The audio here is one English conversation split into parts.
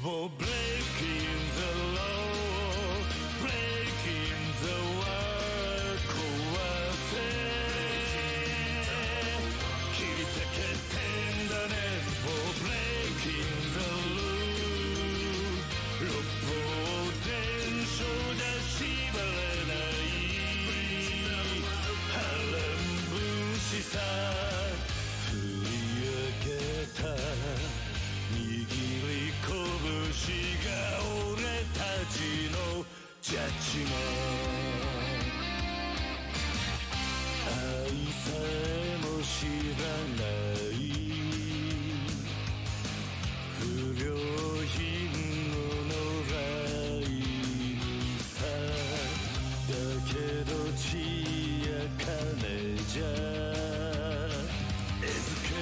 を breaking the law breaking the world 壊せ切り裂けてんだね for breaking the rule 六法全書じゃ縛れない波乱分子さ振り上げた握り拳が俺たちのジャッジメント愛さえも知らない不良品の野良犬さだけど血や金じゃ餌付け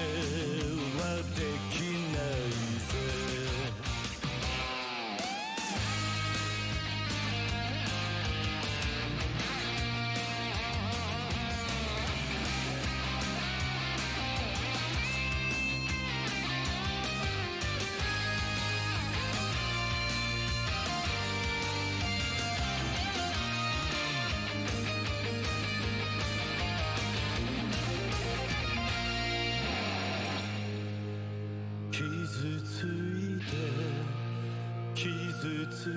はできないぜ傷ついて傷つい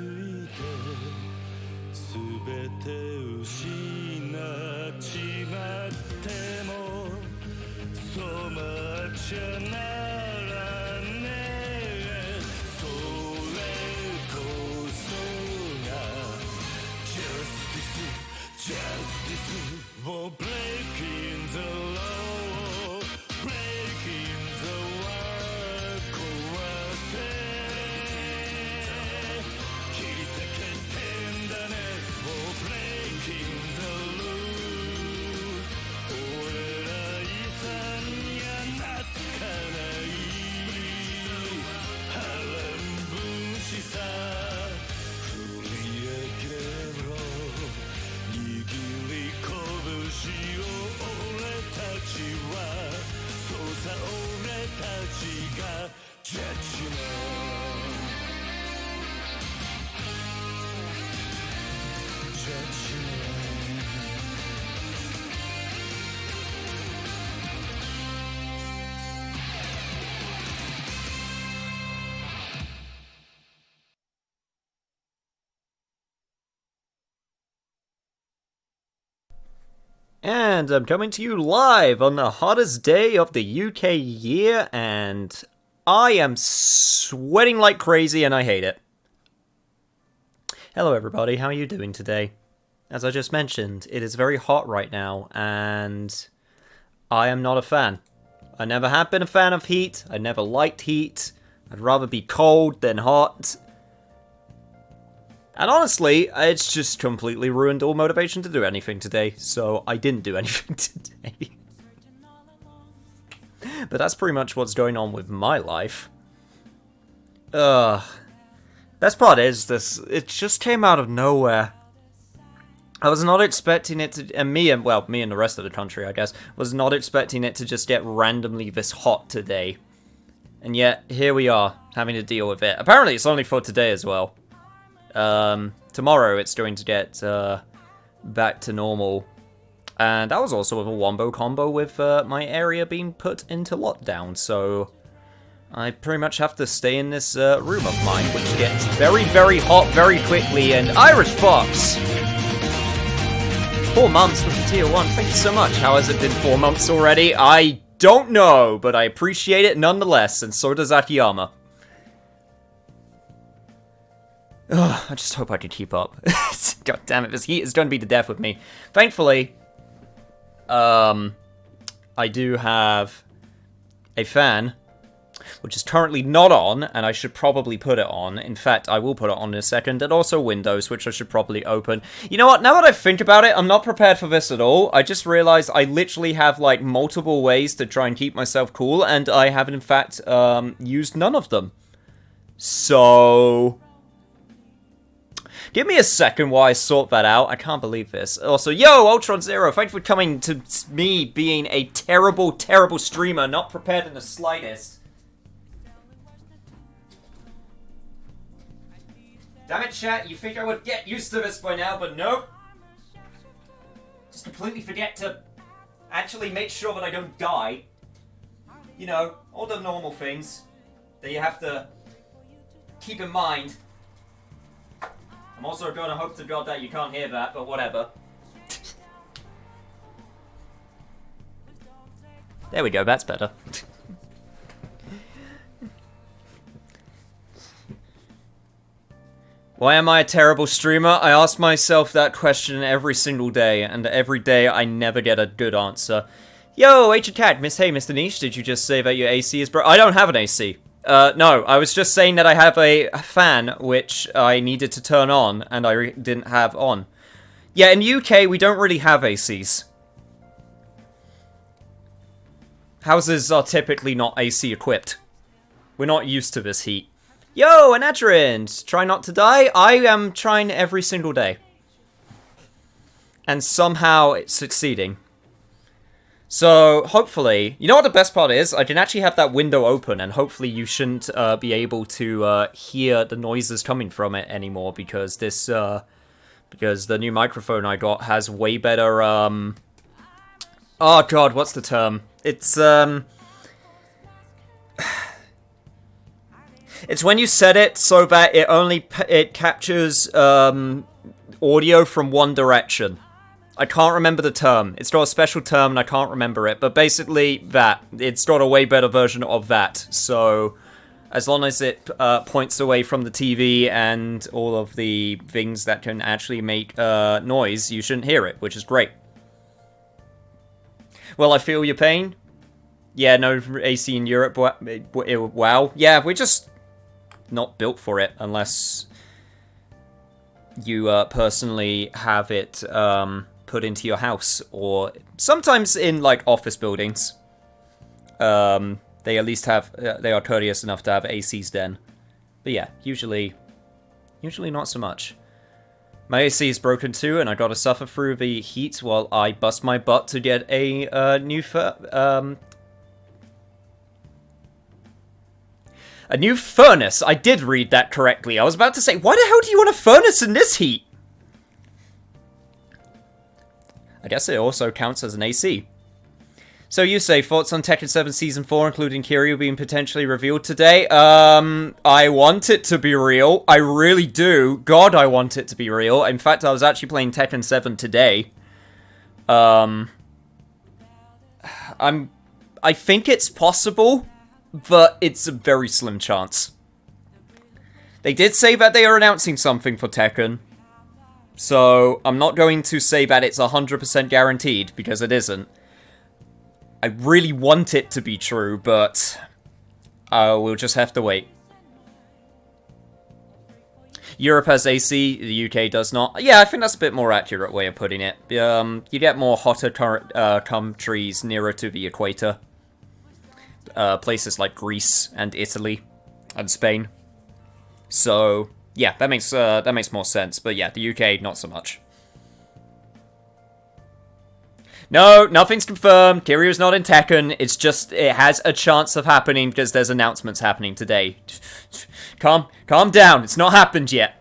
てすべて失っちまっても染まっちゃならねえそれこそが Justice Justice for breaking the law breaking the world 壊せ切り裂けてんだね for breaking the rule 俺ら遺産や懐かない波乱分子さ振り上げろ握り拳を俺たちはそうさ俺たちがジャッジメントジャッジメント And I'm coming to you live on the hottest day of the UK year, and I am sweating like crazy and I hate it. Hello everybody, how are you doing today? As I just mentioned, it is very hot right now, and I am not a fan. I never have been a fan of heat, I never liked heat, I'd rather be cold than hot. And honestly, it's just completely ruined all motivation to do anything today, so I didn't do anything today. But that's pretty much what's going on with my life. Best part is, it just came out of nowhere. I was not expecting it to, and me and the rest of the country, I guess, was not expecting it to just get randomly this hot today. And yet, here we are, having to deal with it. Apparently, it's only for today as well. Tomorrow it's going to get back to normal, and that was also with a wombo combo with my area being put into lockdown, so I pretty much have to stay in this room of mine, which gets very, very hot very quickly. And Irish Fox, 4 months with the tier 1, thank you so much. How has it been 4 months already? I don't know, but I appreciate it nonetheless, and so does Akiyama. Ugh, I just hope I can keep up. God damn it, this heat is going to be the death with me. Thankfully, I do have a fan, which is currently not on, and I should probably put it on. In fact, I will put it on in a second, and also Windows, which I should probably open. You know what, now that I think about it, I'm not prepared for this at all. I just realized I literally have, like, multiple ways to try and keep myself cool, and I have, in fact, used none of them. So give me a second while I sort that out. I can't believe this. Also, yo, Ultron Zero, thanks for coming to me being a terrible, terrible streamer, not prepared in the slightest. Damn it, chat, you think I would get used to this by now, but nope. Just completely forget to actually make sure that I don't die. You know, all the normal things that you have to keep in mind. I'm also gonna hope to God that you can't hear that, but whatever. There we go, that's better. Why am I a terrible streamer? I ask myself that question every single day, and every day I never get a good answer. Yo, H-Attack, hey, Mr. Niche, did you just say that your AC is I don't have an AC. No, I was just saying that I have a fan, which I needed to turn on, and I didn't have on. Yeah, in UK, we don't really have ACs. Houses are typically not AC equipped. We're not used to this heat. Yo, Anadrin! Try not to die? I am trying every single day. And somehow it's succeeding. So, hopefully... You know what the best part is? I can actually have that window open, and hopefully you shouldn't be able to hear the noises coming from it anymore, because this, because the new microphone I got has way better, Oh god, what's the term? It's, It's when you set it so that it captures audio from one direction. I can't remember the term. It's got a special term and I can't remember it. But basically that. It's got a way better version of that. So as long as it points away from the TV and all of the things that can actually make noise, you shouldn't hear it, which is great. Well, I feel your pain. Yeah, no AC in Europe. Wow. Yeah, we're just not built for it unless you personally have it put into your house, or sometimes in like office buildings. They at least have they are courteous enough to have ACs then. But yeah, usually not so much. My AC is broken too, and I gotta suffer through the heat while I bust my butt to get a new a new furnace. I did read that correctly. I was about to say, why the hell do you want a furnace in this heat? I guess it also counts as an AC. So you say, thoughts on Tekken 7 Season 4, including Kiryu being potentially revealed today? I want it to be real. I really do. God, I want it to be real. In fact, I was actually playing Tekken 7 today. I think it's possible, but it's a very slim chance. They did say that they are announcing something for Tekken. So, I'm not going to say that it's 100% guaranteed, because it isn't. I really want it to be true, but we'll just have to wait. Europe has AC, the UK does not. Yeah, I think that's a bit more accurate way of putting it. You get more hotter countries nearer to the equator. Places like Greece and Italy and Spain. So, yeah, that makes more sense. But yeah, the UK, not so much. No, nothing's confirmed. Kiryu's not in Tekken. It's just, it has a chance of happening because there's announcements happening today. Calm down. It's not happened yet.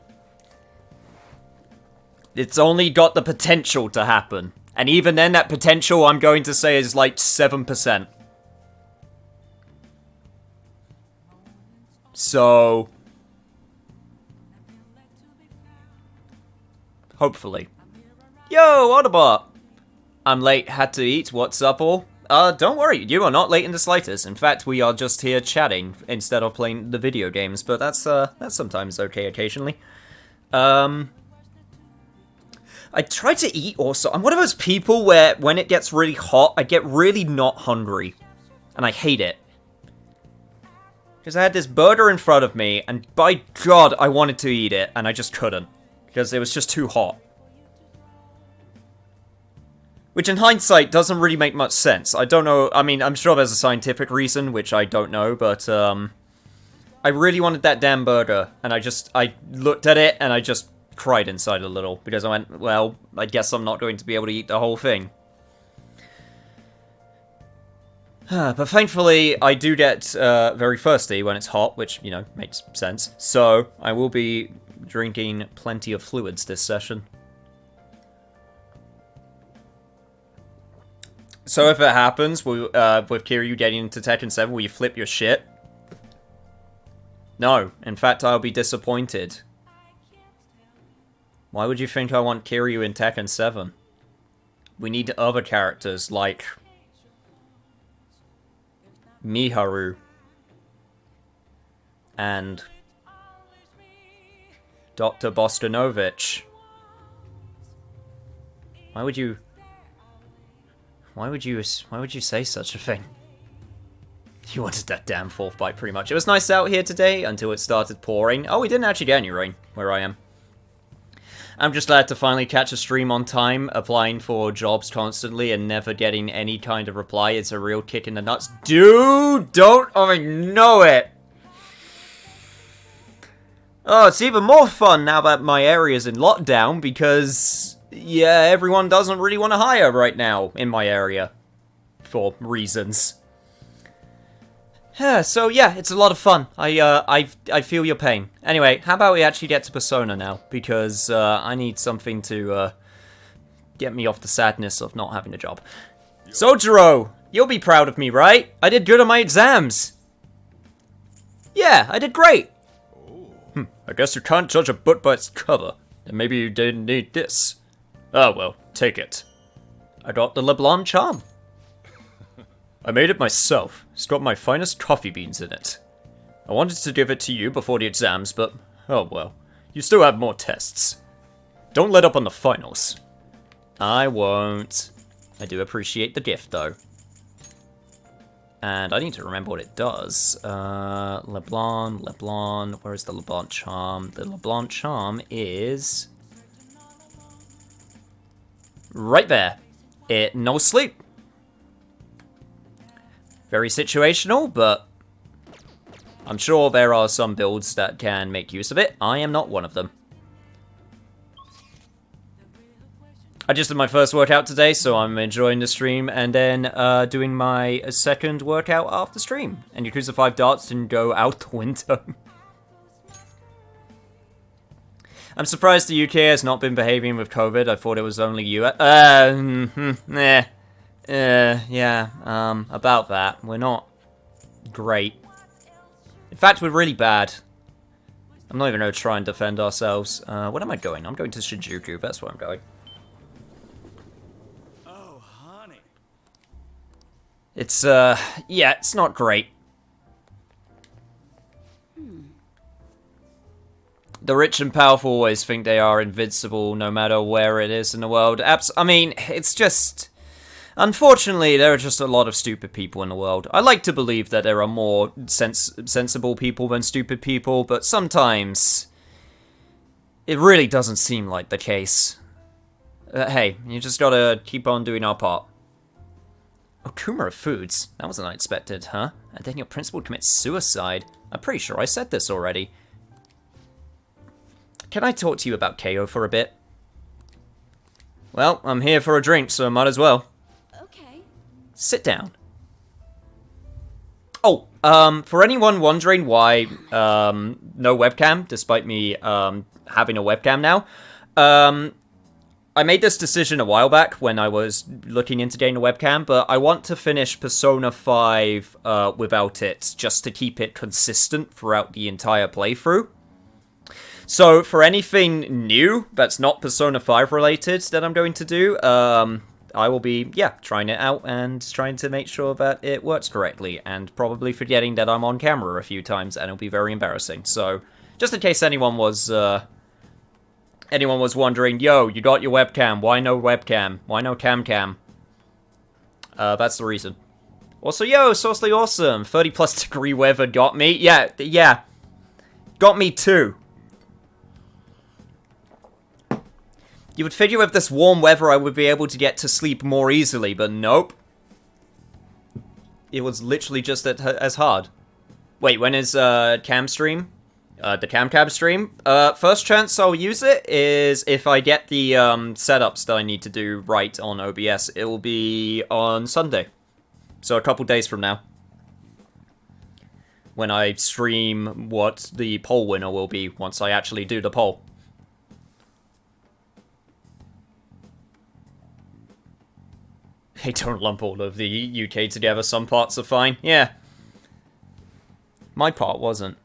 It's only got the potential to happen. And even then, that potential, I'm going to say, is like 7%. So, hopefully. Yo, Autobot! I'm late, had to eat, what's up all? Don't worry, you are not late in the slightest. In fact, we are just here chatting instead of playing the video games, but that's sometimes okay occasionally. I try to eat also. I'm one of those people where when it gets really hot, I get really not hungry. And I hate it. Because I had this burger in front of me, and by God, I wanted to eat it, and I just couldn't. Because it was just too hot. Which in hindsight doesn't really make much sense. I don't know, I mean, I'm sure there's a scientific reason, which I don't know, but, I really wanted that damn burger, and I looked at it, and I just cried inside a little, because I went, well, I guess I'm not going to be able to eat the whole thing. But thankfully, I do get very thirsty when it's hot, which, you know, makes sense. So, I will be drinking plenty of fluids this session. So if it happens, with Kiryu getting into Tekken 7, will you flip your shit? No. In fact, I'll be disappointed. Why would you think I want Kiryu in Tekken 7? We need other characters like Miharu and Dr. Bostanovich. Why would you say such a thing? You wanted that damn fourth bite, pretty much. It was nice out here today until it started pouring. Oh, we didn't actually get any rain where I am. I'm just glad to finally catch a stream on time. Applying for jobs constantly and never getting any kind of reply. It's a real kick in the nuts. Dude, don't I know it! Oh, it's even more fun now that my area's in lockdown because, yeah, everyone doesn't really want to hire right now in my area. For reasons. So yeah, it's a lot of fun. I feel your pain. Anyway, how about we actually get to Persona now? Because I need something to get me off the sadness of not having a job. Sojiro, you'll be proud of me, right? I did good on my exams. Yeah, I did great. I guess you can't judge a book by its cover. Then maybe you didn't need this. Oh well, take it. I got the LeBlanc charm. I made it myself. It's got my finest coffee beans in it. I wanted to give it to you before the exams, but oh well. You still have more tests. Don't let up on the finals. I won't. I do appreciate the gift, though. And I need to remember what it does. LeBlanc, where's the LeBlanc charm? The LeBlanc charm is right there. No sleep. Very situational, but I'm sure there are some builds that can make use of it. I am not one of them. I just did my first workout today, so I'm enjoying the stream, and then doing my second workout after stream. And Yakuza 5 Darts didn't go out the window. I'm surprised the UK has not been behaving with COVID. I thought it was only US. About that. We're not great. In fact, we're really bad. I'm not even going to try and defend ourselves. Where am I going? I'm going to Shinjuku. That's where I'm going. Oh, honey. It's, yeah, it's not great. The rich and powerful always think they are invincible no matter where it is in the world. I mean, it's just... Unfortunately, there are just a lot of stupid people in the world. I like to believe that there are more sensible people than stupid people, but sometimes it really doesn't seem like the case. Hey, you just gotta keep on doing our part. Okuma of Foods? That was unexpected, huh? And then your principal commits suicide. I'm pretty sure I said this already. Can I talk to you about KO for a bit? Well, I'm here for a drink, so I might as well. Sit down. Oh, for anyone wondering why, no webcam, despite me, having a webcam now, I made this decision a while back when I was looking into getting a webcam, but I want to finish Persona 5, without it, just to keep it consistent throughout the entire playthrough. So, for anything new that's not Persona 5 related that I'm going to do, I will be, yeah, trying it out and trying to make sure that it works correctly, and probably forgetting that I'm on camera a few times, and it'll be very embarrassing. So, just in case anyone was wondering, yo, you got your webcam, why no webcam? Why no cam? That's the reason. Also, yo, Saucily Awesome, 30 plus degree weather got me. Yeah, got me too. You would figure with this warm weather I would be able to get to sleep more easily, but nope. It was literally just as hard. Wait, when is cam stream? The cam stream? First chance I'll use it is if I get the setups that I need to do right on OBS. It will be on Sunday. So a couple days from now. When I stream what the poll winner will be once I actually do the poll. They don't lump all of the UK together. Some parts are fine. Yeah. My part wasn't.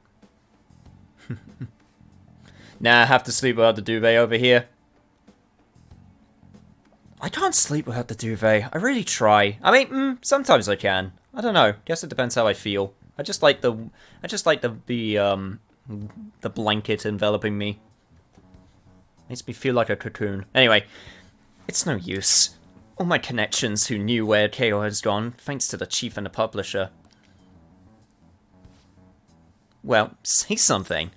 Nah, I have to sleep without the duvet over here. I can't sleep without the duvet. I really try. I mean, sometimes I can. I don't know. Guess it depends how I feel. I just like the blanket enveloping me. Makes me feel like a cocoon. Anyway, it's no use. All my connections who knew where KO has gone, thanks to the chief and the publisher. Well, say something.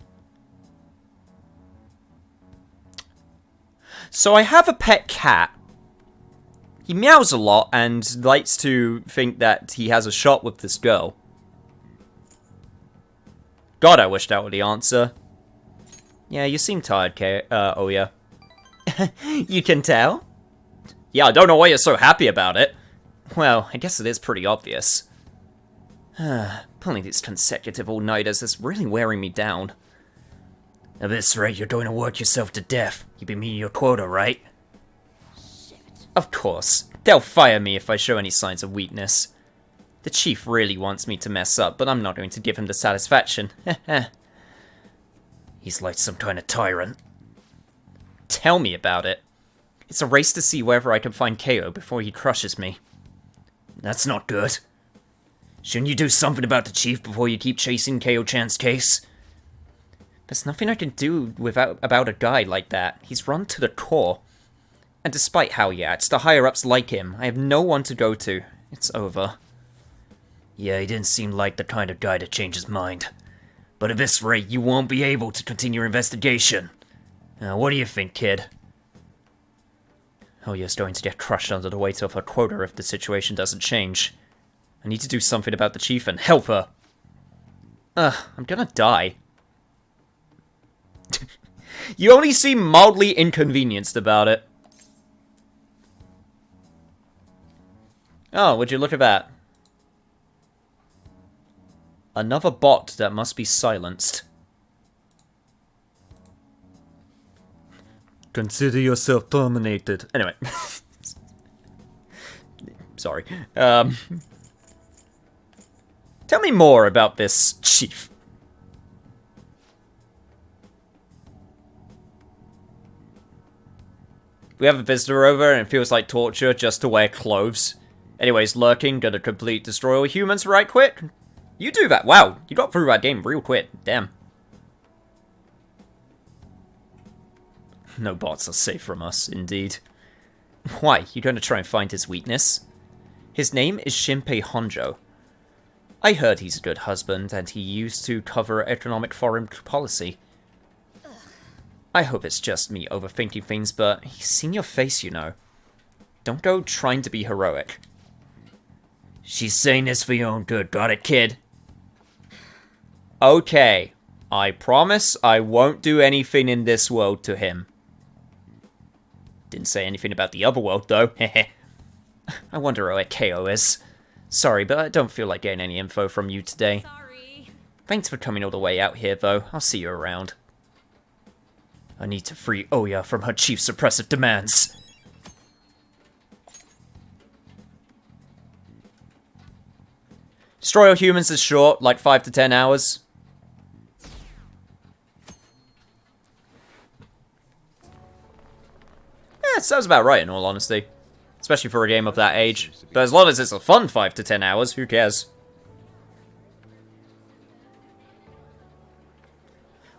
So I have a pet cat. He meows a lot and likes to think that he has a shot with this girl. God, I wish that were the answer. Yeah, you seem tired, oh yeah. You can tell? Yeah, I don't know why you're so happy about it. Well, I guess it is pretty obvious. Pulling these consecutive all-nighters is really wearing me down. At this rate, you're going to work yourself to death. You've been meeting your quota, right? Shit. Of course. They'll fire me if I show any signs of weakness. The chief really wants me to mess up, but I'm not going to give him the satisfaction. He's like some kind of tyrant. Tell me about it. It's a race to see wherever I can find KO before he crushes me. That's not good. Shouldn't you do something about the chief before you keep chasing KO-chan's case? There's nothing I can do about a guy like that. He's run to the core. And despite how he acts, the higher-ups like him. I have no one to go to. It's over. Yeah, he didn't seem like the kind of guy to change his mind. But at this rate, you won't be able to continue your investigation. What do you think, kid? Oh, you're going to get crushed under the weight of her quota if the situation doesn't change. I need to do something about the chief and help her. I'm gonna die. You only seem mildly inconvenienced about it. Oh, would you look at that? Another bot that must be silenced. Consider yourself terminated. Anyway. Sorry. Tell me more about this chief. We have a visitor over and it feels like torture just to wear clothes. Anyways, lurking, gonna complete destroy all humans right quick. You do that. Wow, you got through that game real quick. Damn. No bots are safe from us, indeed. Why, you gonna try and find his weakness? His name is Shinpei Honjo. I heard he's a good husband, and he used to cover economic foreign policy. I hope it's just me overthinking things, but he's seen your face, you know. Don't go trying to be heroic. She's saying this for your own good, got it, kid? Okay. I promise I won't do anything in this world to him. Didn't say anything about the other world, though. I wonder where KO is. Sorry, but I don't feel like getting any info from you today. Sorry. Thanks for coming all the way out here, though. I'll see you around. I need to free Oya from her chief's oppressive demands. Destroy all humans is short, like 5 to 10 hours. Yeah, it sounds about right in all honesty. Especially for a game of that age. But as long as it's a fun 5 to 10 hours, who cares?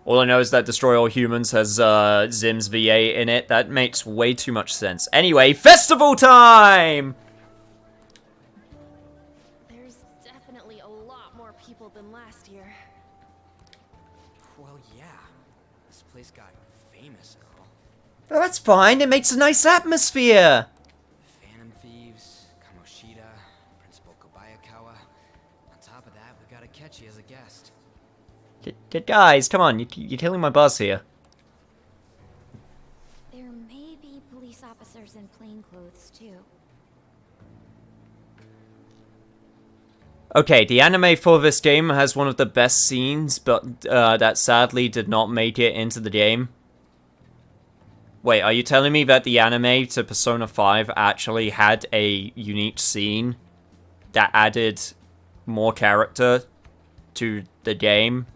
All I know is that Destroy All Humans has Zim's VA in it. That makes way too much sense. Anyway, festival time! There's definitely a lot more people than last year. Well, yeah. This place got famous and all. Oh, that's fine. It makes a nice atmosphere. Phantom Thieves, Kamoshida, Principal Kobayakawa. On top of that, we got Akechi as a guest. Guys, come on. You're killing my buzz here. There may be police officers in plainclothes, too. Okay, the anime for this game has one of the best scenes, but that sadly did not make it into the game. Wait, are you telling me that the anime to Persona 5 actually had a unique scene that added more character to the game?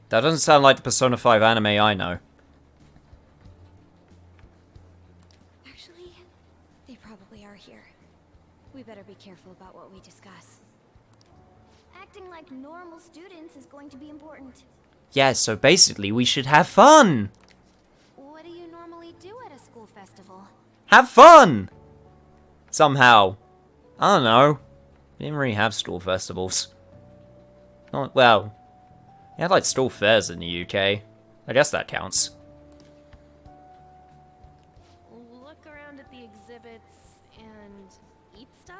That doesn't sound like the Persona 5 anime I know. Actually, they probably are here. We better be careful about what we discuss. Acting like normal students is going to be important. Yeah, so basically we should have fun! What do you normally do at a school festival? Have fun! Somehow. I don't know. We didn't really have school festivals. Oh, well, we had like school fairs in the UK. I guess that counts. Look around at the exhibits and eat stuff?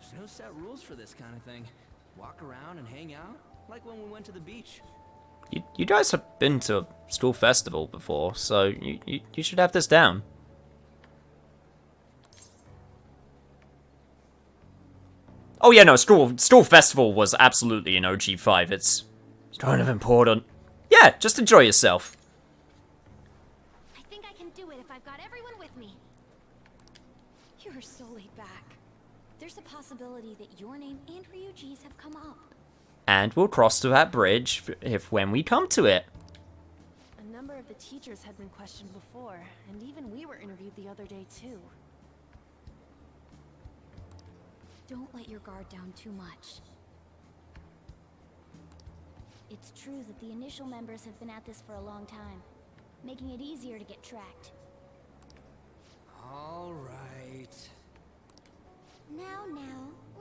There's no set rules for this kind of thing. Walk around and hang out, like when we went to the beach. You guys have been to a school festival before, so you should have this down. Oh yeah, no, school festival was absolutely an OG5. It's kind of important. Yeah, just enjoy yourself. I think I can do it if I've got everyone with me. You are so laid back. There's a possibility that your name and Ryuji's have come up. And we'll cross to that bridge when we come to it. A number of the teachers had been questioned before, and even we were interviewed the other day too. Don't let your guard down too much. It's true that the initial members have been at this for a long time, making it easier to get tracked. All right. Now,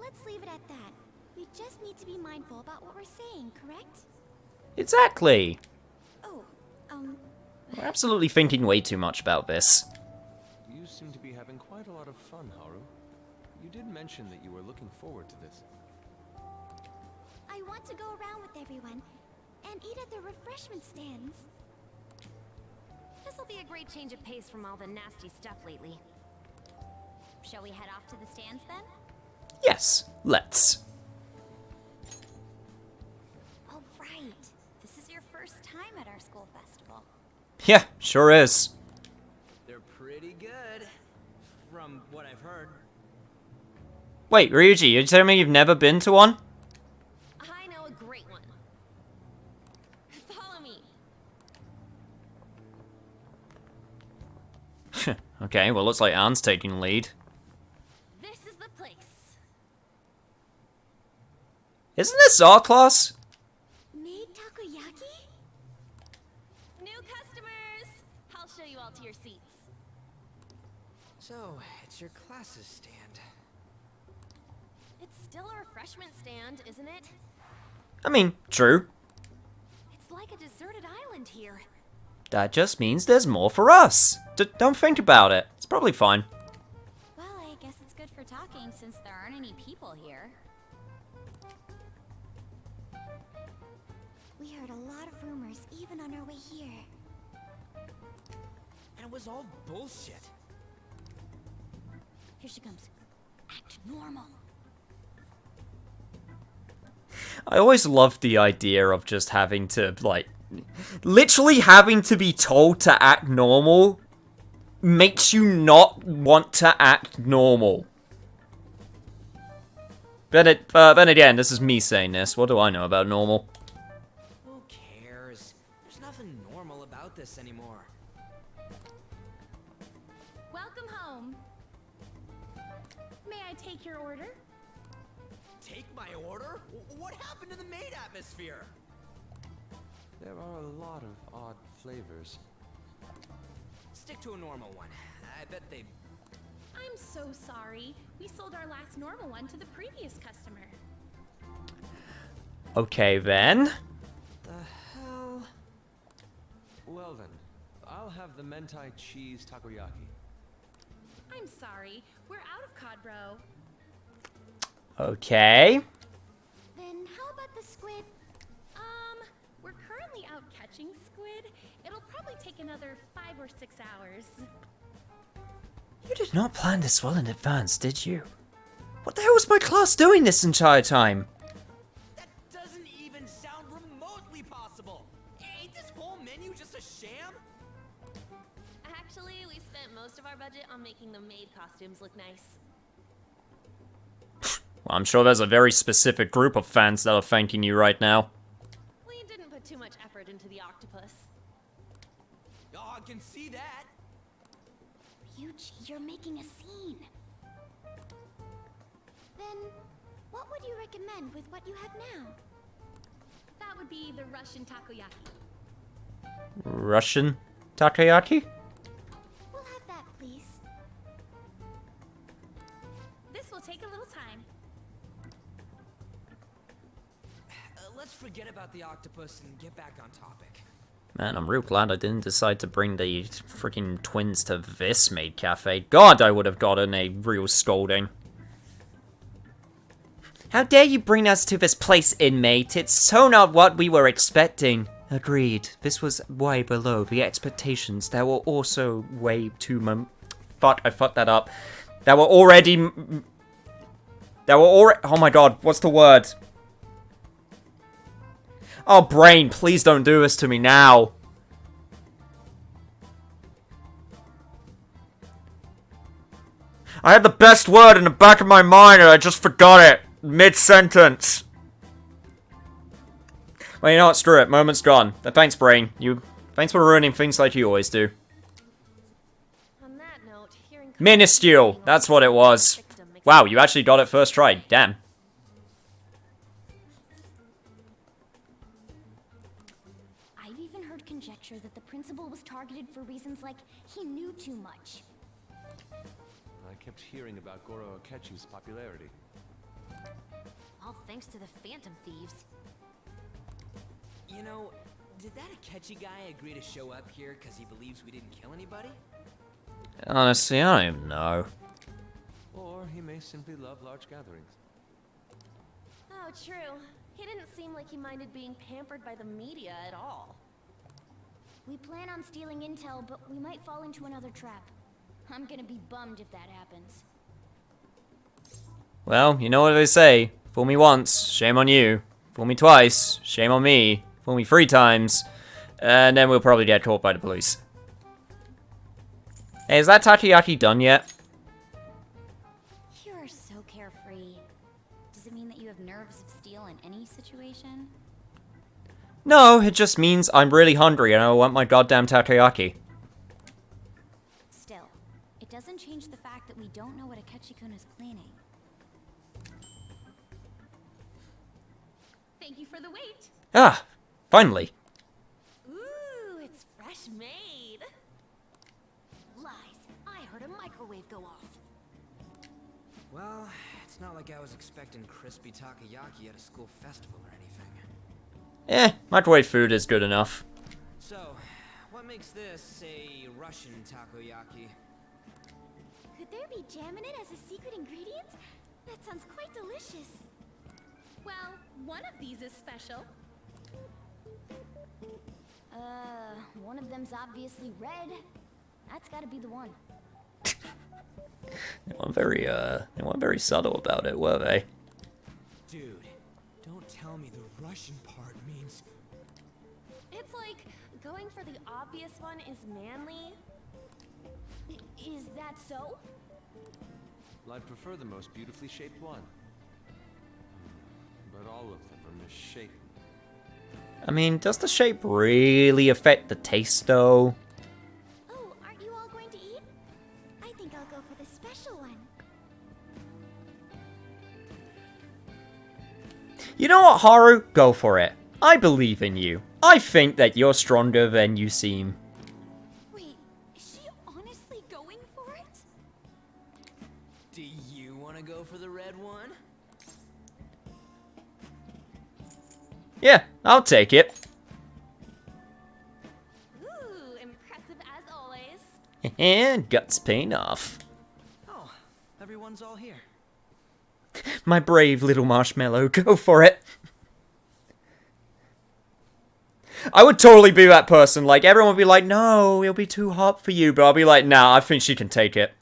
let's leave it at that. We just need to be mindful about what we're saying, correct? Exactly. Oh, We're absolutely thinking way too much about this. You seem to be having quite a lot of fun, Haru. You did mention that you were looking forward to this. I want to go around with everyone and eat at the refreshment stands. This'll be a great change of pace from all the nasty stuff lately. Shall we head off to the stands then? Yes, let's. All right. This is your first time at our school festival. Yeah, sure is. They're pretty good, from what I've heard. Wait, Ryuji, you're telling me you've never been to one? I know a great one. Follow me. Okay, well, looks like Anne's taking the lead. This is the place. Isn't this our class? Made takoyaki? New customers! I'll show you all to your seats. So, it's your class's stand. It's still a refreshment stand, isn't it? I mean, true. It's like a deserted island here. That just means there's more for us. Don't think about it. It's probably fine. Well, I guess it's good for talking since there aren't any people here. We heard a lot of rumors even on our way here. And it was all bullshit. Here she comes. Act normal. I always loved the idea of just having to, like, literally having to be told to act normal makes you not want to act normal. Then again, this is me saying this. What do I know about normal? Who cares? There's nothing normal about this anymore. Welcome home. May I take your order? Take my order? What happened to the maid atmosphere? There are a lot of odd flavors. Stick to a normal one. I bet they... I'm so sorry. We sold our last normal one to the previous customer. Okay, then. The hell? Well then, I'll have the mentai cheese takoyaki. I'm sorry. We're out of cod roe. Okay. Then how about the squid? We're currently out catching squid. It'll probably take another 5 or 6 hours. You did not plan this well in advance, did you? What the hell was my class doing this entire time? That doesn't even sound remotely possible. costumes look nice. Well, I'm sure there's a very specific group of fans that are thanking you right now. We didn't put too much effort into the octopus. Oh, I can see that. Ryuji, you're making a scene. Then, what would you recommend with what you have now? That would be the Russian takoyaki. Russian takoyaki? We'll have that, please. This will take a little time. Let's forget about the octopus and get back on topic. Man, I'm real glad I didn't decide to bring the freaking twins to this maid cafe. God, I would have gotten a real scolding. How dare you bring us to this place, inmate? It's so not what we were expecting. Agreed. This was way below the expectations that were also way too Fuck, I fucked that up. That were already... Oh my god, what's the word? Oh, brain, please don't do this to me now. I had the best word in the back of my mind and I just forgot it. Mid-sentence. Well, you know what? Screw it. Moment's gone. Thanks, brain. Thanks for ruining things like you always do. On that note, hearing Minuscule. That's what it was. Wow, you actually got it first try. Damn. I've even heard conjecture that the principal was targeted for reasons like he knew too much. I kept hearing about Goro Akechi's popularity. All thanks to the Phantom Thieves. You know, did that Akechi guy agree to show up here because he believes we didn't kill anybody? Honestly, I don't even know. Or he may simply love large gatherings. Oh, true. He didn't seem like he minded being pampered by the media at all. We plan on stealing intel, but we might fall into another trap. I'm gonna be bummed if that happens. Well, you know what they say. Fool me once, shame on you. Fool me twice, shame on me. Fool me 3 times, and then we'll probably get caught by the police. Hey, is that takoyaki done yet? You are so carefree. Does it mean that you have nerves of steel in any situation? No, it just means I'm really hungry and I want my goddamn takoyaki. Still, it doesn't change the fact that we don't know what Akechi-kun is planning. Thank you for the wait. Ah, finally. Ooh, it's fresh made. Lies. I heard a microwave go off. Well, it's not like I was expecting crispy takoyaki at a school festival or anything. Microwave food is good enough. So, what makes this a Russian takoyaki? Could there be jam in it as a secret ingredient? That sounds quite delicious. Well, one of these is special. One of them's obviously red. That's gotta be the one. They weren't very subtle about it, were they? Dude, don't tell me the Russian part means... It's like going for the obvious one is manly. Is that so? Well, I'd prefer the most beautifully shaped one. But all of them are misshapen. I mean, does the shape really affect the taste, though? Oh, aren't you all going to eat? I think I'll go for the special one. You know what, Haru? Go for it. I believe in you. I think that you're stronger than you seem. Wait, is she honestly going for it? Do you want to go for the red one? Yeah, I'll take it. Ooh, impressive as always. And guts paying off. Oh, everyone's all here. My brave little marshmallow, go for it. I would totally be that person. Like, everyone would be like, no, it'll be too hot for you. But I'll be like, nah, I think she can take it.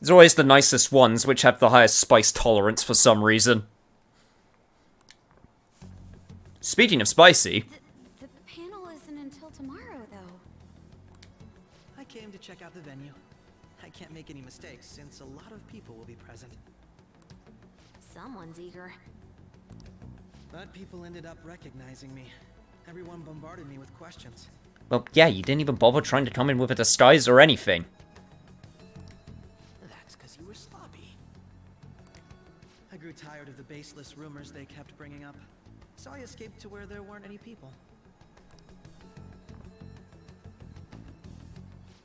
It's always the nicest ones which have the highest spice tolerance for some reason. Speaking of spicy... The panel isn't until tomorrow, though. I came to check out the venue. I can't make any mistakes since a lot of people will be present. Someone's eager. But people ended up recognizing me. Everyone bombarded me with questions. Well, yeah, you didn't even bother trying to come in with a disguise or anything. That's because you were sloppy. I grew tired of the baseless rumors they kept bringing up, so I escaped to where there weren't any people.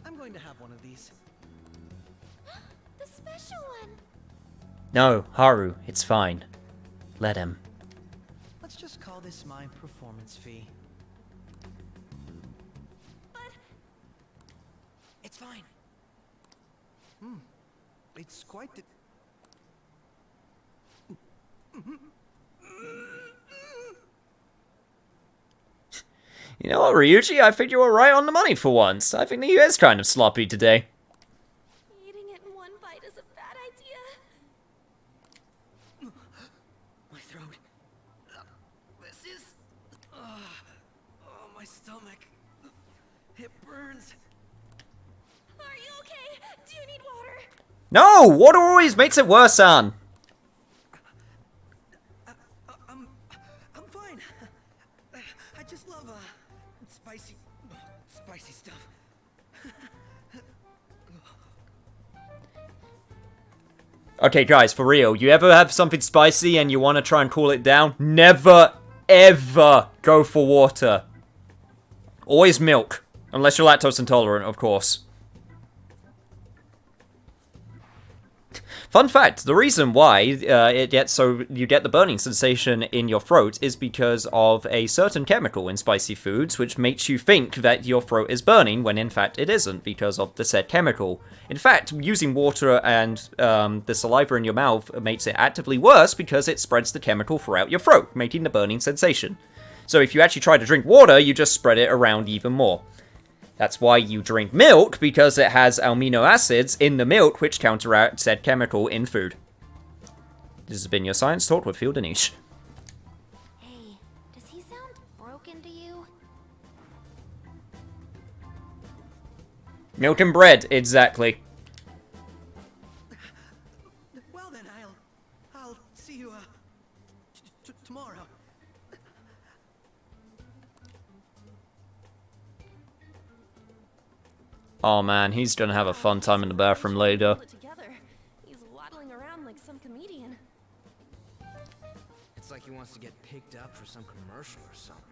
I'm going to have one of these. The special one! No, Haru, it's fine. Let him. Let's just call this my performance fee. But... It's fine. It's quite the... You know what, Ryuji? I think you were right on the money for once. I think that he is kind of sloppy today. Eating it in one bite is a bad idea. My throat. This is... oh, my stomach. It burns. Are you okay? Do you need water? No! Water always makes it worse, Anne. I'm fine. I just love, spicy stuff. Okay, guys, for real, you ever have something spicy and you want to try and cool it down? Never, ever go for water. Always milk. Unless you're lactose intolerant, of course. Fun fact, the reason why you get the burning sensation in your throat is because of a certain chemical in spicy foods which makes you think that your throat is burning when in fact it isn't because of the said chemical. In fact, using water and the saliva in your mouth makes it actively worse because it spreads the chemical throughout your throat, making the burning sensation. So if you actually try to drink water, you just spread it around even more. That's why you drink milk, because it has amino acids in the milk which counteract said chemical in food. This has been your Science Talk with Field Anish. Hey, does he sound broken to you? Milk and bread, exactly. Well then, I'll see you, tomorrow. Oh man, he's gonna have a fun time in the bathroom later. He's waddling around like some comedian. It's like he wants to get picked up for some commercial or something.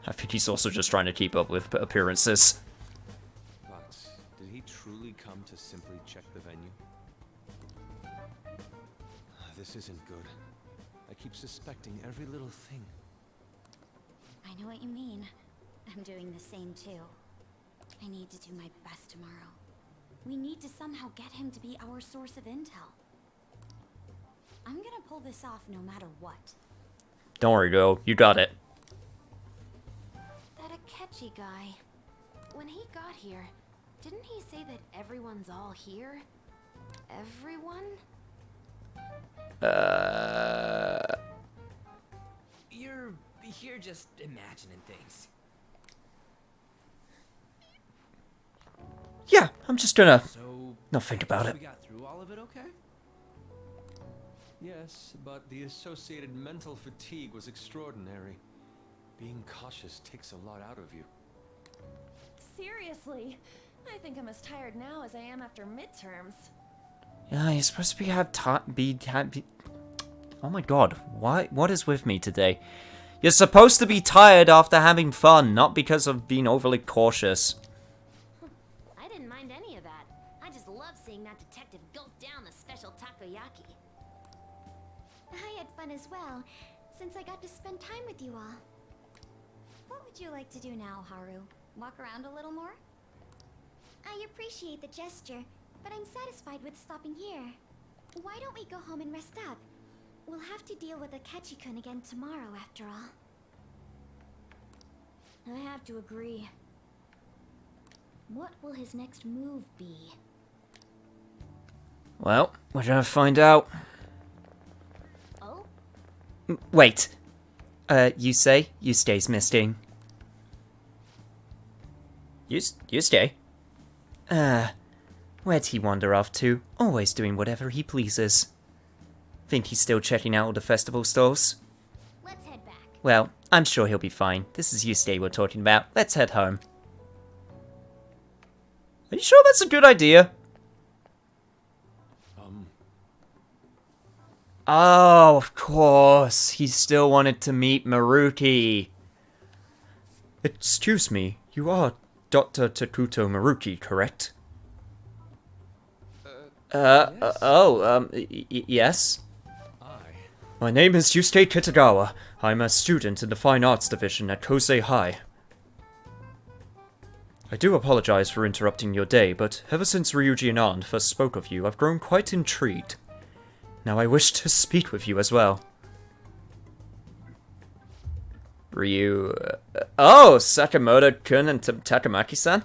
I think he's also just trying to keep up with appearances. But did he truly come to simply check the venue? This isn't good. I keep suspecting every little thing. I know what you mean. I'm doing the same too. I need to do my best tomorrow. We need to somehow get him to be our source of intel. I'm gonna pull this off no matter what. Don't worry, girl. You got it. That Akechi guy. When he got here, didn't he say that everyone's all here? Everyone? You're just imagining things. Yeah, I'm just gonna So, not think about it. we got through all of it okay? Yes, but the associated mental fatigue was extraordinary. Being cautious takes a lot out of you. Seriously, I think I'm as tired now as I am after midterms. Yeah, you're supposed to oh my god, what is with me today? You're supposed to be tired after having fun, not because of being overly cautious. I didn't mind any of that. I just love seeing that detective gulp down the special takoyaki. I had fun as well, since I got to spend time with you all. What would you like to do now, Haru? Walk around a little more? I appreciate the gesture, but I'm satisfied with stopping here. Why don't we go home and rest up? We'll have to deal with Akechi-kun again tomorrow, after all. I have to agree. What will his next move be? Well, we're gonna find out. Oh? Wait. You say? You stays, Misting. You stay? Where'd he wander off to? Always doing whatever he pleases. Think he's still checking out all the festival stalls? Let's head back. Well, I'm sure he'll be fine. This is Yusuke we're talking about. Let's head home. Are you sure that's a good idea? Oh, of course. He still wanted to meet Maruki. Excuse me, you are Dr. Takuto Maruki, correct? Yes? My name is Yusuke Kitagawa. I'm a student in the Fine Arts Division at Kosei High. I do apologize for interrupting your day, but ever since Ryuji and Ann first spoke of you, I've grown quite intrigued. Now I wish to speak with you as well. Oh, Sakamoto-kun and Takamaki-san?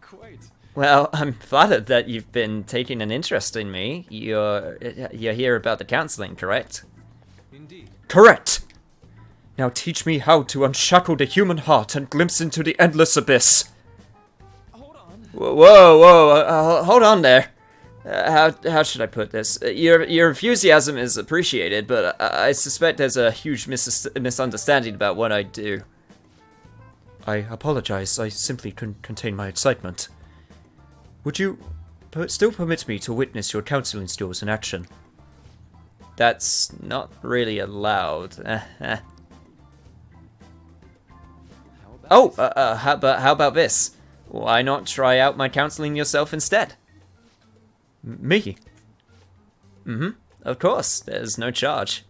Quite. Well, I'm flattered that you've been taking an interest in me. You're here about the counseling, correct? Indeed. Correct! Now teach me how to unshackle the human heart and glimpse into the endless abyss. Hold on. Whoa, hold on there. How should I put this? Your enthusiasm is appreciated, but I suspect there's a huge misunderstanding about what I do. I apologize, I simply couldn't contain my excitement. Would you still permit me to witness your counseling skills in action? That's not really allowed. How about this? Why not try out my counseling yourself instead? Me? Of course, there's no charge.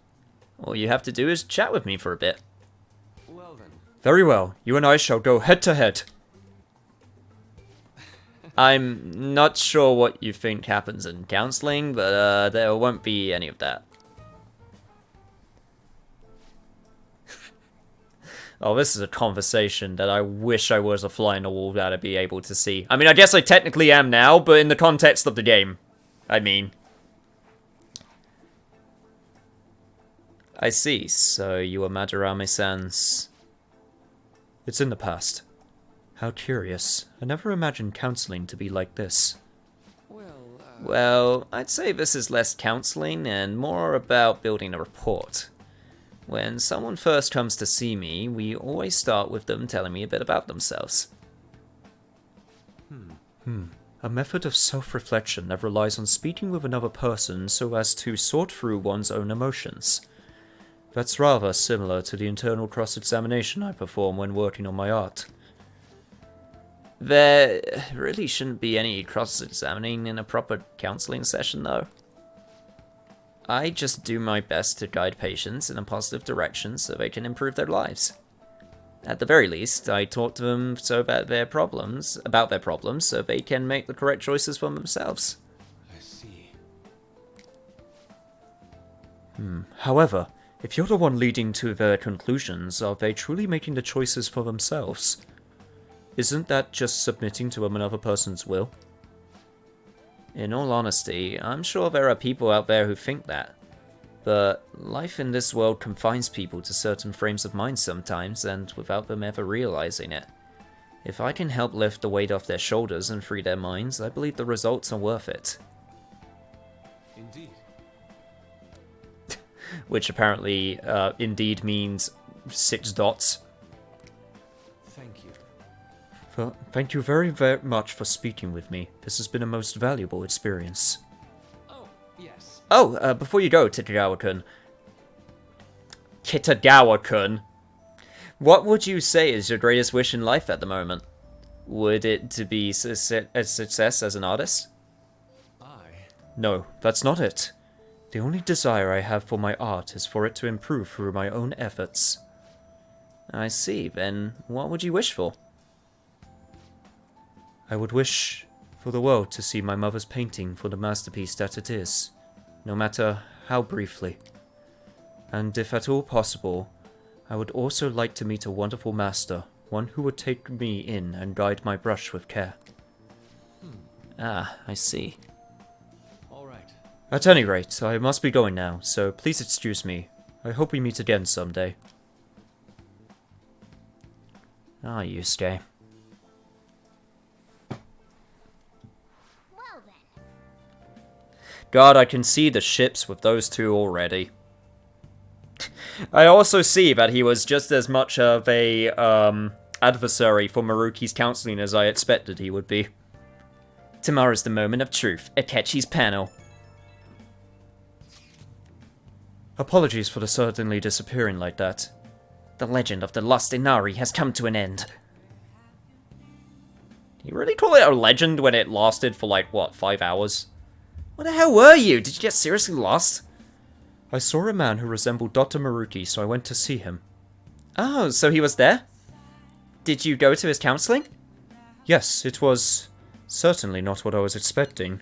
All you have to do is chat with me for a bit. Well then. Very well, you and I shall go head to head. I'm not sure what you think happens in counseling, but there won't be any of that. Oh, this is a conversation that I wish I was a fly on the wall that I'd be able to see. I mean, I guess I technically am now, but in the context of the game. I mean. I see, so you are Madarame-san's... It's in the past. How curious. I never imagined counseling to be like this. Well, I'd say this is less counseling and more about building a rapport. When someone first comes to see me, we always start with them telling me a bit about themselves. A method of self-reflection that relies on speaking with another person so as to sort through one's own emotions. That's rather similar to the internal cross-examination I perform when working on my art. There really shouldn't be any cross-examining in a proper counseling session, though. I just do my best to guide patients in a positive direction so they can improve their lives. At the very least, I talk to them about their problems, so they can make the correct choices for themselves. I see. However, if you're the one leading to their conclusions, are they truly making the choices for themselves? Isn't that just submitting to another person's will? In all honesty, I'm sure there are people out there who think that. But life in this world confines people to certain frames of mind sometimes, and without them ever realizing it. If I can help lift the weight off their shoulders and free their minds, I believe the results are worth it. Indeed. Which apparently, indeed means 6 dots. Thank you. Thank you very, very much for speaking with me. This has been a most valuable experience. Oh, yes. Oh, before you go, Kitagawa-kun. Kitagawa-kun. What would you say is your greatest wish in life at the moment? Would it to be a success as an artist? No, that's not it. The only desire I have for my art is for it to improve through my own efforts. I see, then what would you wish for? I would wish for the world to see my mother's painting for the masterpiece that it is, no matter how briefly. And if at all possible, I would also like to meet a wonderful master, one who would take me in and guide my brush with care. Ah, I see. All right. At any rate, I must be going now, so please excuse me. I hope we meet again someday. Ah, Yusuke. God, I can see the ships with those two already. I also see that he was just as much of a, adversary for Maruki's counseling as I expected he would be. Tomorrow's the moment of truth. Akechi's panel. Apologies for the suddenly disappearing like that. The legend of the lost Inari has come to an end. You really call it a legend when it lasted for like, what, 5 hours? Where the hell were you? Did you get seriously lost? I saw a man who resembled Dr. Maruki, so I went to see him. Oh, so he was there? Did you go to his counseling? Yes, it was certainly not what I was expecting.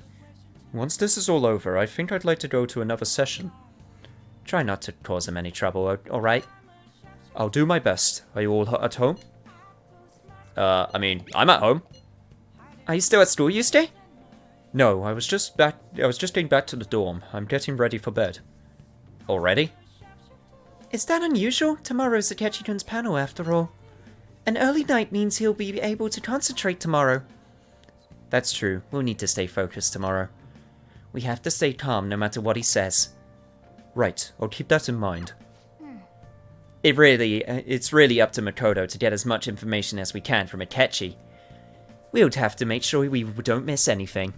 Once this is all over, I think I'd like to go to another session. Try not to cause him any trouble, alright? I'll do my best. Are you all at home? I mean, I'm at home. Are you still at school, Yusuke? No, I was just getting back to the dorm. I'm getting ready for bed. Already? Is that unusual? Tomorrow's Akechi-kun's panel, after all. An early night means he'll be able to concentrate tomorrow. That's true. We'll need to stay focused tomorrow. We have to stay calm no matter what he says. Right, I'll keep that in mind. It's really up to Makoto to get as much information as we can from Akechi. We'll have to make sure we don't miss anything.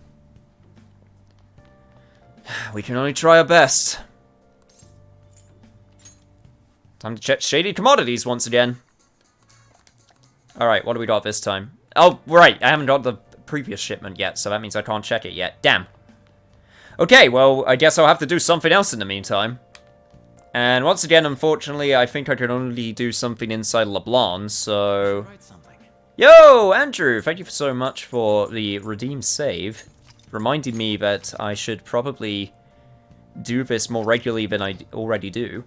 We can only try our best. Time to check Shady Commodities once again. Alright, what do we got this time? Oh, right, I haven't got the previous shipment yet, so that means I can't check it yet. Damn. Okay, well, I guess I'll have to do something else in the meantime. And once again, unfortunately, I think I can only do something inside LeBlanc, so... Yo, Andrew! Thank you so much for the redeem save. Reminding me that I should probably do this more regularly than I already do.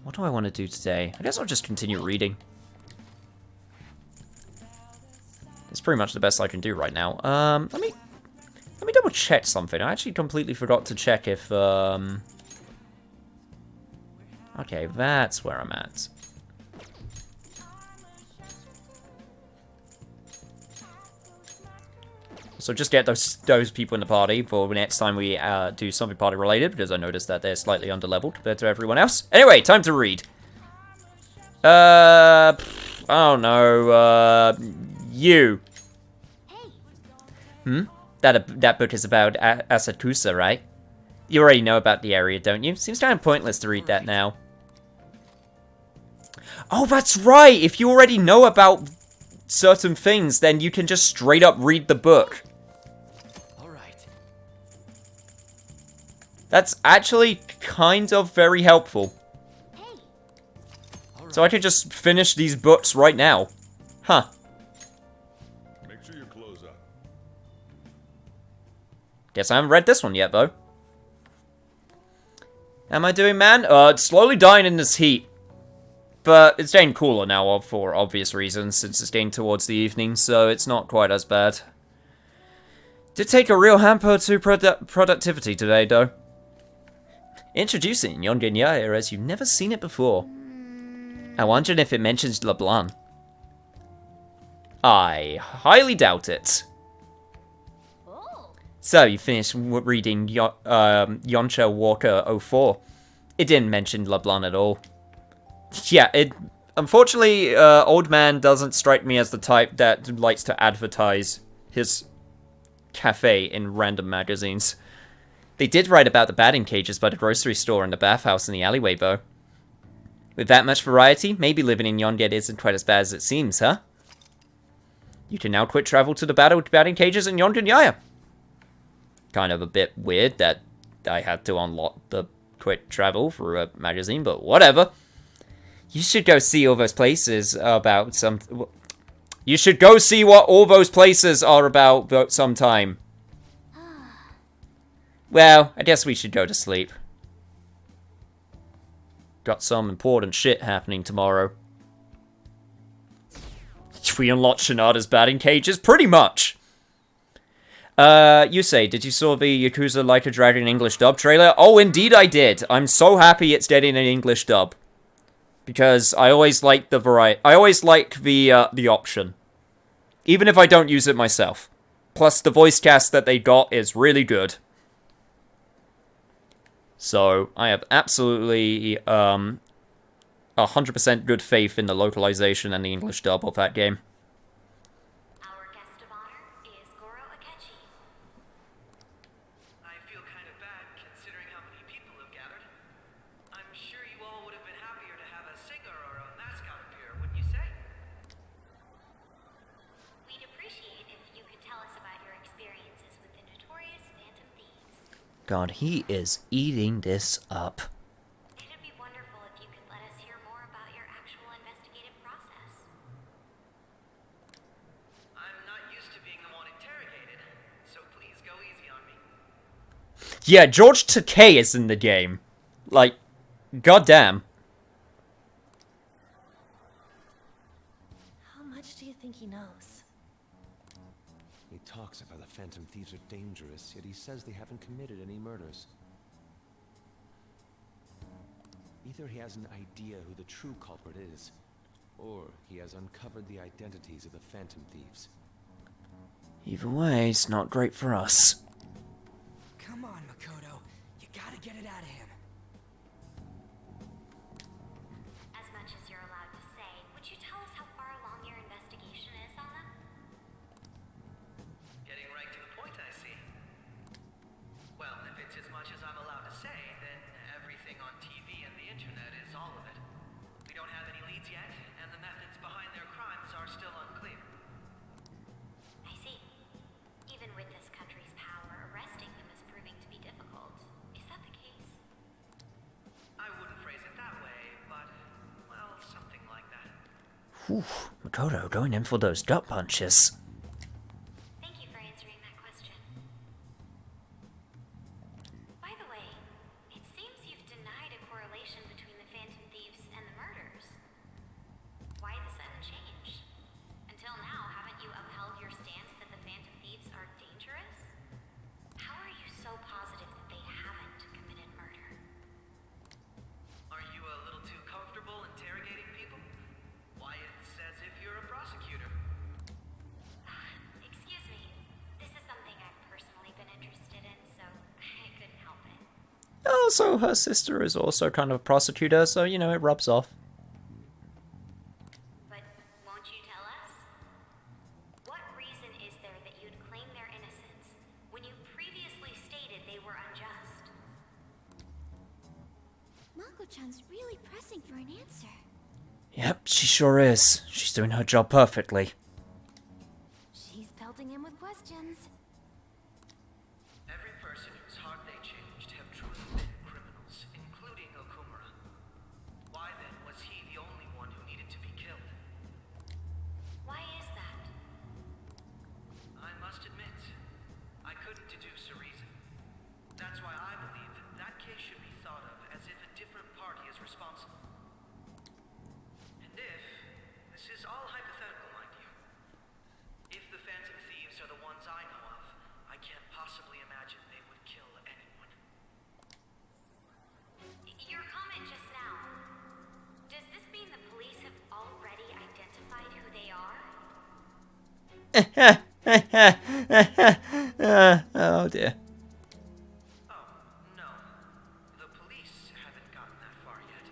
What do I want to do today? I guess I'll just continue reading. It's pretty much the best I can do right now. Let me double check something. I actually completely forgot to check if, okay, that's where I'm at. So just get those people in the party for the next time we do something party related, because I noticed that they're slightly underleveled compared to everyone else. Anyway, time to read. I don't know. You. That book is about Asakusa, right? You already know about the area, don't you? Seems kind of pointless to read that now. Oh, that's right! If you already know about certain things, then you can just straight up read the book. Alright. That's actually kind of very helpful. So I can just finish these books right now. Huh. Make sure you close up. Guess I haven't read this one yet, though. Am I doing, man? It's slowly dying in this heat. But it's getting cooler now for obvious reasons, since it's getting towards the evening, so it's not quite as bad. Did take a real hamper to productivity today, though. Introducing Yongenyaya as you've never seen it before. I wondered if it mentions LeBlanc. I highly doubt it. So, you finished reading Yoncha Walker 04. It didn't mention LeBlanc at all. Yeah, unfortunately, Old Man doesn't strike me as the type that likes to advertise his cafe in random magazines. They did write about the batting cages by the grocery store and the bathhouse in the alleyway, though. With that much variety, maybe living in Yonget isn't quite as bad as it seems, huh? You can now quit travel to the batting cages in Yongenyaya. Kind of a bit weird that I had to unlock the quit travel through a magazine, but whatever. You should go see all those places about some... You should go see what all those places are about sometime. Well, I guess we should go to sleep. Got some important shit happening tomorrow. We unlocked Shinada's batting cages? Pretty much. Yusei, did you saw the Yakuza Like a Dragon English dub trailer? Oh, indeed I did. I'm so happy it's getting an English dub. Because I always like the variety. I always like the option. Even if I don't use it myself. Plus, the voice cast that they got is really good. So, I have absolutely 100% good faith in the localization and the English dub of that game. Our guest of honor is Goro Akechi. I feel kind of bad considering how many people have gathered. I'm sure you all would have been happier to have a singer or a mascot appear, wouldn't you say? We'd appreciate if you could tell us about your experiences with the notorious Phantom Thieves. God, he is eating this up. It'd be wonderful if you could let us hear more about your actual investigative process. I'm not used to being the one interrogated, so please go easy on me. Yeah, George Takei is in the game. Like, goddamn. How much do you think he knows? He talks about the Phantom Thieves are dangerous, yet he says they haven't committed any murders. Either he has an idea who the true culprit is, or he has uncovered the identities of the Phantom Thieves. Either way, it's not great for us. Come on, Makoto. You gotta get it out of him. As much as you're allowed to say, would you tell us how far along your investigation is on them? Getting right to the point, I see. Well, if it's as much as I'm allowed to say, then everything on TV and the internet is all of it. We don't have any leads yet, and the methods behind their crimes are still unclear. I see. Even with this country's power, arresting them is proving to be difficult. Is that the case? I wouldn't phrase it that way, but, well, something like that. Whew, Makoto going in for those gut punches. Thank you for answering that question. By the way, it seems you've denied a correlation between the Phantom Thieves and the murders. Why the sudden change? Until now, haven't you upheld your stance that the Phantom Thieves are dangerous? How are you so positive that they haven't committed murder? Are you a little too comfortable interrogating people? Why, it's as if you're a prosecutor. Excuse me. This is something I've personally been interested in, so I couldn't help it. Also, her sister is also kind of a prosecutor, so, you know, it rubs off. But won't you tell us? What reason is there that you'd claim their innocence when you previously stated they were unjust? Mako-chan's really pressing for an answer. Yep, she sure is. She's doing her job perfectly. She's pelting him with questions. Every person whose heart they changed have truly been criminals, including Okumura. Why then was he the only one who needed to be killed? Why is that? I must admit, I couldn't deduce a reason. That's why I believe that case should be thought of as if a different party is responsible. And if, this is all hypothetical, mind you, if the Phantom Thieves are the ones I know of, I can't possibly imagine they would kill anyone. Your comment just now. Does this mean the police have already identified who they are? Oh dear. Oh, no. The police haven't gotten that far yet.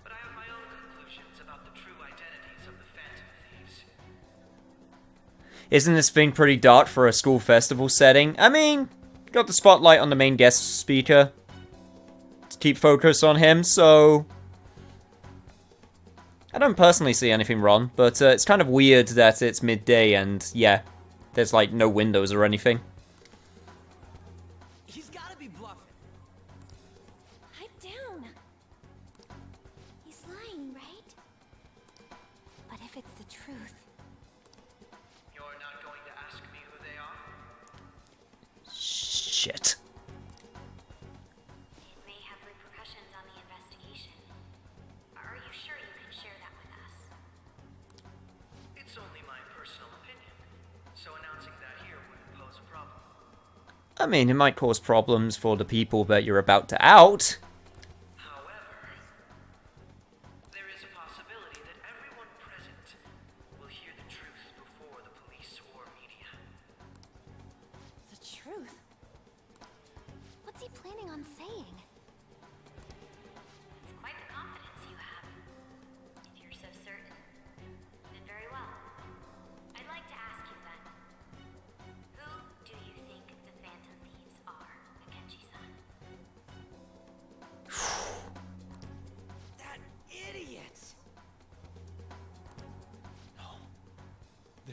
But I have my own conclusions about the true identities of the Phantom Thieves. Isn't this thing pretty dark for a school festival setting? I mean, got the spotlight on the main guest speaker to keep focus on him, so I don't personally see anything wrong, but it's kind of weird that it's midday and, yeah, there's like no windows or anything. He's gotta be bluffing. Pipe down. He's lying, right? But if it's the truth, You're not going to ask me who they are? Shit. It may have repercussions on the investigation. Are you sure you can share that with us? It's only my personal opinion, so announcing that here wouldn't pose a problem. I mean, it might cause problems for the people that you're about to out. However,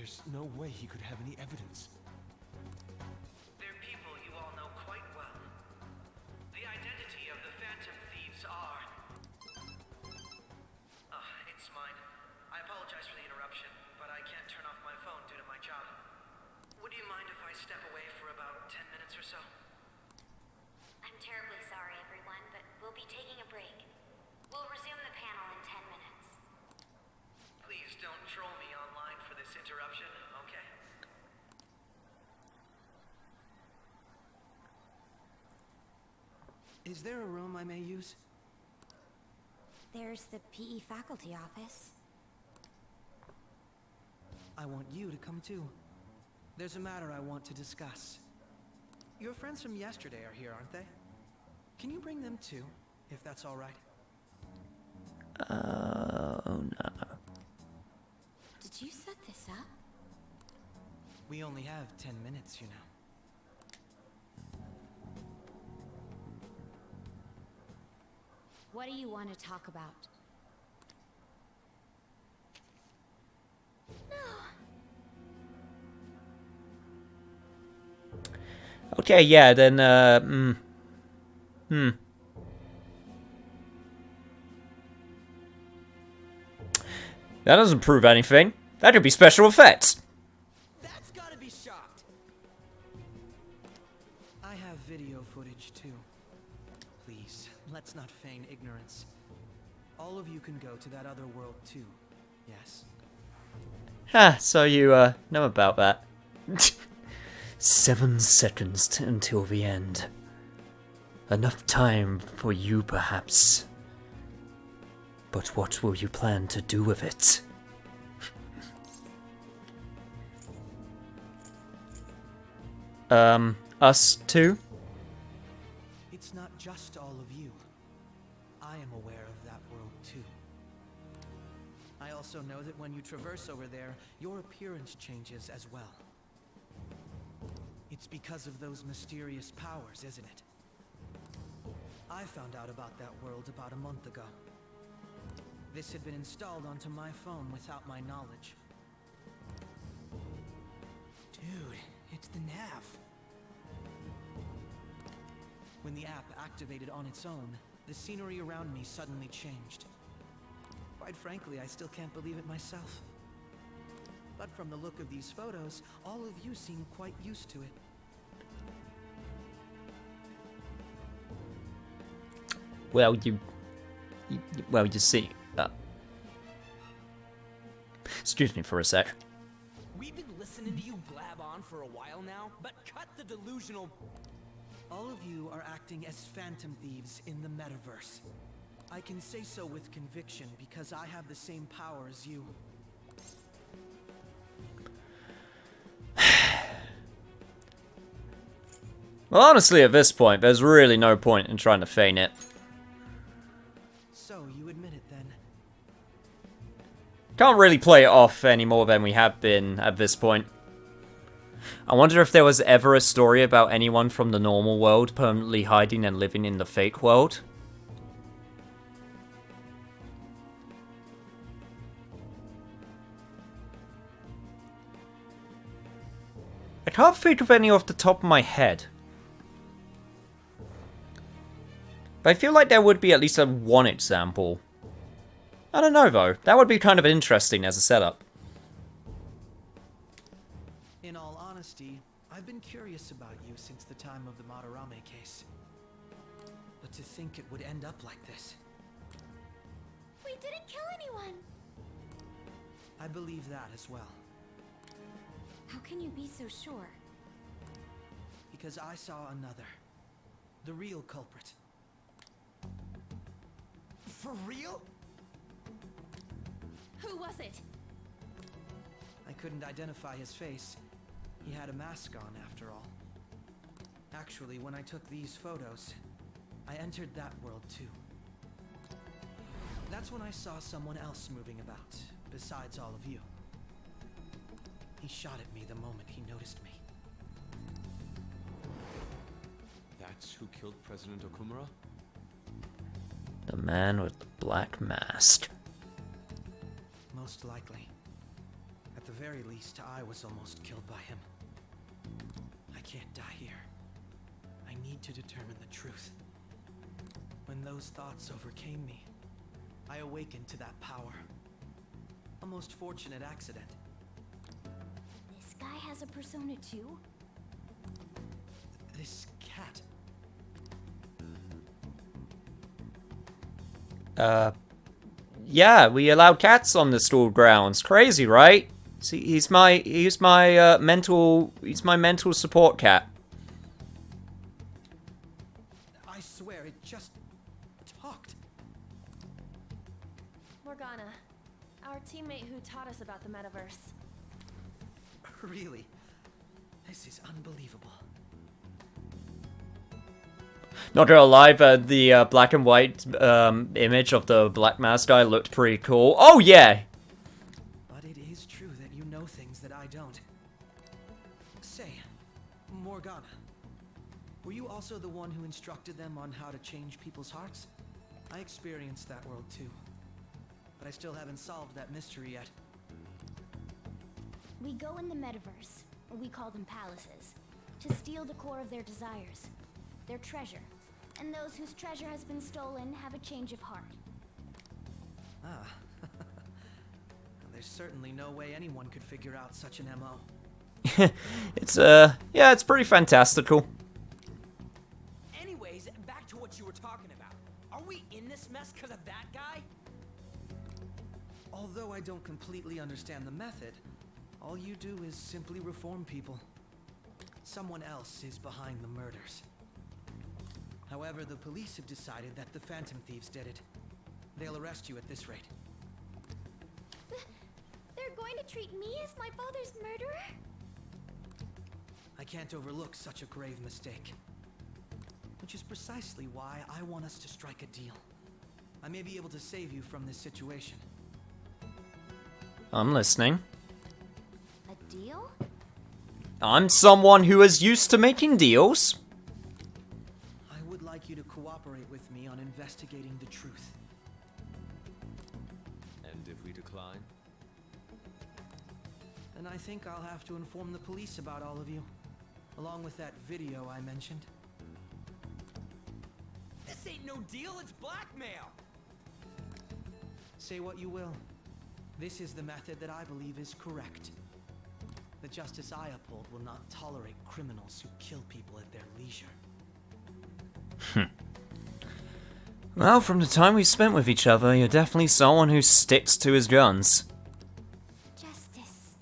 There's no way he could have any evidence. They're people you all know quite well. The identity of the Phantom Thieves are... it's mine. I apologize for the interruption, but I can't turn off my phone due to my job. Would you mind if I step away for about 10 minutes or so? I'm terribly sorry, everyone, but we'll be taking a break. We'll resume the panel in 10 minutes. Please don't troll me online for this interruption, okay? Is there a room I may use? There's the PE faculty office. I want you to come too. There's a matter I want to discuss. Your friends from yesterday are here, aren't they? Can you bring them too, if that's all right? Oh no. Did you set this up? We only have 10 minutes, you know. What do you want to talk about? Okay, yeah, then, That doesn't prove anything. That could be special effects. That's gotta be shot! I have video footage too. Please, let's not feign ignorance. All of you can go to that other world too, yes? Ha, so you, know about that. 7 seconds until the end. Enough time for you, perhaps. But what will you plan to do with it? Us too? It's not just all of you. I am aware of that world too. I also know that when you traverse over there, your appearance changes as well. It's because of those mysterious powers, isn't it? I found out about that world about a month ago. This had been installed onto my phone without my knowledge. Dude, it's the nav. When the app activated on its own, the scenery around me suddenly changed. Quite frankly, I still can't believe it myself. But from the look of these photos, all of you seem quite used to it. Well, you see, excuse me for a sec. We've been listening to you blab on for a while now, but cut the delusional... All of you are acting as phantom thieves in the metaverse. I can say so with conviction because I have the same power as you. Well, honestly, at this point, there's really no point in trying to feign it. So, you admit it then? Can't really play it off any more than we have been at this point. I wonder if there was ever a story about anyone from the normal world permanently hiding and living in the fake world. I can't think of any off the top of my head. But I feel like there would be at least one example. I don't know though, that would be kind of interesting as a setup. In all honesty, I've been curious about you since the time of the Madarame case. But to think it would end up like this. We didn't kill anyone. I believe that as well. How can you be so sure? Because I saw another. The real culprit. For real? Who was it? I couldn't identify his face. He had a mask on, after all. Actually, when I took these photos, I entered that world too. That's when I saw someone else moving about, besides all of you. He shot at me the moment he noticed me. That's who killed President Okumura? The man with the black mask. Most likely. At the very least, I was almost killed by him. I can't die here. I need to determine the truth. When those thoughts overcame me, I awakened to that power. A most fortunate accident. This guy has a persona too? This cat. Yeah, we allowed cats on the stool grounds. Crazy, right? See, he's my mental support cat. I swear, it just talked. Morgana, our teammate who taught us about the metaverse. Really? This is unbelievable. Not gonna lie, but the black and white image of the Black Mask guy looked pretty cool. Oh yeah! But it is true that you know things that I don't. Say, Morgana, were you also the one who instructed them on how to change people's hearts? I experienced that world too, but I still haven't solved that mystery yet. We go in the metaverse, we call them palaces, to steal the core of their desires, their treasure. And those whose treasure has been stolen have a change of heart. Ah. There's certainly no way anyone could figure out such an MO. Yeah, it's pretty fantastical. Anyways, back to what you were talking about. Are we in this mess because of that guy? Although I don't completely understand the method, all you do is simply reform people. Someone else is behind the murders. However, the police have decided that the Phantom Thieves did it. They'll arrest you at this rate. They're going to treat me as my father's murderer? I can't overlook such a grave mistake. Which is precisely why I want us to strike a deal. I may be able to save you from this situation. I'm listening. A deal? I'm someone who is used to making deals. I would like you to cooperate with me on investigating the truth. And if we decline? Then I think I'll have to inform the police about all of you, along with that video I mentioned. This ain't no deal, it's blackmail! Say what you will. This is the method that I believe is correct. The justice I uphold will not tolerate criminals who kill people at their leisure. Well, from the time we spent with each other, you're definitely someone who sticks to his guns. Justice.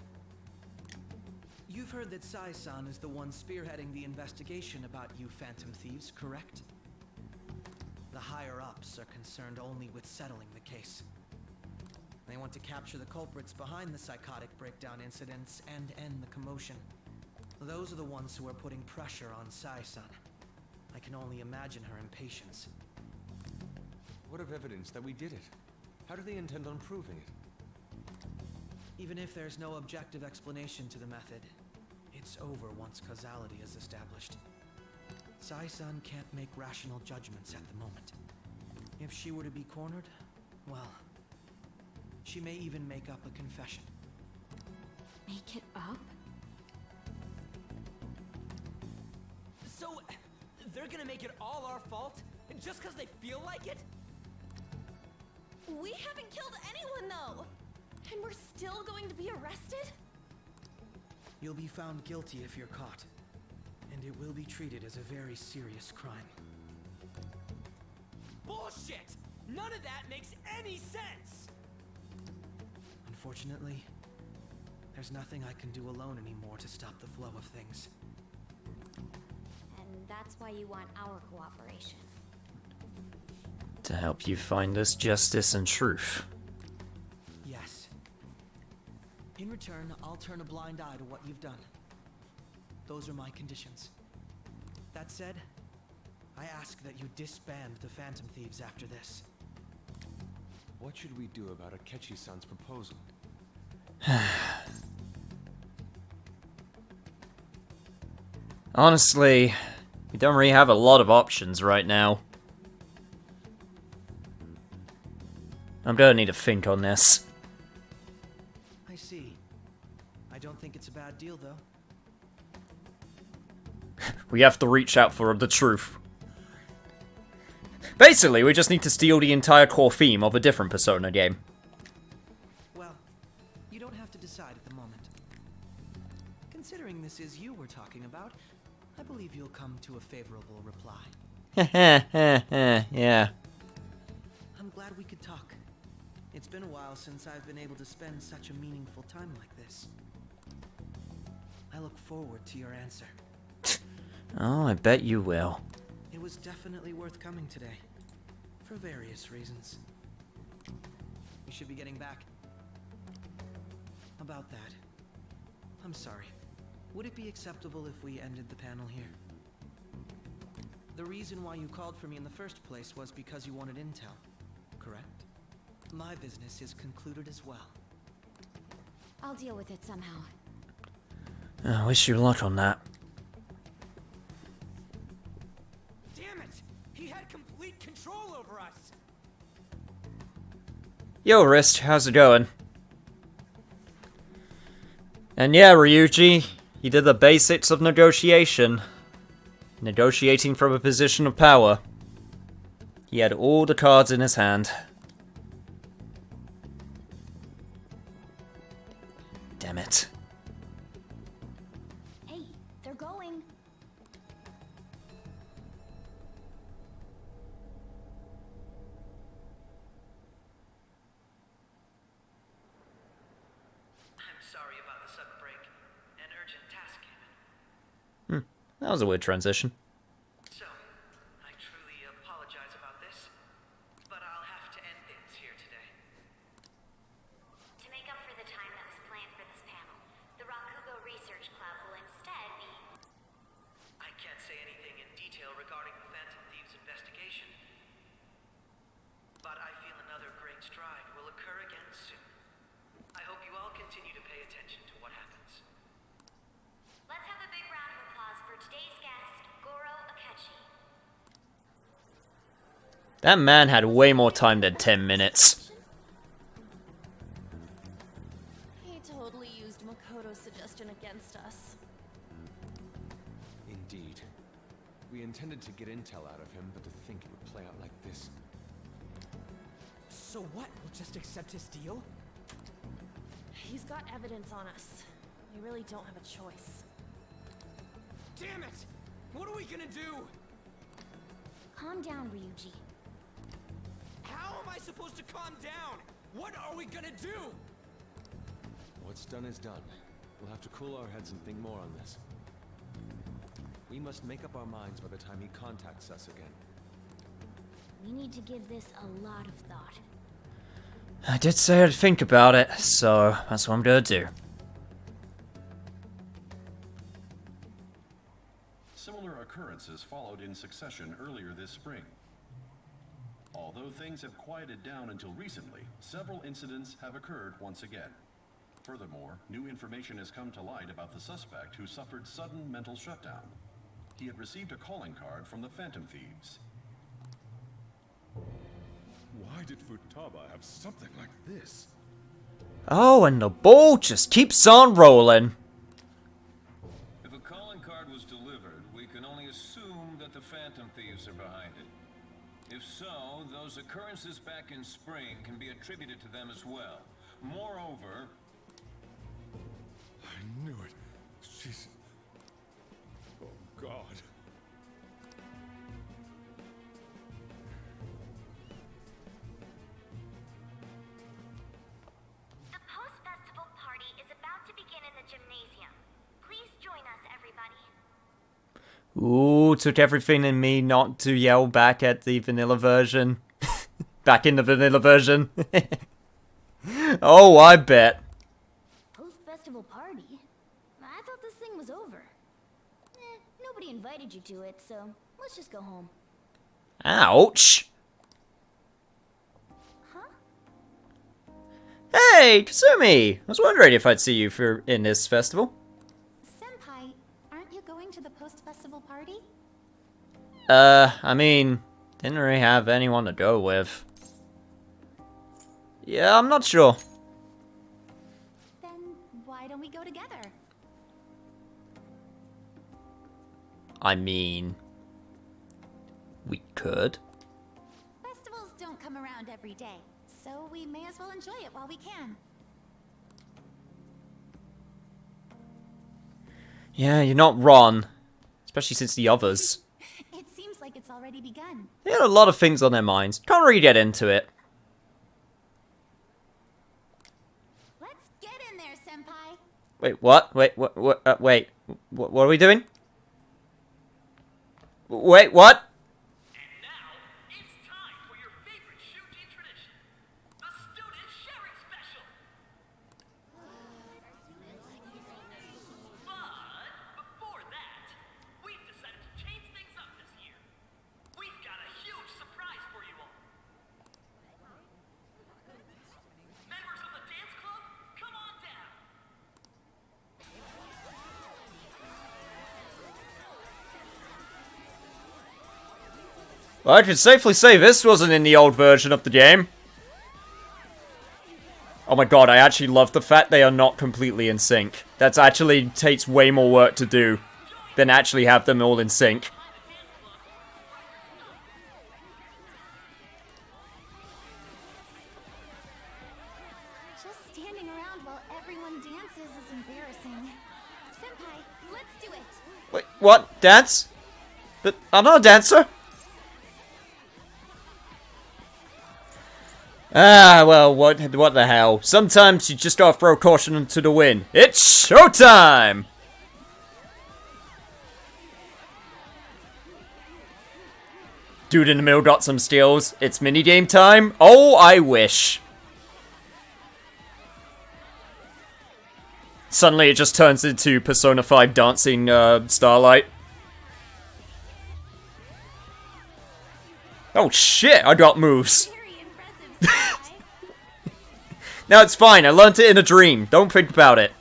You've heard that Sai-san is the one spearheading the investigation about you Phantom Thieves, correct? The higher-ups are concerned only with settling the case. They want to capture the culprits behind the psychotic breakdown incidents and end the commotion. Those are the ones who are putting pressure on Sai-san. I can only imagine her impatience. What of evidence that we did it? How do they intend on proving it? Even if there's no objective explanation to the method, it's over once causality is established. Sai-san can't make rational judgments at the moment. If she were to be cornered, well, she may even make up a confession. Make it up? So, they're gonna make it all our fault? Just because they feel like it? We haven't killed anyone, though! And we're still going to be arrested? You'll be found guilty if you're caught, and it will be treated as a very serious crime. Bullshit! None of that makes any sense! Unfortunately, there's nothing I can do alone anymore to stop the flow of things. And that's why you want our cooperation. To help you find us justice and truth. Yes. In return, I'll turn a blind eye to what you've done. Those are my conditions. That said, I ask that you disband the Phantom Thieves after this. What should we do about Akechi-san's proposal? Honestly, we don't really have a lot of options right now. I'm gonna need to think on this. I see. I don't think it's a bad deal, though. We have to reach out for the truth. Basically, we just need to steal the entire core theme of a different Persona game. Well, you don't have to decide at the moment. Considering this is you we're talking about, I believe you'll come to a favorable reply. Yeah. I'm glad we could talk. It's been a while since I've been able to spend such a meaningful time like this. I look forward to your answer. Oh, I bet you will. It was definitely worth coming today. For various reasons. We should be getting back. About that. I'm sorry. Would it be acceptable if we ended the panel here? The reason why you called for me in the first place was because you wanted intel, correct? My business is concluded as well. I'll deal with it somehow. I wish you luck on that. Damn it! He had complete control over us! Yo, Wrist, how's it going? And yeah, Ryuji, he did the basics of negotiation. Negotiating from a position of power. He had all the cards in his hand. Damn it. Hey, they're going. I'm sorry about the sudden break. An urgent task came in. That was a weird transition. So, I truly apologize about this, but I'll have to end things here today. To make up for the time that was planned for this panel, the Rakugo Research Club will instead be... I can't say anything in detail regarding the Phantom Thieves investigation, but I feel another great stride will occur again soon. I hope you all continue to pay attention to what happens. Let's have a big round of applause for today's guest, Goro Akechi. That man had way more time than 10 minutes. He totally used Makoto's suggestion against us. Indeed. We intended to get intel out of him, but to think it would play out like this. So what? We'll just accept his deal? He's got evidence on us. We really don't have a choice. Damn it! What are we gonna do? Calm down, Ryuji. How am I supposed to calm down? What are we gonna do? What's done is done. We'll have to cool our heads and think more on this. We must make up our minds by the time he contacts us again. We need to give this a lot of thought. I did say I'd think about it, so that's what I'm gonna do. Similar occurrences followed in succession earlier this spring. Although things have quieted down until recently, several incidents have occurred once again. Furthermore, new information has come to light about the suspect who suffered sudden mental shutdown. He had received a calling card from the Phantom Thieves. Why did Futaba have something like this? Oh, and the ball just keeps on rolling. If a calling card was delivered, we can only assume that the Phantom Thieves are behind it. If so, those occurrences back in spring can be attributed to them as well. Moreover... I knew it. She's... Oh, God. The post-festival party is about to begin in the gymnasium. Please join us, everybody. Ooh, took everything in me not to yell back at the vanilla version. Back in the vanilla version. Oh, I bet. Post-festival party? I thought this thing was over. Nobody invited you to it, so let's just go home. Ouch. Huh? Hey, Kasumi! I was wondering if I'd see you in this festival. Senpai, aren't you going to the post-festival party? I mean, didn't really have anyone to go with. Yeah, I'm not sure. Then why don't we go together? I mean, we could. Festivals don't come around every day, so we may as well enjoy it while we can. Yeah, you're not wrong. Especially since the others. It seems like it's already begun. They had a lot of things on their minds. Can't really get into it. Let's get in there, Senpai. Wait, what? Wait, what are we doing? Wait, what? And now, it's time for your favorite Shuji tradition, the student sharing special. But before that, we've decided to change things up this year. We've got a huge surprise for you all. Members of the dance club, come on down. Well, I can safely say this wasn't in the old version of the game. Oh my god, I actually love the fact they are not completely in sync. That's actually takes way more work to do than actually have them all in sync. Just standing around while everyone dances is embarrassing. Senpai, let's do it. Wait, what? Dance? But I'm not a dancer. Ah, well, what the hell. Sometimes you just gotta throw caution into the wind. It's showtime! Dude in the middle got some steals. It's minigame time? Oh, I wish. Suddenly it just turns into Persona 5 dancing Starlight. Oh shit, I got moves. No, it's fine. I learned it in a dream. Don't think about it.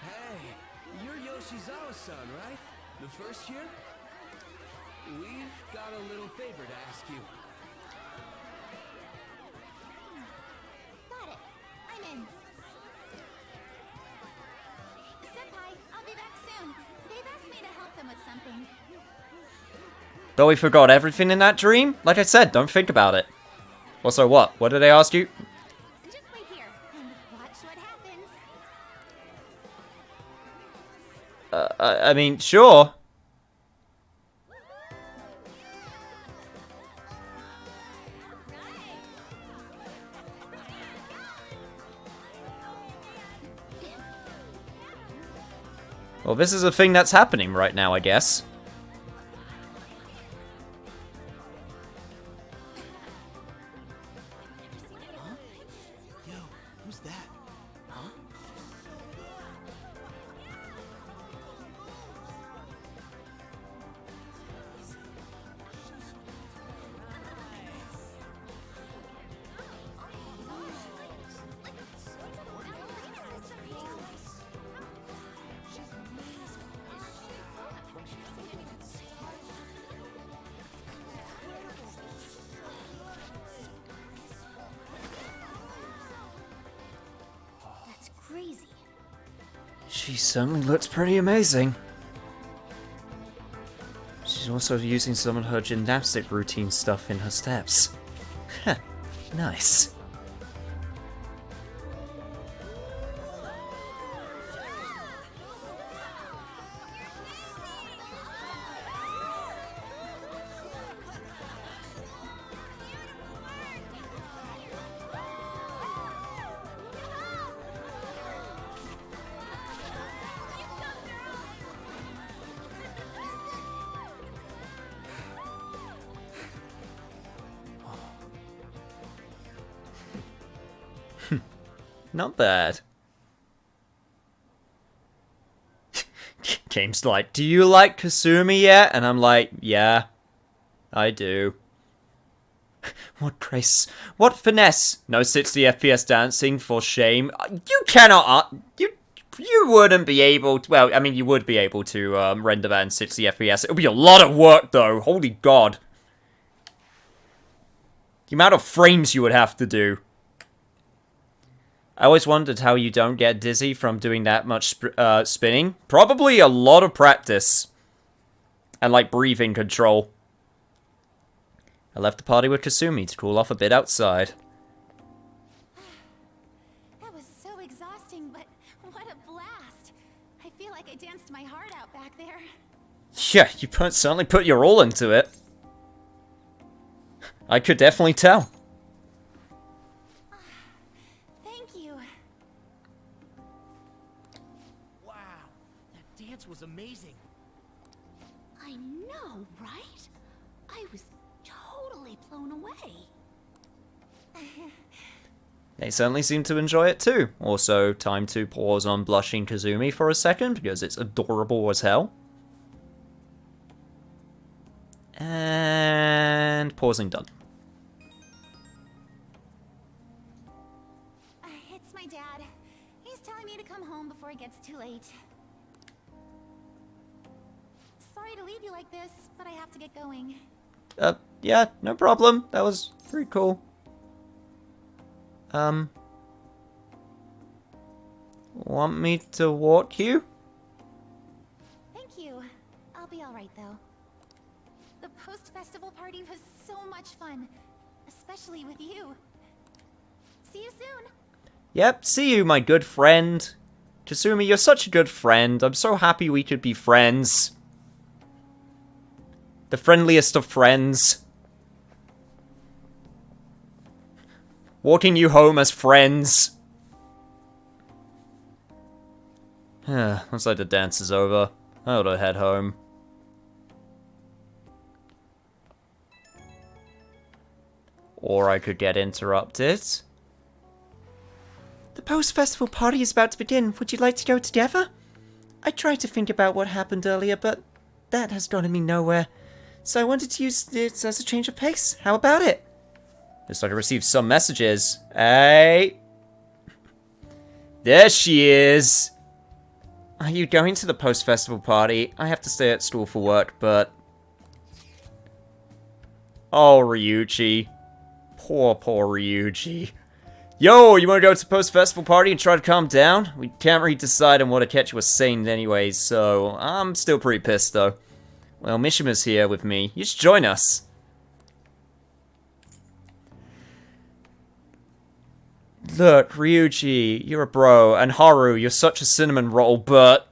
Hey, you're Yoshizawa-san, right? The first year? We've got a little favor to ask you. Got it. I'm in. Senpai, I'll be back soon. They've asked me to help them with something. Though we forgot everything in that dream? Like I said, don't think about it. Also, what? What did they ask you? Just wait here and watch what happens. I mean, sure. Well, this is a thing that's happening right now, I guess. Yo, who's that? Huh? That's crazy. She certainly looks pretty amazing. She's also using some of her gymnastic routine stuff in her steps. Heh, nice. Not bad. Game's like, do you like Kasumi yet? And I'm like, yeah, I do. What grace, what finesse. No 60 FPS dancing, for shame. You cannot, you wouldn't be able to, well, I mean, you would be able to render that in 60 FPS. It would be a lot of work, though. Holy God. The amount of frames you would have to do. I always wondered how you don't get dizzy from doing that much spinning. Probably a lot of practice. And, like, breathing control. I left the party with Kasumi to cool off a bit outside. That was so exhausting, but what a blast. I feel like I danced my heart out back there. Yeah, you certainly put your all into it. I could definitely tell. Thank you. Wow, that dance was amazing. I know, right? I was totally blown away. They certainly seem to enjoy it too. Also, time to pause on blushing Kazumi for a second, because it's adorable as hell. And pausing done. It's my dad. He's telling me to come home before it gets too late. Sorry to leave you like this, but I have to get going. Yeah, no problem. That was pretty cool. Want me to walk you? Thank you. I'll be alright though. The post-festival party was so much fun. Especially with you. See you soon! Yep, see you, my good friend. Kasumi, you're such a good friend. I'm so happy we could be friends. The friendliest of friends. Walking you home as friends. Looks like the dance is over. I ought to head home. Or I could get interrupted. The post-festival party is about to begin. Would you like to go together? I tried to think about what happened earlier, but that has gotten me nowhere. So I wanted to use this as a change of pace. How about it? Looks like I received some messages. Hey! There she is! Are you going to the post-festival party? I have to stay at school for work, but... Oh, Ryuichi. Poor Ryuichi. Yo, you want to go to the post-festival party and try to calm down? We can't really decide on what Akechi was saying anyways, so I'm still pretty pissed, though. Well, Mishima's here with me. You should join us. Look, Ryuji, you're a bro, and Haru, you're such a cinnamon roll, but...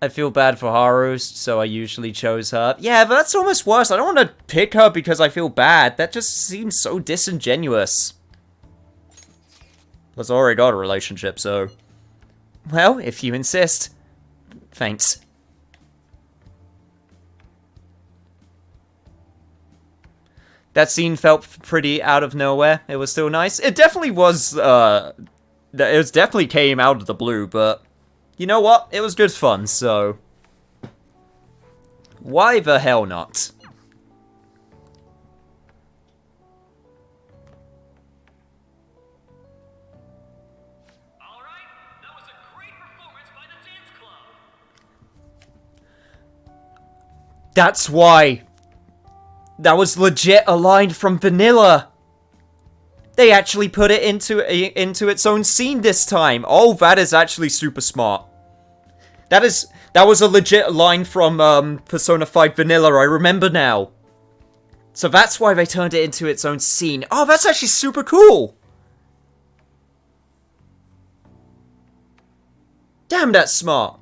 I feel bad for Haru, so I usually chose her. Yeah, but that's almost worse. I don't want to pick her because I feel bad. That just seems so disingenuous. Plus, I already got a relationship, so... Well, if you insist. Thanks. That scene felt pretty out of nowhere. It was still nice. It definitely was, it definitely came out of the blue, but... You know what? It was good fun, so... Why the hell not? Alright, that was a great performance by the dance club. That's why. That was legit a line from Vanilla. They actually put it into its own scene this time. Oh, that is actually super smart. That was a legit line from Persona 5 Vanilla, I remember now. So that's why they turned it into its own scene. Oh, that's actually super cool. Damn, that's smart.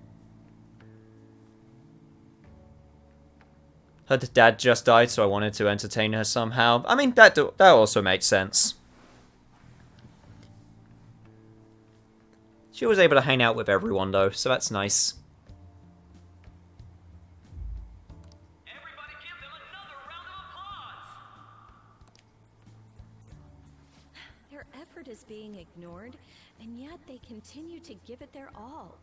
Her dad just died, so I wanted to entertain her somehow. I mean, that also makes sense. She was able to hang out with everyone, though, so that's nice. Everybody give them another round of applause. Their effort is being ignored, and yet they continue to give it their all.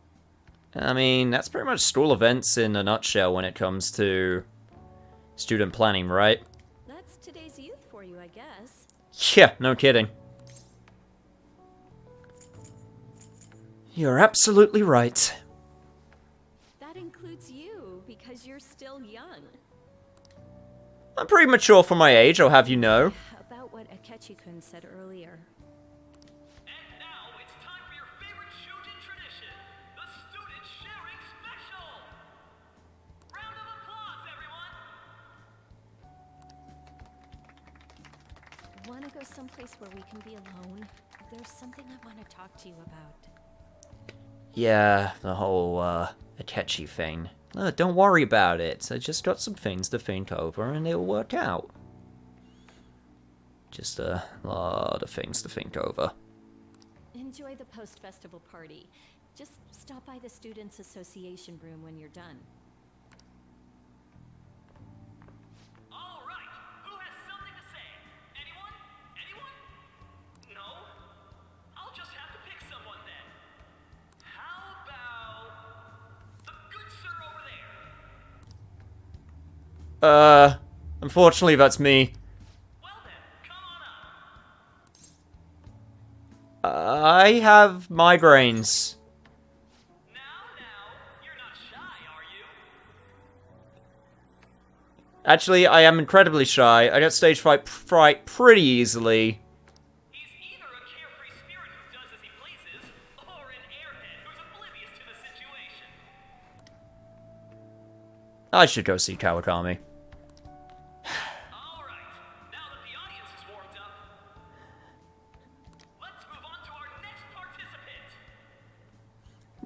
I mean, that's pretty much school events in a nutshell when it comes to student planning, right? That's today's youth for you, I guess. Yeah, no kidding. You're absolutely right. That includes you, because you're still young. I'm pretty mature for my age, I'll have you know. About what Akechi-kun said earlier. And now it's time for your favorite shooting tradition, the student sharing special! Round of applause, everyone! Wanna go someplace where we can be alone? There's something I want to talk to you about. Yeah, the whole, Akechi thing. Don't worry about it. I just got some things to think over and it'll work out. Just a lot of things to think over. Enjoy the post-festival party. Just stop by the Students' Association room when you're done. All right, who has something to say? Anyone? Anyone? No? I'll just have to pick someone then. How about the good sir over there? Unfortunately that's me. Well then, come on up. I have migraines. Now, you're not shy, are you? Actually, I am incredibly shy. I get stage fright pretty easily. He's either a carefree spirit who does as he pleases, or an airhead who's oblivious to the situation. I should go see Kawakami. All right, now that the audience is warmed up, let's move on to our next participant.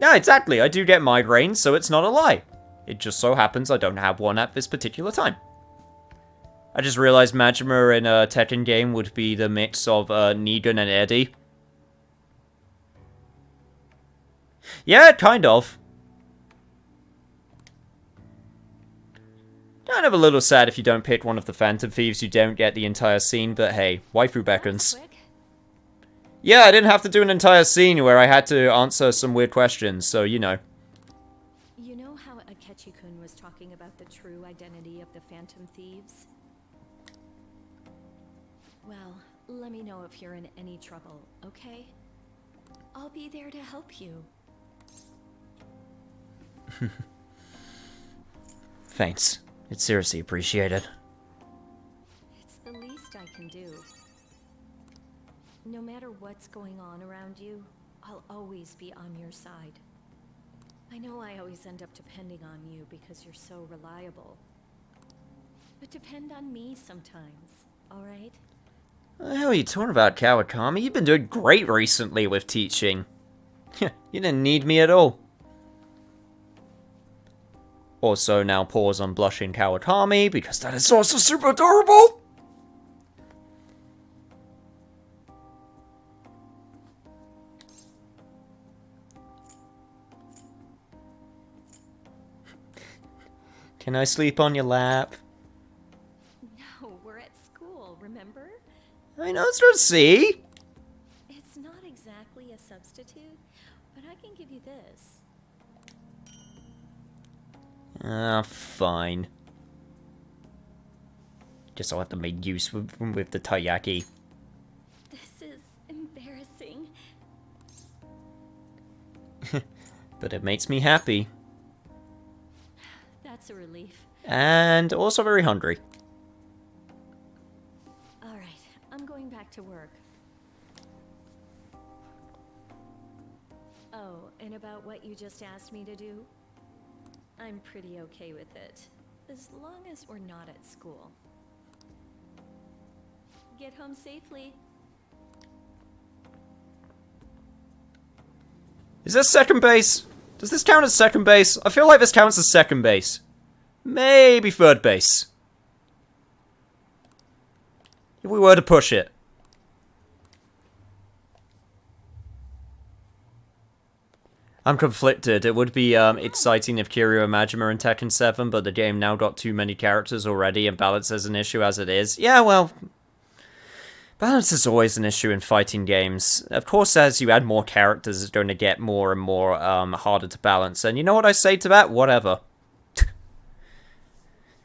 Yeah, exactly. I do get migraines, so it's not a lie. It just so happens I don't have one at this particular time. I just realized Majima in a Tekken game would be the mix of Negan and Eddie. Yeah, kind of. Kind of a little sad if you don't pick one of the Phantom Thieves, you don't get the entire scene, but hey, waifu beckons. Yeah, I didn't have to do an entire scene where I had to answer some weird questions, so you know. You know how Akechi-kun was talking about the true identity of the Phantom Thieves? Well, let me know if you're in any trouble, okay? I'll be there to help you. Thanks. It's seriously appreciated. It's the least I can do. No matter what's going on around you, I'll always be on your side. I know I always end up depending on you because you're so reliable. But depend on me sometimes, alright? What the hell are you talking about, Kawakami? You've been doing great recently with teaching. You didn't need me at all. Also, now pause on blushing Kawakami, because that is also super adorable! Can I sleep on your lap? No, we're at school, remember? I know it's to see. It's not exactly a substitute, but I can give you this. Ah, fine. Guess I'll have to make use with the taiyaki. This is embarrassing. But it makes me happy. That's a relief. And also very hungry. Alright, I'm going back to work. Oh, and about what you just asked me to do? I'm pretty okay with it, as long as we're not at school. Get home safely. Is this second base? Does this count as second base? I feel like this counts as second base. Maybe third base. If we were to push it. I'm conflicted. It would be exciting if Kiryu and Majima in Tekken 7, but the game now got too many characters already and balance is an issue as it is. Yeah, well, balance is always an issue in fighting games. Of course, as you add more characters, it's going to get more and more harder to balance. And you know what I say to that? Whatever.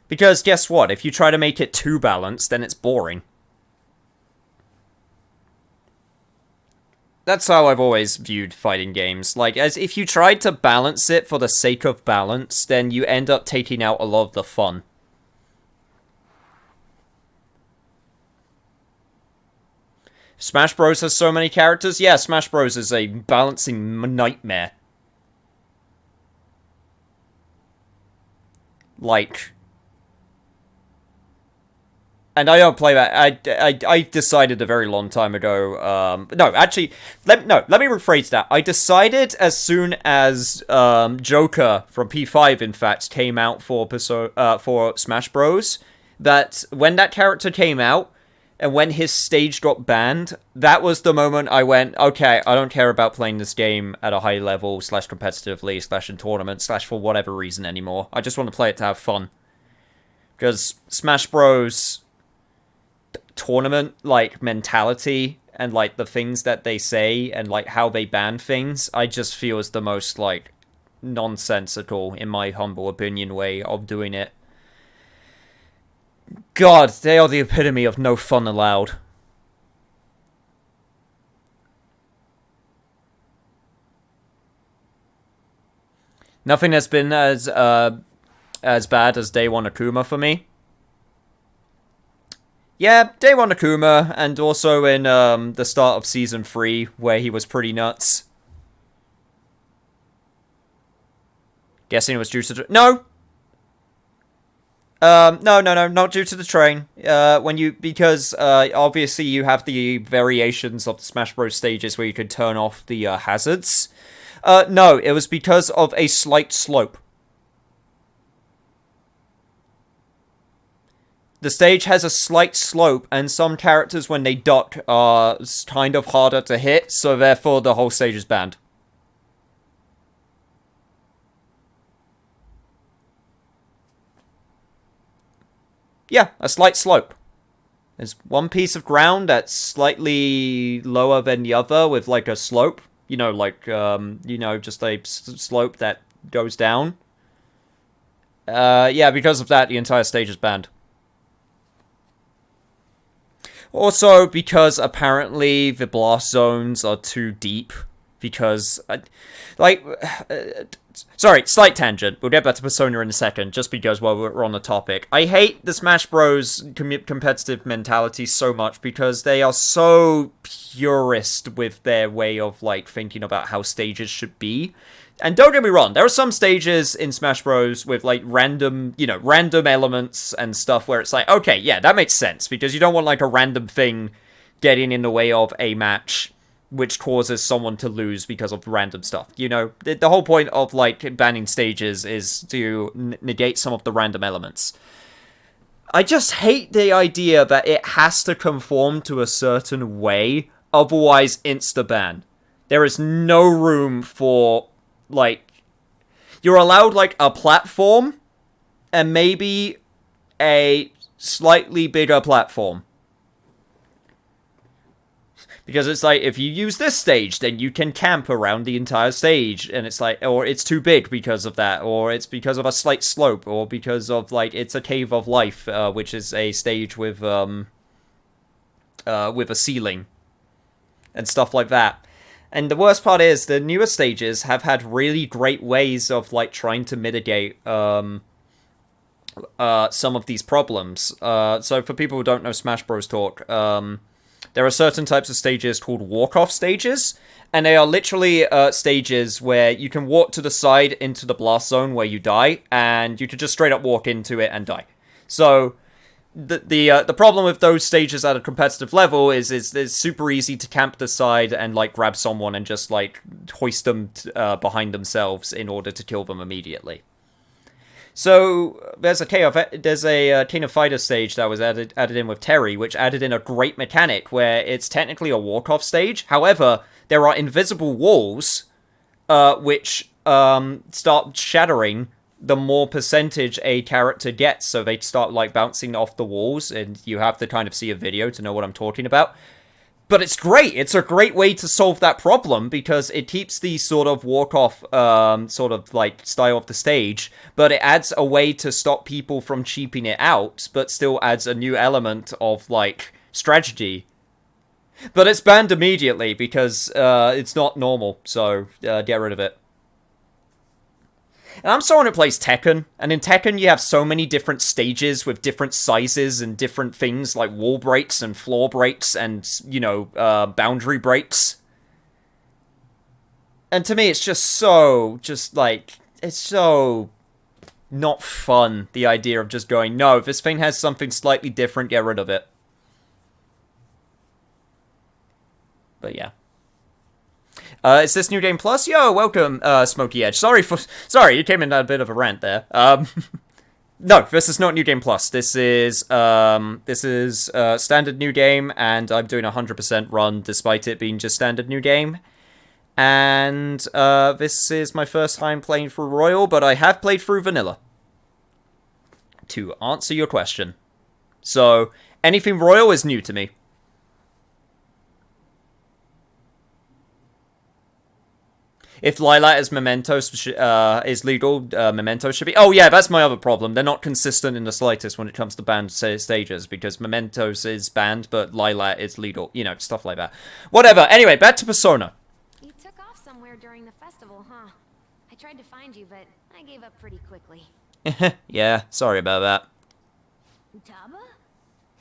Because guess what? If you try to make it too balanced, then it's boring. That's how I've always viewed fighting games. Like, as if you tried to balance it for the sake of balance, then you end up taking out a lot of the fun. Smash Bros has so many characters? Yeah, Smash Bros is a balancing nightmare. Like... And I don't play that. I decided a very long time ago. No, actually, let me rephrase that. I decided as soon as Joker from P5, in fact, came out for Smash Bros. That when that character came out and when his stage got banned, that was the moment I went, okay, I don't care about playing this game at a high level / competitively / in tournaments / for whatever reason anymore. I just want to play it to have fun. Because Smash Bros. Tournament, like, mentality and, like, the things that they say and, like, how they ban things, I just feel is the most, like, nonsensical, in my humble opinion, way of doing it. God, they are the epitome of no fun allowed. Nothing has been as bad as Day 1 Akuma for me. Yeah, Day 1 Akuma, and also in the start of Season 3, where he was pretty nuts. Guessing it was due to the... No! No, not due to the train. Because obviously you have the variations of the Smash Bros. Stages where you could turn off the hazards. No, it was because of a slight slope. The stage has a slight slope, and some characters, when they duck, are kind of harder to hit, so therefore the whole stage is banned. Yeah, a slight slope. There's one piece of ground that's slightly lower than the other with, like, a slope. You know, like, just a slope that goes down. Yeah, because of that, the entire stage is banned. Also, because apparently the blast zones are too deep. Because, sorry, slight tangent. We'll get back to Persona in a second, just because while we're on the topic. I hate the Smash Bros. Competitive mentality so much, because they are so purist with their way of, like, thinking about how stages should be. And don't get me wrong, there are some stages in Smash Bros. With, like, random elements and stuff where it's like, okay, yeah, that makes sense, because you don't want, like, a random thing getting in the way of a match, which causes someone to lose because of random stuff. You know, the whole point of, like, banning stages is to negate some of the random elements. I just hate the idea that it has to conform to a certain way, otherwise insta-ban. There is no room for... like, you're allowed, like, a platform, and maybe a slightly bigger platform. Because it's like, if you use this stage, then you can camp around the entire stage, and it's like, or it's too big because of that, or it's because of a slight slope, or because of, like, it's a Cave of Life, which is a stage with a ceiling, and stuff like that. And the worst part is, the newer stages have had really great ways of, like, trying to mitigate some of these problems. So for people who don't know Smash Bros. Talk, there are certain types of stages called walk-off stages, and they are literally stages where you can walk to the side into the blast zone where you die, and you can just straight up walk into it and die. So... The problem with those stages at a competitive level is it's super easy to camp the side and, like, grab someone and just, like, hoist them behind themselves in order to kill them immediately. So there's a King of Fighters stage that was added in with Terry, which added in a great mechanic where it's technically a walk-off stage. However, there are invisible walls which start shattering the more percentage a character gets, so they start, like, bouncing off the walls, and you have to kind of see a video to know what I'm talking about. But it's great! It's a great way to solve that problem, because it keeps the sort of walk-off, sort of, like, style of the stage, but it adds a way to stop people from cheaping it out, but still adds a new element of, like, strategy. But it's banned immediately because it's not normal, so get rid of it. And I'm someone who plays Tekken, and in Tekken you have so many different stages with different sizes and different things like wall breaks and floor breaks and, you know, boundary breaks. And to me it's just so, it's so not fun, the idea of just going, no, if this thing has something slightly different, get rid of it. But yeah. Is this New Game Plus? Yo, welcome, Smokey Edge. Sorry, you came in a bit of a rant there. No, this is not New Game Plus. This is standard New Game, and I'm doing 100% run despite it being just standard New Game. And, this is my first time playing through Royal, but I have played through Vanilla. To answer your question. So, anything Royal is new to me. If Lilat is Mementos is legal, Mementos should be... Oh yeah, that's my other problem. They're not consistent in the slightest when it comes to banned stages, because Mementos is banned, but Lilat is legal. You know, stuff like that. Whatever. Anyway, back to Persona. You took off somewhere during the festival, huh? I tried to find you, but I gave up pretty quickly. Yeah, sorry about that. Taba?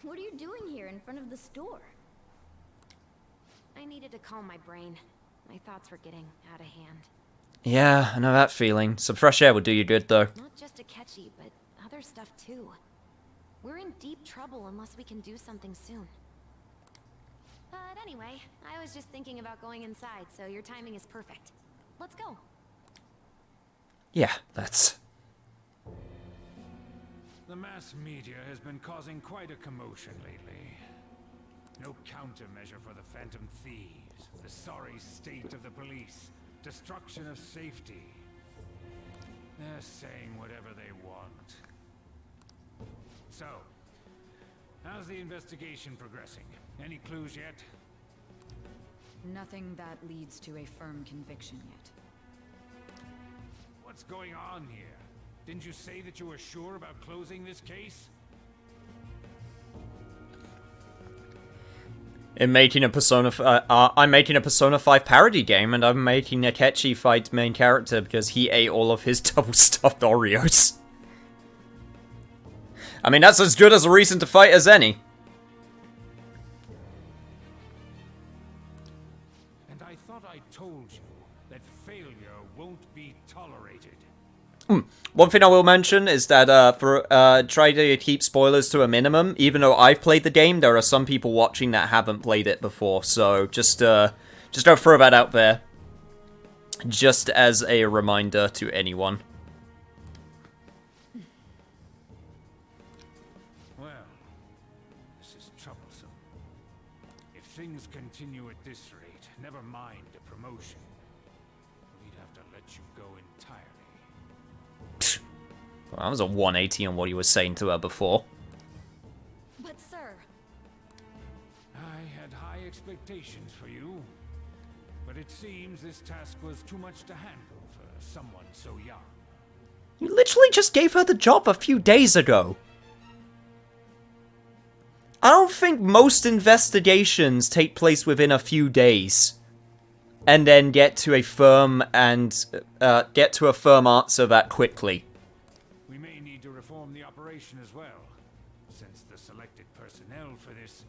What are you doing here in front of the store? I needed to calm my brain. My thoughts were getting out of hand. Yeah, I know that feeling. Some fresh air would do you good, though. Not just Akechi, but other stuff too. We're in deep trouble unless we can do something soon. But anyway, I was just thinking about going inside, so your timing is perfect. Let's go. Yeah, that's... The mass media has been causing quite a commotion lately. No countermeasure for the Phantom Thieves, the sorry state of the police, destruction of safety. They're saying whatever they want. So, how's the investigation progressing? Any clues yet? Nothing that leads to a firm conviction yet. What's going on here? Didn't you say that you were sure about closing this case? I'm making a Persona 5 parody game, and I'm making Akechi fight main character because he ate all of his double-stuffed Oreos. I mean, that's as good as a reason to fight as any. And I thought I told you that failure won't be tolerated. One thing I will mention is that, try to keep spoilers to a minimum. Even though I've played the game, there are some people watching that haven't played it before, so just don't throw that out there. Just as a reminder to anyone. Well, this is troublesome. If things continue at this rate, never mind a promotion. We'd have to let you go entirely. Well, that was a 180 on what he was saying to her before. But sir... I had high expectations for you, but it seems this task was too much to handle for someone so young. You literally just gave her the job a few days ago. I don't think most investigations take place within a few days. And then get to a firm answer that quickly. We may need to reform the operation as well, since the selected personnel for this...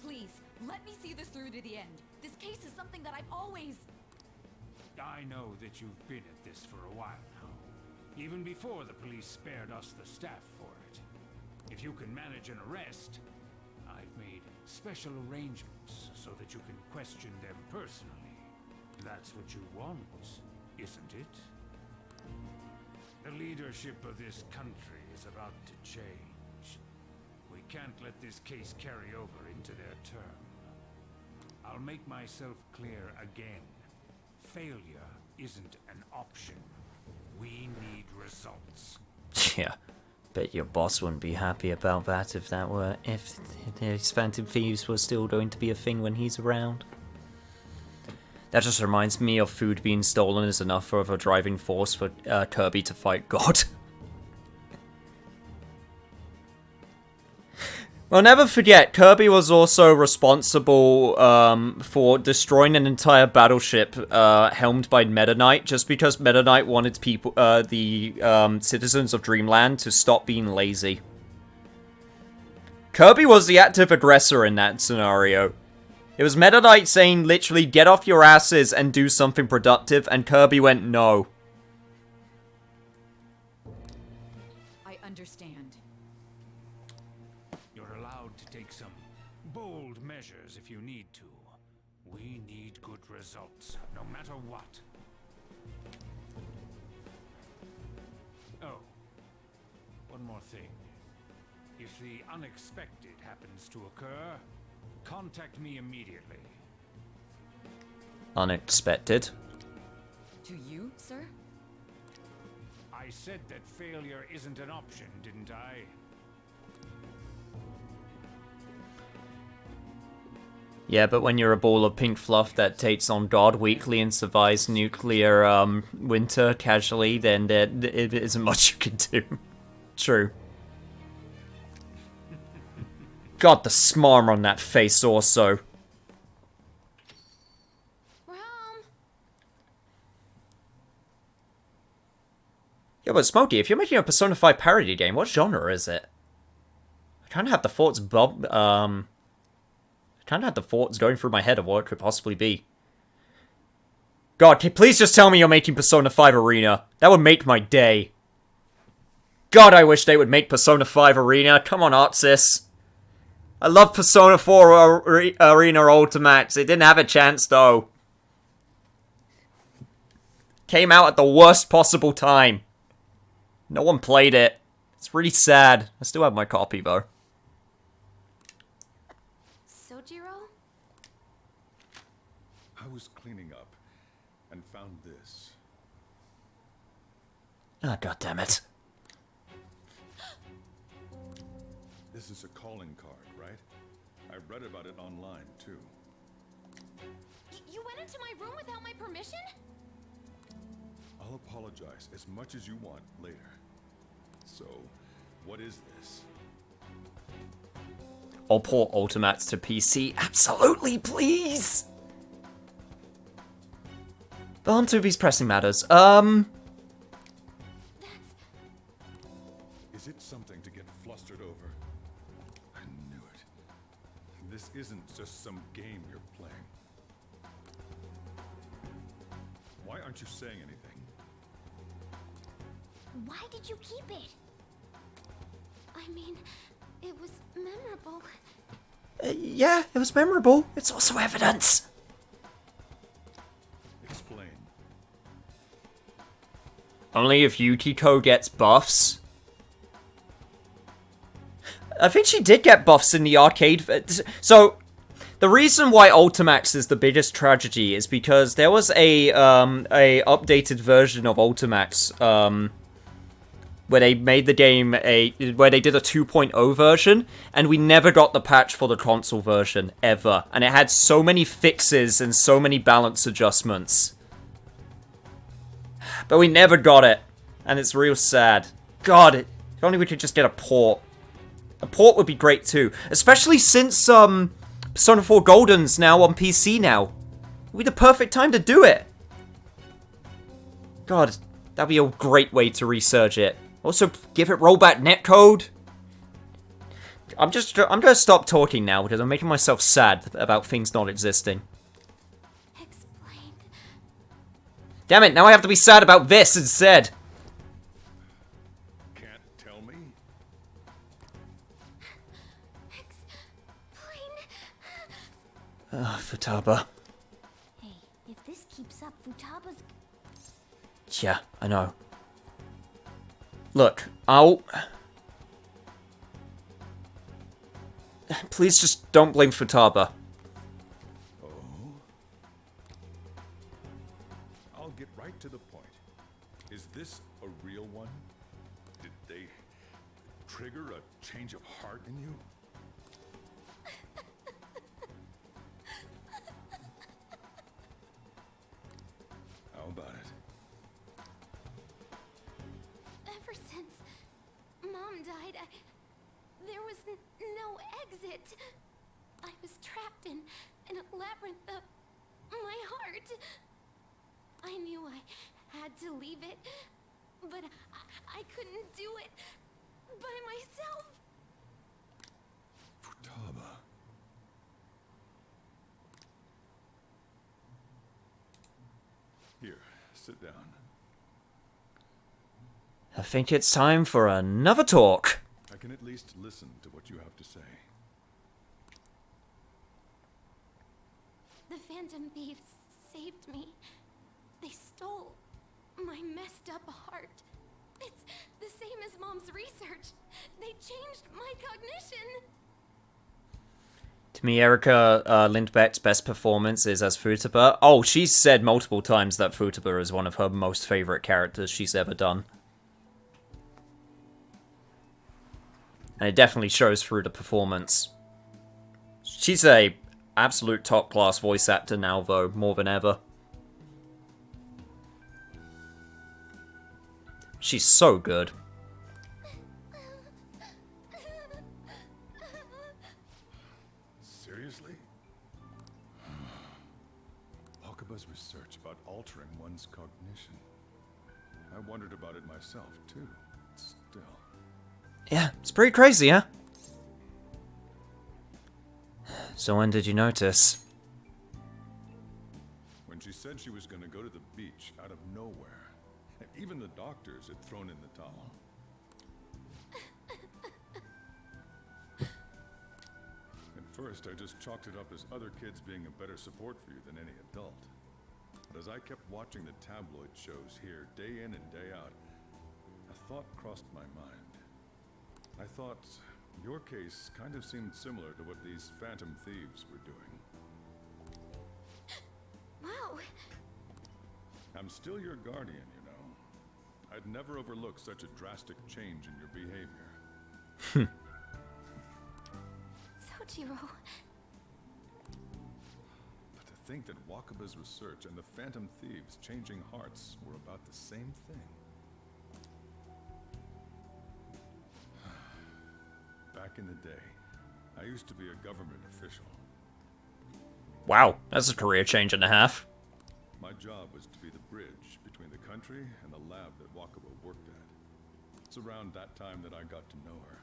Please, let me see this through to the end. This case is something that I've always... I know that you've been at this for a while now, even before the police spared us the staff for it. If you can manage an arrest, I've made special arrangements so that you can question them personally. That's what you want, isn't it? The leadership of this country is about to change. We can't let this case carry over into their term. I'll make myself clear again. Failure isn't an option. We need results. Yeah, bet your boss wouldn't be happy about that if his Phantom Thieves were still going to be a thing when he's around. That just reminds me of food being stolen is enough of a driving force for Kirby to fight God. Well, never forget, Kirby was also responsible for destroying an entire battleship helmed by Meta Knight, just because Meta Knight wanted people, the citizens of Dreamland to stop being lazy. Kirby was the active aggressor in that scenario. It was Meta Knight saying literally, get off your asses and do something productive, and Kirby went, no. I understand. You're allowed to take some bold measures if you need to. We need good results, no matter what. Oh, one more thing. If the unexpected happens to occur, contact me immediately. Unexpected. To you, sir? I said that failure isn't an option, didn't I? Yeah, but when you're a ball of pink fluff that takes on God weekly and survives nuclear winter casually, then there isn't much you can do. True. God, the smarm on that face also. We're home. Yeah, but Smokey, if you're making a Persona 5 parody game, what genre is it? I kind of have the thoughts going through my head of what it could possibly be. God, please just tell me you're making Persona 5 Arena. That would make my day. God, I wish they would make Persona 5 Arena. Come on, Artsys. I love Persona 4 Arena Ultimax. It didn't have a chance, though. Came out at the worst possible time. No one played it. It's really sad. I still have my copy, though. Sojiro? I was cleaning up and found this. Ah, God damn it. This is a calling card, right? I read about it online, too. You went into my room without my permission? I'll apologize as much as you want later. So, what is this? I'll port Ultimax to PC. Absolutely, please! But on to these pressing matters. Is it something to get flustered over? I knew it. This isn't just some game you're playing. Why aren't you saying anything? Why did you keep it? I mean, it was memorable. Yeah, it was memorable. It's also evidence. Explain. Only if Yukiko gets buffs. I think she did get buffs in the arcade. So, the reason why Ultimax is the biggest tragedy is because there was a updated version of Ultimax, where they made the game where they did a 2.0 version, and we never got the patch for the console version, ever. And it had so many fixes and so many balance adjustments. But we never got it, and it's real sad. God, if only we could just get a port. A port would be great too, especially since Persona 4 Golden's now on PC now. It would be the perfect time to do it. God, that'd be a great way to resurge it. Also, give it rollback netcode. I'm gonna stop talking now because I'm making myself sad about things not existing. Explain. Damn it! Now I have to be sad about this instead. Can't tell me? Explain. Futaba. Hey, if this keeps up, Futaba's... Yeah, I know. Look, I'll... Please just don't blame Futaba. Oh? I'll get right to the point. Is this a real one? Did they trigger a change of heart in you? How about it? Ever since Mom died, there was no egg exit. I was trapped in a labyrinth of my heart. I knew I had to leave it, but I couldn't do it by myself. Futaba. Here, sit down. I think it's time for another talk. I can at least listen to what you have to say. The Phantom Thieves saved me. They stole my messed up heart. It's the same as Mom's research. They changed my cognition. To me, Erica Lindbeck's best performance is as Futaba. Oh, she's said multiple times that Futaba is one of her most favorite characters she's ever done. And it definitely shows through the performance. She's a absolute top-class voice actor now, though, more than ever. She's so good. Seriously? Wakaba's research about altering one's cognition. I wondered about it myself, too. Still. Yeah, it's pretty crazy, huh? So when did you notice? When she said she was going to go to the beach out of nowhere. And even the doctors had thrown in the towel. At first, I just chalked it up as other kids being a better support for you than any adult. But as I kept watching the tabloid shows here, day in and day out, a thought crossed my mind. I thought your case kind of seemed similar to what these Phantom Thieves were doing. Wow. I'm still your guardian, you know. I'd never overlook such a drastic change in your behavior. Sojiro. But to think that Wakaba's research and the Phantom Thieves changing hearts were about the same thing. Back in the day, I used to be a government official. Wow, that's a career change and a half. My job was to be the bridge between the country and the lab that Wakaba worked at. It's around that time that I got to know her.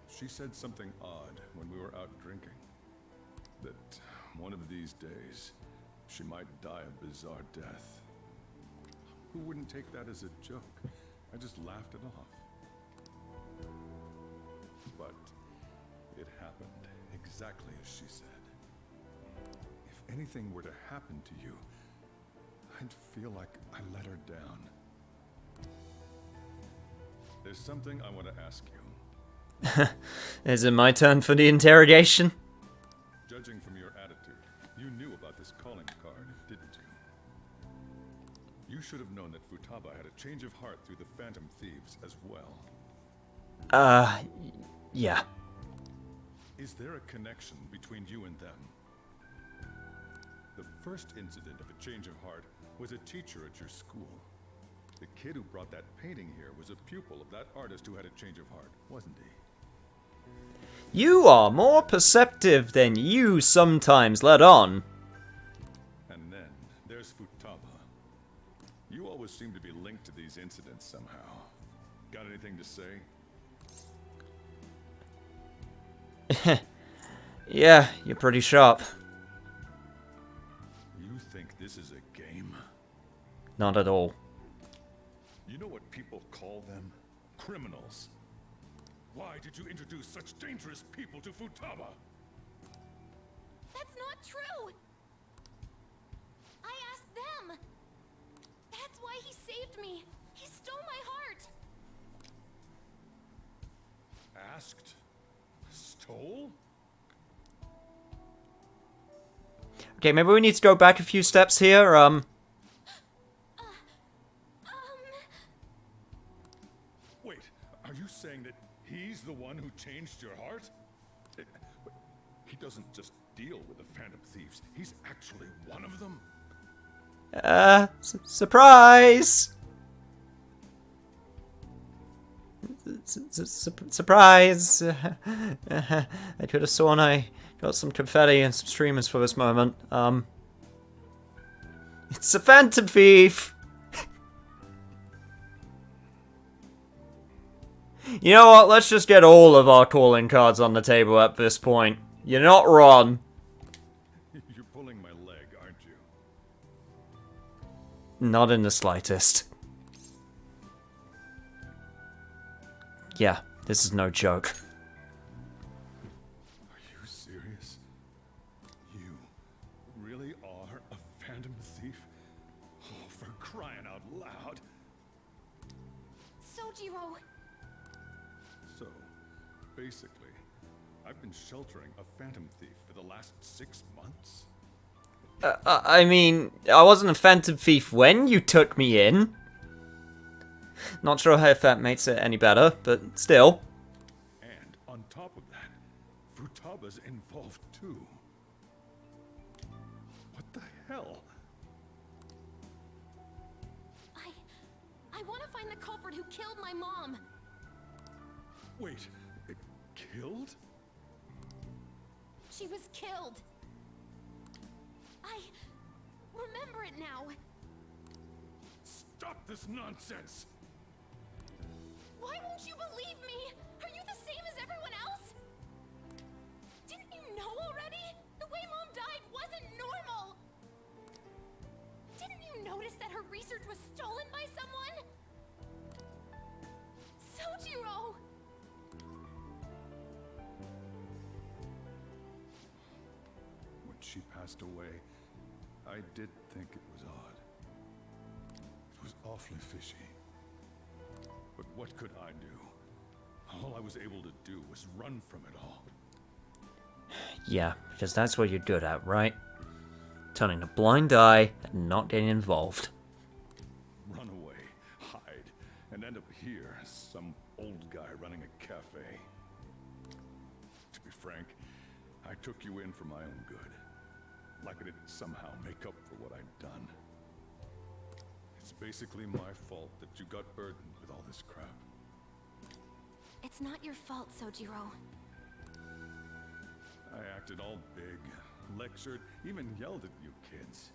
She said something odd when we were out drinking. That one of these days, she might die a bizarre death. Who wouldn't take that as a joke? I just laughed it off. But it happened exactly as she said. If anything were to happen to you, I'd feel like I let her down. There's something I want to ask you. Is it my turn for the interrogation? Judging from your attitude, you knew about this calling card, didn't you? You should have known that Futaba had a change of heart through the Phantom Thieves as well. Yeah. Is there a connection between you and them? The first incident of a change of heart was a teacher at your school. The kid who brought that painting here was a pupil of that artist who had a change of heart, wasn't he? You are more perceptive than you sometimes let on. And then there's Futaba. You always seem to be linked to these incidents somehow. Got anything to say? Yeah, you're pretty sharp. You think this is a game? Not at all. You know what people call them? Criminals. Why did you introduce such dangerous people to Futaba? That's not true. I asked them. That's why he saved me. He stole my heart. Asked? Stole? Okay, maybe we need to go back a few steps here. Wait, are you saying that he's the one who changed your heart? He doesn't just deal with the Phantom Thieves. He's actually one of them? Surprise! Surprise! I could have sworn I got some confetti and some streamers for this moment. It's a Phantom Thief! You know what? Let's just get all of our calling cards on the table at this point. You're not wrong. You're pulling my leg, aren't you? Not in the slightest. Yeah, this is no joke. Are you serious? You really are a Phantom Thief? Oh, for crying out loud. Sojiro! So, basically, I've been sheltering a Phantom Thief for the last 6 months? I mean, I wasn't a Phantom Thief when you took me in. Not sure if that makes it any better, but still. And on top of that, Futaba's involved too. What the hell? I want to find the culprit who killed my mom. Wait, killed? She was killed. I remember it now. Stop this nonsense! Why won't you believe me? Are you the same as everyone else? Didn't you know already? The way Mom died wasn't normal. Didn't you notice that her research was stolen by someone? Sojiro! When she passed away, I did think it was odd. It was awfully fishy. But what could I do? All I was able to do was run from it all. Yeah, because that's what you're good at, right? Turning a blind eye and not getting involved. Run away, hide, and end up here, some old guy running a cafe. To be frank, I took you in for my own good. Like I didn't somehow make up for what I'd done. It's basically my fault that you got burdened with all this crap. It's not your fault, Sojiro. I acted all big, lectured, even yelled at you kids.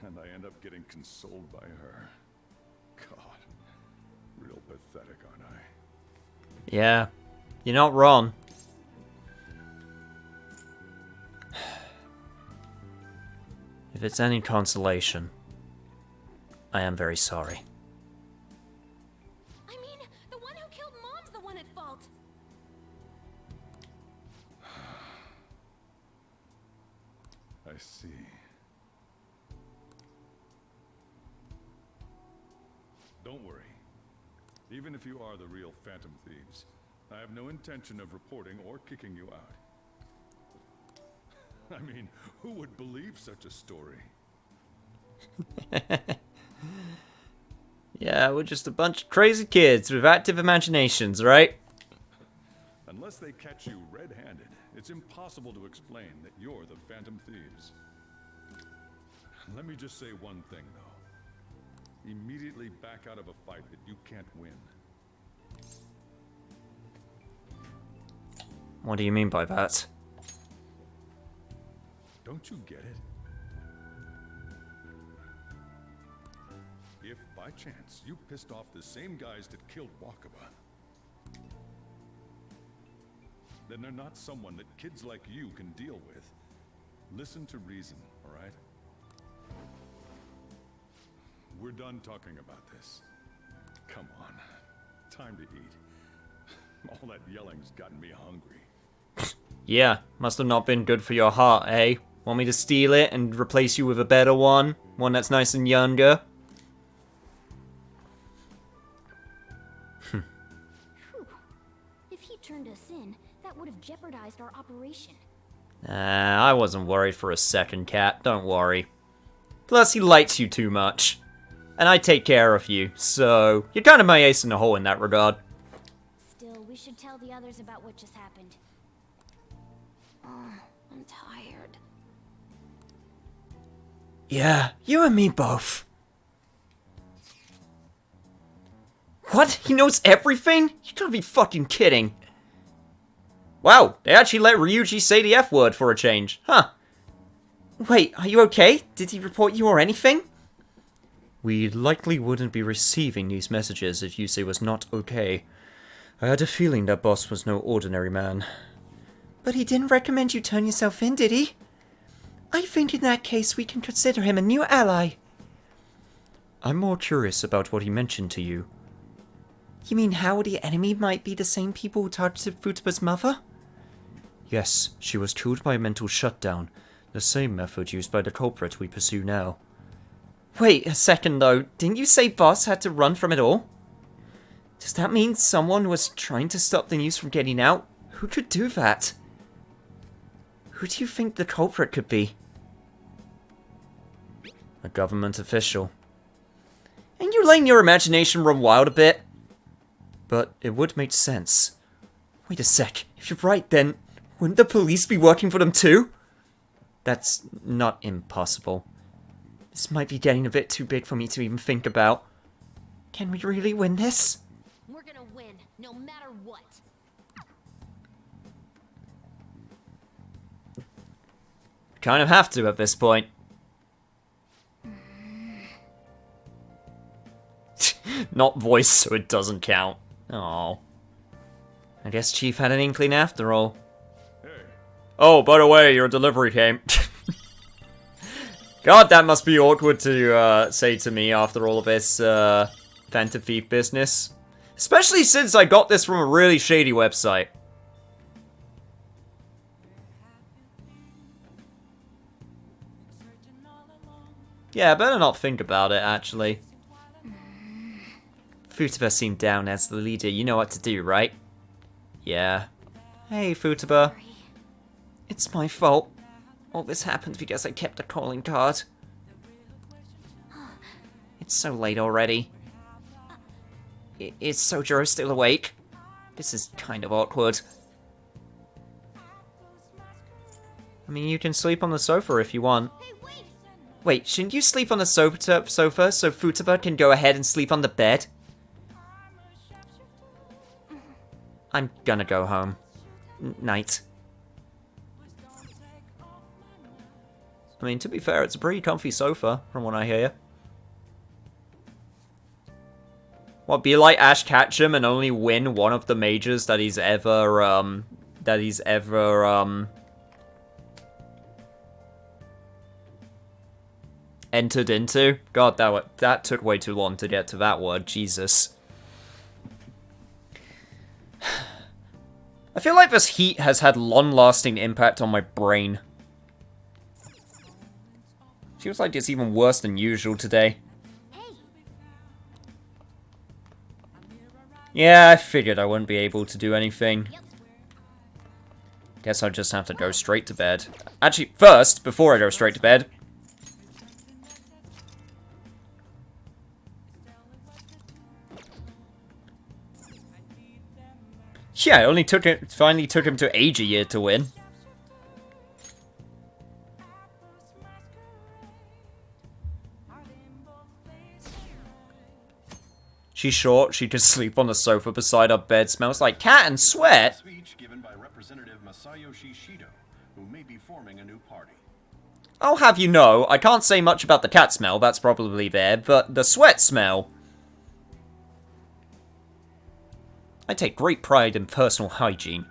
And I end up getting consoled by her. God, real pathetic, aren't I? Yeah, you're not wrong. If it's any consolation, I am very sorry. I mean, the one who killed Mom's the one at fault. I see. Don't worry. Even if you are the real Phantom Thieves, I have no intention of reporting or kicking you out. I mean, who would believe such a story? Yeah, we're just a bunch of crazy kids with active imaginations, right? Unless they catch you red-handed, it's impossible to explain that you're the Phantom Thieves. Let me just say one thing, though. Immediately back out of a fight that you can't win. What do you mean by that? Don't you get it? If, by chance, you pissed off the same guys that killed Wakaba, then they're not someone that kids like you can deal with. Listen to reason, all right? We're done talking about this. Come on. Time to eat. All that yelling's gotten me hungry. Yeah, must have not been good for your heart, eh? Want me to steal it and replace you with a better one? One that's nice and younger? If he turned us in, that would have jeopardized our operation. I wasn't worried for a second, Cat. Don't worry. Plus, he likes you too much. And I take care of you, so you're kind of my ace in the hole in that regard. Still, we should tell the others about what just happened. Oh, I'm tired. Yeah, you and me both. What? He knows everything? You gotta be fucking kidding. Wow, they actually let Ryuji say the F word for a change. Huh. Wait, are you okay? Did he report you or anything? We likely wouldn't be receiving these messages if Yusei was not okay. I had a feeling that boss was no ordinary man. But he didn't recommend you turn yourself in, did he? I think in that case we can consider him a new ally. I'm more curious about what he mentioned to you. You mean how the enemy might be the same people who targeted Futaba's mother? Yes, she was killed by a mental shutdown, the same method used by the culprit we pursue now. Wait a second though, didn't you say Boss had to run from it all? Does that mean someone was trying to stop the news from getting out? Who could do that? Who do you think the culprit could be? A government official. Ain't you letting your imagination run wild a bit? But it would make sense. Wait a sec, if you're right then, wouldn't the police be working for them too? That's not impossible. This might be getting a bit too big for me to even think about. Can we really win this? We're gonna win, no matter what. Kind of have to at this point. Not voice, so it doesn't count. Oh. I guess Chief had an inkling after all. Hey. Oh, by the way, your delivery came. God, that must be awkward to say to me after all of this Phantom Thief business. Especially since I got this from a really shady website. Yeah, I better not think about it, actually. Futaba seemed down as the leader. You know what to do, right? Yeah. Hey, Futaba. It's my fault. All this happened because I kept a calling card. It's so late already. Is Sojiro still awake? This is kind of awkward. I mean, you can sleep on the sofa if you want. Wait, shouldn't you sleep on the sofa so Futaba can go ahead and sleep on the bed? I'm gonna go home. Night. I mean, to be fair, it's a pretty comfy sofa, from what I hear. What, be like Ash Ketchum and only win one of the majors that he's ever, entered into? God, that took way too long to get to that word, Jesus. I feel like this heat has had long-lasting impact on my brain. Feels like it's even worse than usual today. Yeah, I figured I wouldn't be able to do anything. Guess I'll just have to go straight to bed. Actually, first, before I go straight to bed... Yeah, it finally took him to age a year to win. She's short, she could sleep on the sofa beside her bed, smells like cat and sweat. Speech given by Representative Masayoshi Shido, who may be forming a new party. I'll have you know, I can't say much about the cat smell, that's probably there, but the sweat smell... I take great pride in personal hygiene.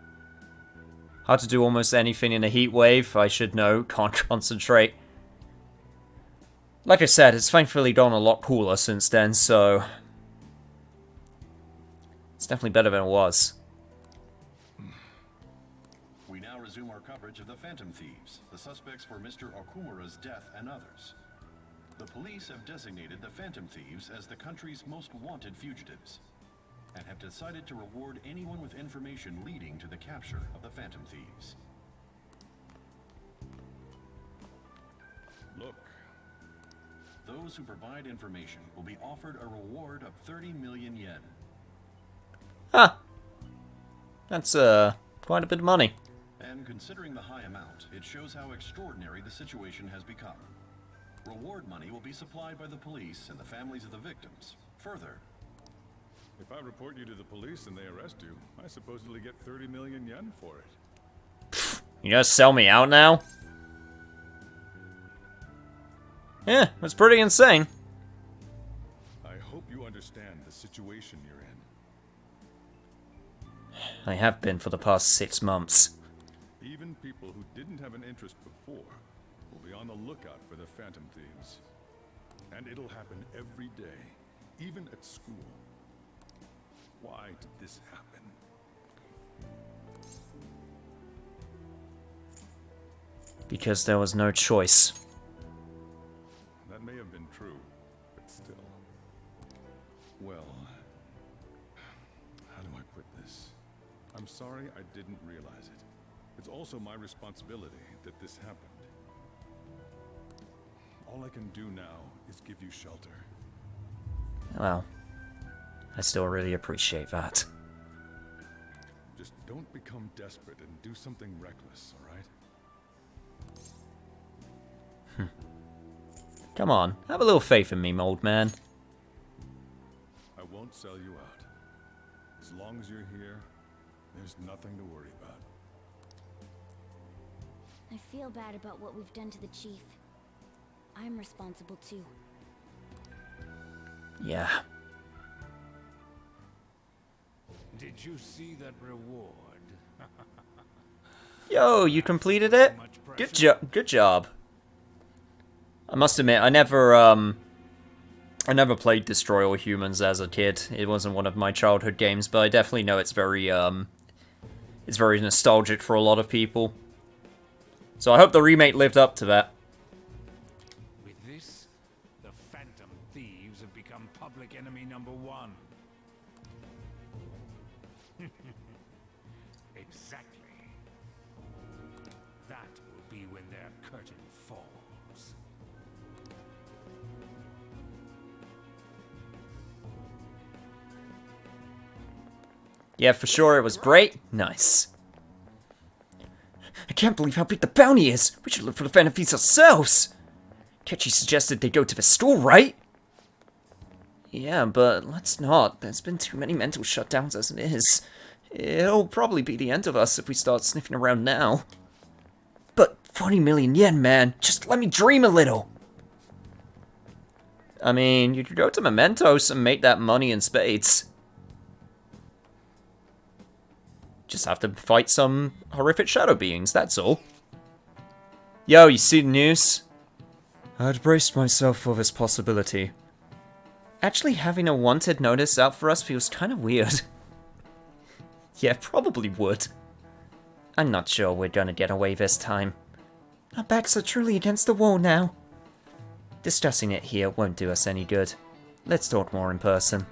Hard to do almost anything in a heat wave, I should know, can't concentrate. Like I said, it's thankfully gone a lot cooler since then, so... It's definitely better than it was. We now resume our coverage of the Phantom Thieves, the suspects for Mr. Okumura's death and others. The police have designated the Phantom Thieves as the country's most wanted fugitives, and have decided to reward anyone with information leading to the capture of the Phantom Thieves. Look. Those who provide information will be offered a reward of 30 million yen. Huh. That's, quite a bit of money. And considering the high amount, it shows how extraordinary the situation has become. Reward money will be supplied by the police and the families of the victims. Further, If I report you to the police and they arrest you, I supposedly get 30 million yen for it. You gonna sell me out now? Yeah, that's pretty insane. I hope you understand the situation you're in. I have been for the past 6 months. Even people who didn't have an interest before will be on the lookout for the Phantom Thieves. And it'll happen every day, even at school. Why did this happen? Because there was no choice. That may have been true, but still. Well, how do I put this? I'm sorry I didn't realize it. It's also my responsibility that this happened. All I can do now is give you shelter. Well, I still really appreciate that. Just don't become desperate and do something reckless, alright? Come on, have a little faith in me, old man. I won't sell you out. As long as you're here, there's nothing to worry about. I feel bad about what we've done to the chief. I'm responsible too. Yeah. Did you see that reward? Yo, you completed it? Good job. Good job. I must admit, I never played Destroy All Humans as a kid. It wasn't one of my childhood games, but I definitely know it's very nostalgic for a lot of people. So I hope the remake lived up to that. With this, the Phantom Thieves have become public enemy #1. Exactly. That will be when their curtain falls. Yeah, for sure, it was great. Nice. I can't believe how big the bounty is. We should look for the Phantom Thieves ourselves. Ketchy suggested they go to the store, right? Yeah, but let's not. There's been too many mental shutdowns as it is. It'll probably be the end of us if we start sniffing around now. But 40 million yen, man. Just let me dream a little. I mean, you could go to Mementos and make that money in spades. Just have to fight some horrific shadow beings, that's all. Yo, you see the news? I'd braced myself for this possibility. Actually having a wanted notice out for us feels kind of weird. Yeah, probably would. I'm not sure we're gonna get away this time. Our backs are truly against the wall now. Discussing it here won't do us any good. Let's talk more in person.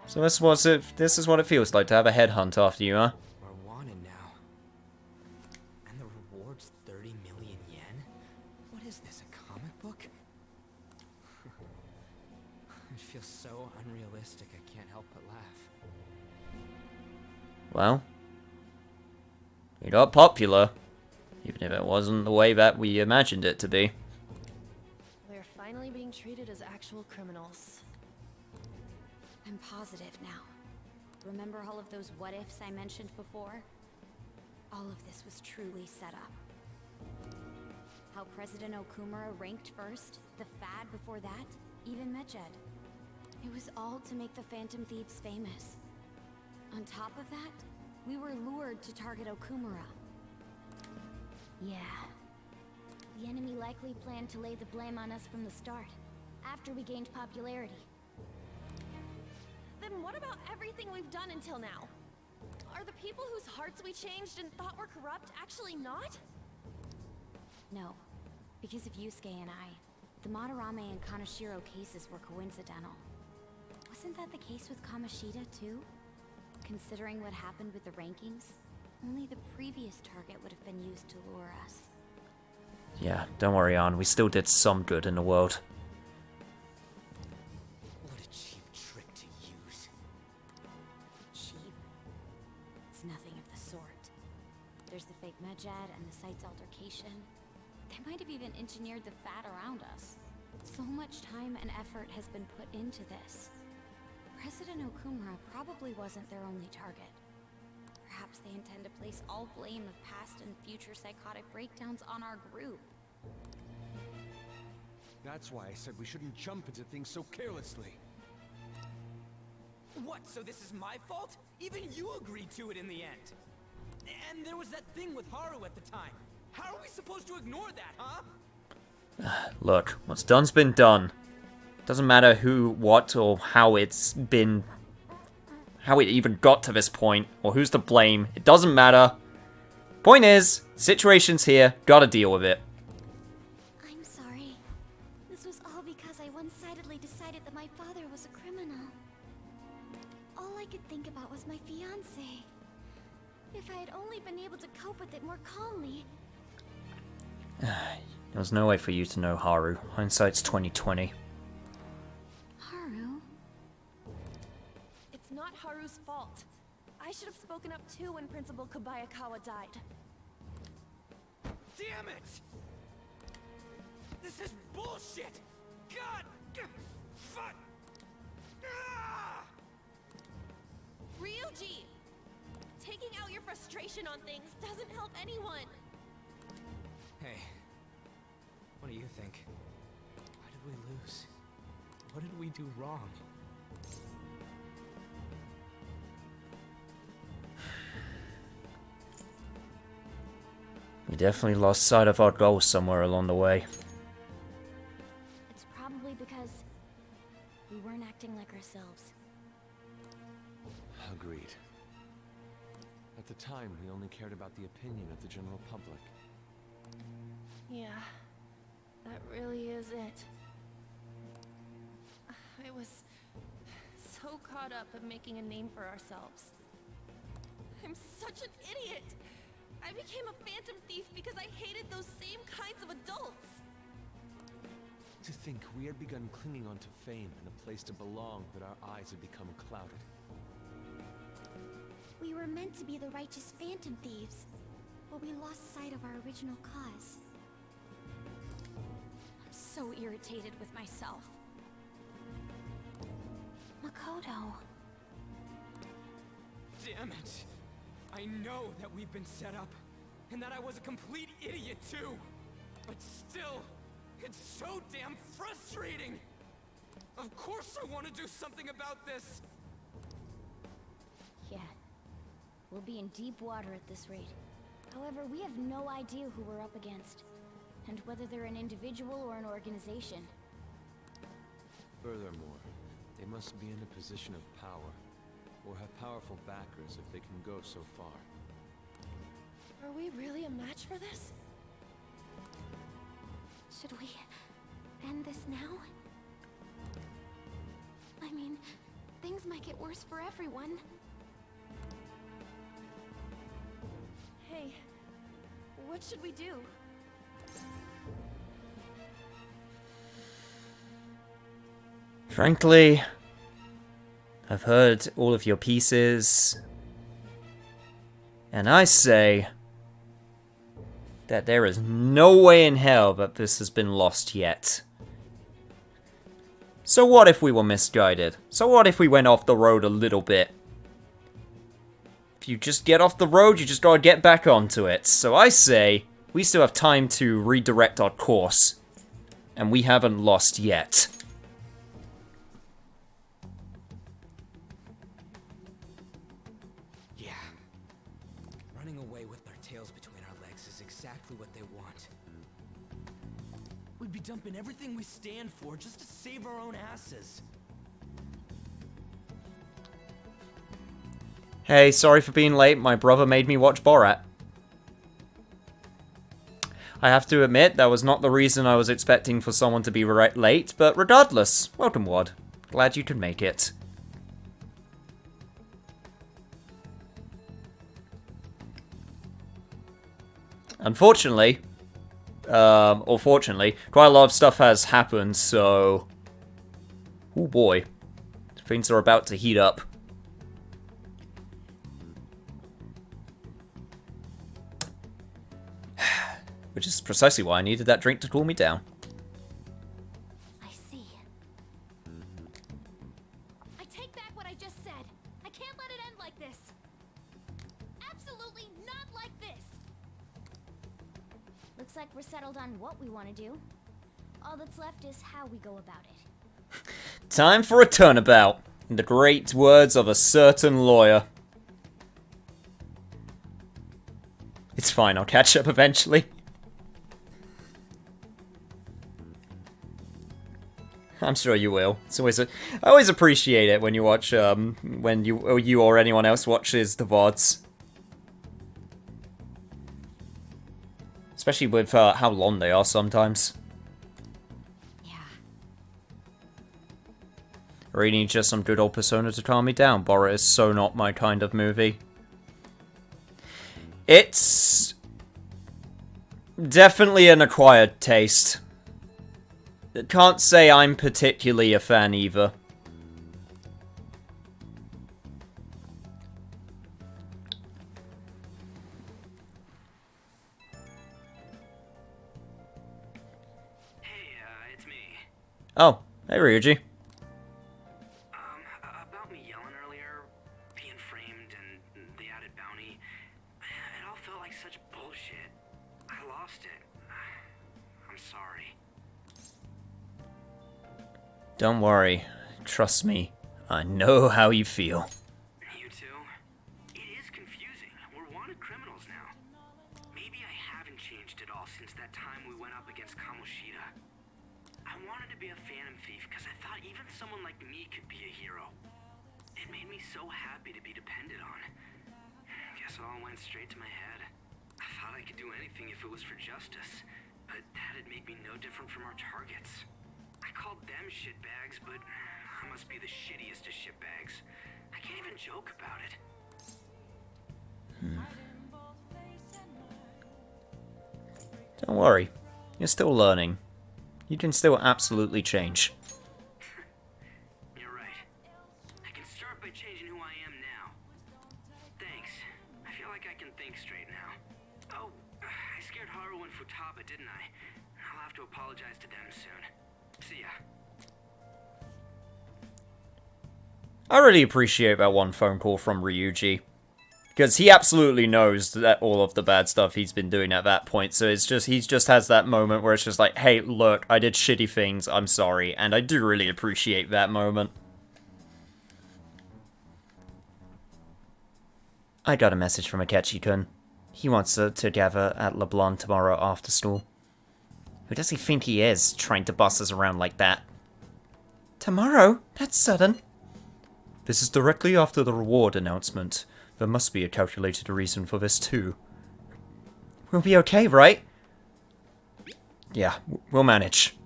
So this is what it feels like to have a headhunt after you, huh? We're wanted now. And the reward's 30 million yen? What is this, a comic book? It feels so unrealistic I can't help but laugh. Well, we got popular, even if it wasn't the way that we imagined it to be. We're finally being treated as actual criminals. I'm positive now. Remember all of those what-ifs I mentioned before? All of this was truly set up. How President Okumura ranked first, the Fad before that, even Medjed. It was all to make the Phantom Thieves famous. On top of that, we were lured to target Okumura. Yeah. The enemy likely planned to lay the blame on us from the start, after we gained popularity. Then what about everything we've done until now? Are the people whose hearts we changed and thought were corrupt actually not? No, because of Yusuke and I, the Madarame and Kaneshiro cases were coincidental. Wasn't that the case with Kamoshida too? Considering what happened with the rankings, only the previous target would have been used to lure us. Yeah, don't worry, Ann. We still did some good in the world. What a cheap trick to use. Cheap? It's nothing of the sort. There's the fake Medjed and the site's altercation. They might have even engineered the Fat around us. So much time and effort has been put into this. President Okumura probably wasn't their only target. Perhaps they intend to place all blame of past and future psychotic breakdowns on our group. That's why I said we shouldn't jump into things so carelessly. What, so this is my fault? Even you agreed to it in the end. And there was that thing with Haru at the time. How are we supposed to ignore that, huh? Look, what's done's been done. Doesn't matter who, what, or how it's been... how it even got to this point, or who's to blame. It doesn't matter. Point is, situation's here, gotta deal with it. I'm sorry. This was all because I one-sidedly decided that my father was a criminal. All I could think about was my fiancé. If I had only been able to cope with it more calmly. There was no way for you to know Haru. Hindsight's 2020. Haru? It's not Haru's fault. I should have spoken up too when Principal Kobayakawa died. Damn it! This is bullshit! God! Fuck! Ah! Ryuji! Taking out your frustration on things doesn't help anyone. Hey, what do you think? Why did we lose? What did we do wrong? We definitely lost sight of our goals somewhere along the way. It's probably because we weren't acting like ourselves. Agreed. At the time, we only cared about the opinion of the general public. Yeah, that really is it. I was so caught up in making a name for ourselves. I'm such an idiot! I became a phantom thief because I hated those same kinds of adults! To think we had begun clinging onto fame and a place to belong, but our eyes had become clouded. We were meant to be the righteous phantom thieves, but we lost sight of our original cause. I'm so irritated with myself. Makoto. Damn it! I know that we've been set up, and that I was a complete idiot too! But still, it's so damn frustrating! Of course I want to do something about this! Yeah. We'll be in deep water at this rate. However, we have no idea who we're up against, and whether they're an individual or an organization. Furthermore, they must be in a position of power, or have powerful backers if they can go so far. Are we really a match for this? Should we end this now? I mean, things might get worse for everyone. Hey, what should we do? Frankly, I've heard all of your pieces, and I say that there is no way in hell that this has been lost yet. So what if we were misguided? So what if we went off the road a little bit? If you just get off the road, you just gotta get back onto it. So I say, we still have time to redirect our course, and we haven't lost yet. Yeah. Running away with our tails between our legs is exactly what they want. We'd be dumping everything we stand for just to save our own asses. Hey, sorry for being late. My brother made me watch Borat. I have to admit, that was not the reason I was expecting for someone to be late, but regardless, welcome, Wad. Glad you could make it. Unfortunately, or fortunately, quite a lot of stuff has happened, so... oh boy. Things are about to heat up. Which is precisely why I needed that drink to cool me down. Looks like we're settled on what we want to do. All that's left is how we go about it. Time for a turnabout, in the great words of a certain lawyer. It's fine, I'll catch up eventually. I'm sure you will. It's always I always appreciate it when you watch, when you or anyone else watches the VODs. Especially with how long they are sometimes. Yeah. I really need just some good old Persona to calm me down. Borat is so not my kind of movie. It's definitely an acquired taste. Can't say I'm particularly a fan either. It's me. Oh, hey Ryuji. About me yelling earlier, being framed, and the added bounty, it all felt like such bullshit. I lost it. I'm sorry. Don't worry. Trust me. I know how you feel. You too? It is confusing. We're wanted criminals now. Maybe I haven't changed at all since that time we went up against Kamoshida. I wanted to be a phantom thief because I thought even someone like me could be a hero. It made me so happy to be depended on. Guess it all went straight to my head. I thought I could do anything if it was for justice, but that'd make me no different from our targets. I called them shitbags, but I must be the shittiest of shitbags. I can't even joke about it. Don't worry. You're still learning. You can still absolutely change. You're right. I can start by changing who I am now. Thanks. I feel like I can think straight now. Oh, I scared Haru and Futaba, didn't I? I'll have to apologize to them soon. See ya. I really appreciate that one phone call from Ryuji. Because he absolutely knows that all of the bad stuff he's been doing at that point, so it's just, he just has that moment where it's just like, hey, look, I did shitty things, I'm sorry, and I do really appreciate that moment. I got a message from Akechi-kun. He wants to gather at LeBlanc tomorrow after school. Who does he think he is, trying to boss us around like that? Tomorrow? That's sudden. This is directly after the reward announcement. There must be a calculated reason for this too. We'll be okay, right? Yeah, we'll manage.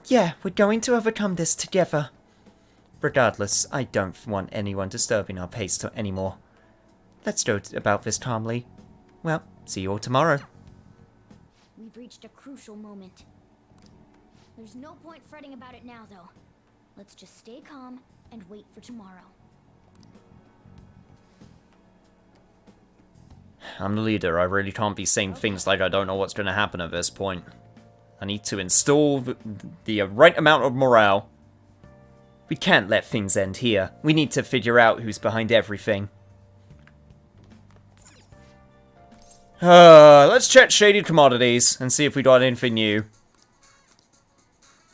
Yeah, we're going to overcome this together. Regardless, I don't want anyone disturbing our pace anymore. Let's go about this calmly. Well, see you all tomorrow. We've reached a crucial moment. There's no point fretting about it now, though. Let's just stay calm and wait for tomorrow. I'm the leader. I really can't be saying things like I don't know what's going to happen at this point. I need to install the right amount of morale. We can't let things end here. We need to figure out who's behind everything. Let's check Shaded Commodities and see if we got anything new.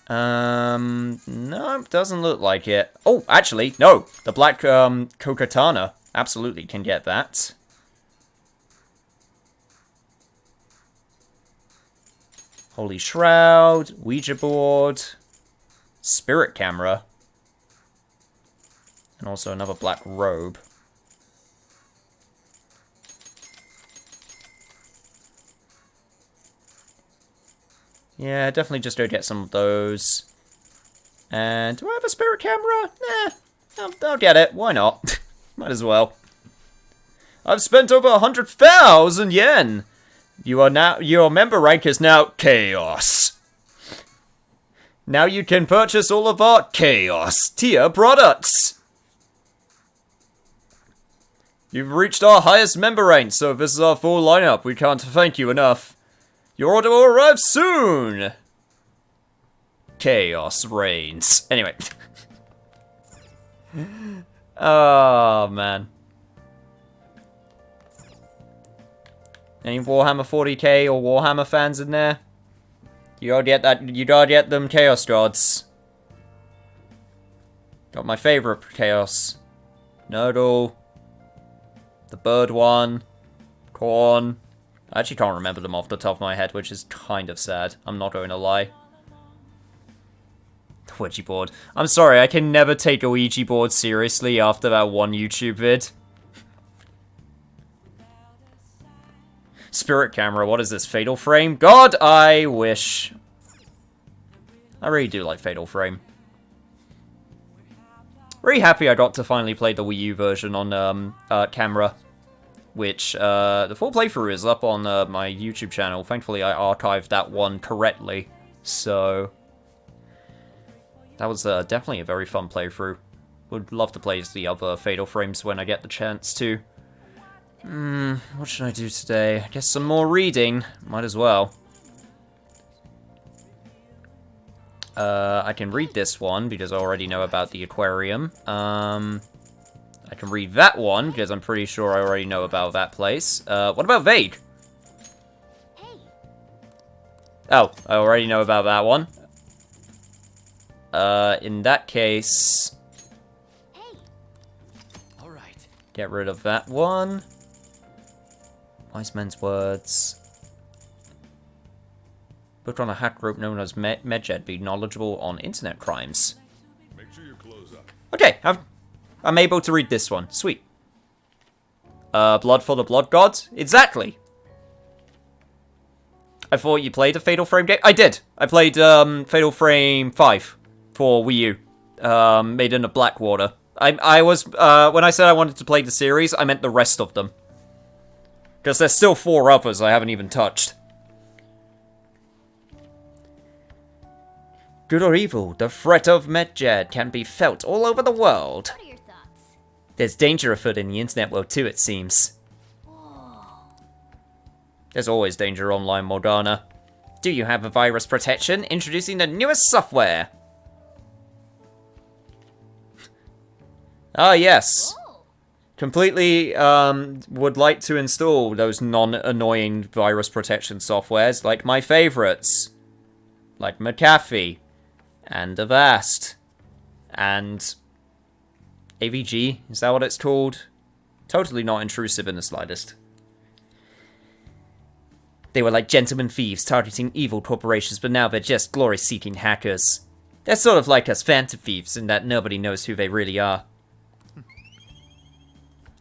No, doesn't look like it. Oh, actually, no. The Black Kokatana. Absolutely can get that. Holy Shroud, Ouija board, Spirit Camera, and also another black robe. Yeah, definitely just go get some of those. And do I have a Spirit Camera? Nah, I'll get it. Why not? Might as well. I've spent over 100,000 yen. Your member rank is now Chaos. Now you can purchase all of our Chaos tier products. You've reached our highest member rank, so this is our full lineup. We can't thank you enough. Your order will arrive soon. Chaos reigns. Anyway. Oh, man. Any Warhammer 40k or Warhammer fans in there? You gotta get that. You gotta get them Chaos Gods. Got my favorite Chaos. Nurdle. The bird one. Corn. I actually can't remember them off the top of my head, which is kind of sad. I'm not going to lie. The Ouija board. I'm sorry, I can never take a Ouija board seriously after that one YouTube vid. Spirit camera, what is this? Fatal Frame? God, I wish. I really do like Fatal Frame. Really happy I got to finally play the Wii U version on camera. Which, the full playthrough is up on my YouTube channel. Thankfully, I archived that one correctly. So, that was definitely a very fun playthrough. Would love to play the other Fatal Frames when I get the chance to. What should I do today? I guess some more reading. Might as well. I can read this one because I already know about the aquarium. I can read that one because I'm pretty sure I already know about that place. What about Vague? Oh, I already know about that one. In that case... Get rid of that one. Wise Men's Words. Book on a hack group known as Medjed, be knowledgeable on internet crimes. Make sure you close up. Okay, I'm able to read this one. Sweet. Blood for the Blood God? Exactly. I thought you played a Fatal Frame game. I did. I played Fatal Frame 5 for Wii U. Made in a Blackwater. I was when I said I wanted to play the series, I meant the rest of them. Because there's still 4 others I haven't even touched. Good or evil, the threat of Medjed can be felt all over the world. What are your thoughts? There's danger afoot in the internet world too, it seems. There's always danger online, Morgana. Do you have a virus protection? Introducing the newest software. Ah, yes. Completely would like to install those non-annoying virus protection softwares, like my favorites. Like McAfee. And Avast. And AVG, is that what it's called? Totally not intrusive in the slightest. They were like gentlemen thieves targeting evil corporations, but now they're just glory-seeking hackers. They're sort of like us phantom thieves in that nobody knows who they really are.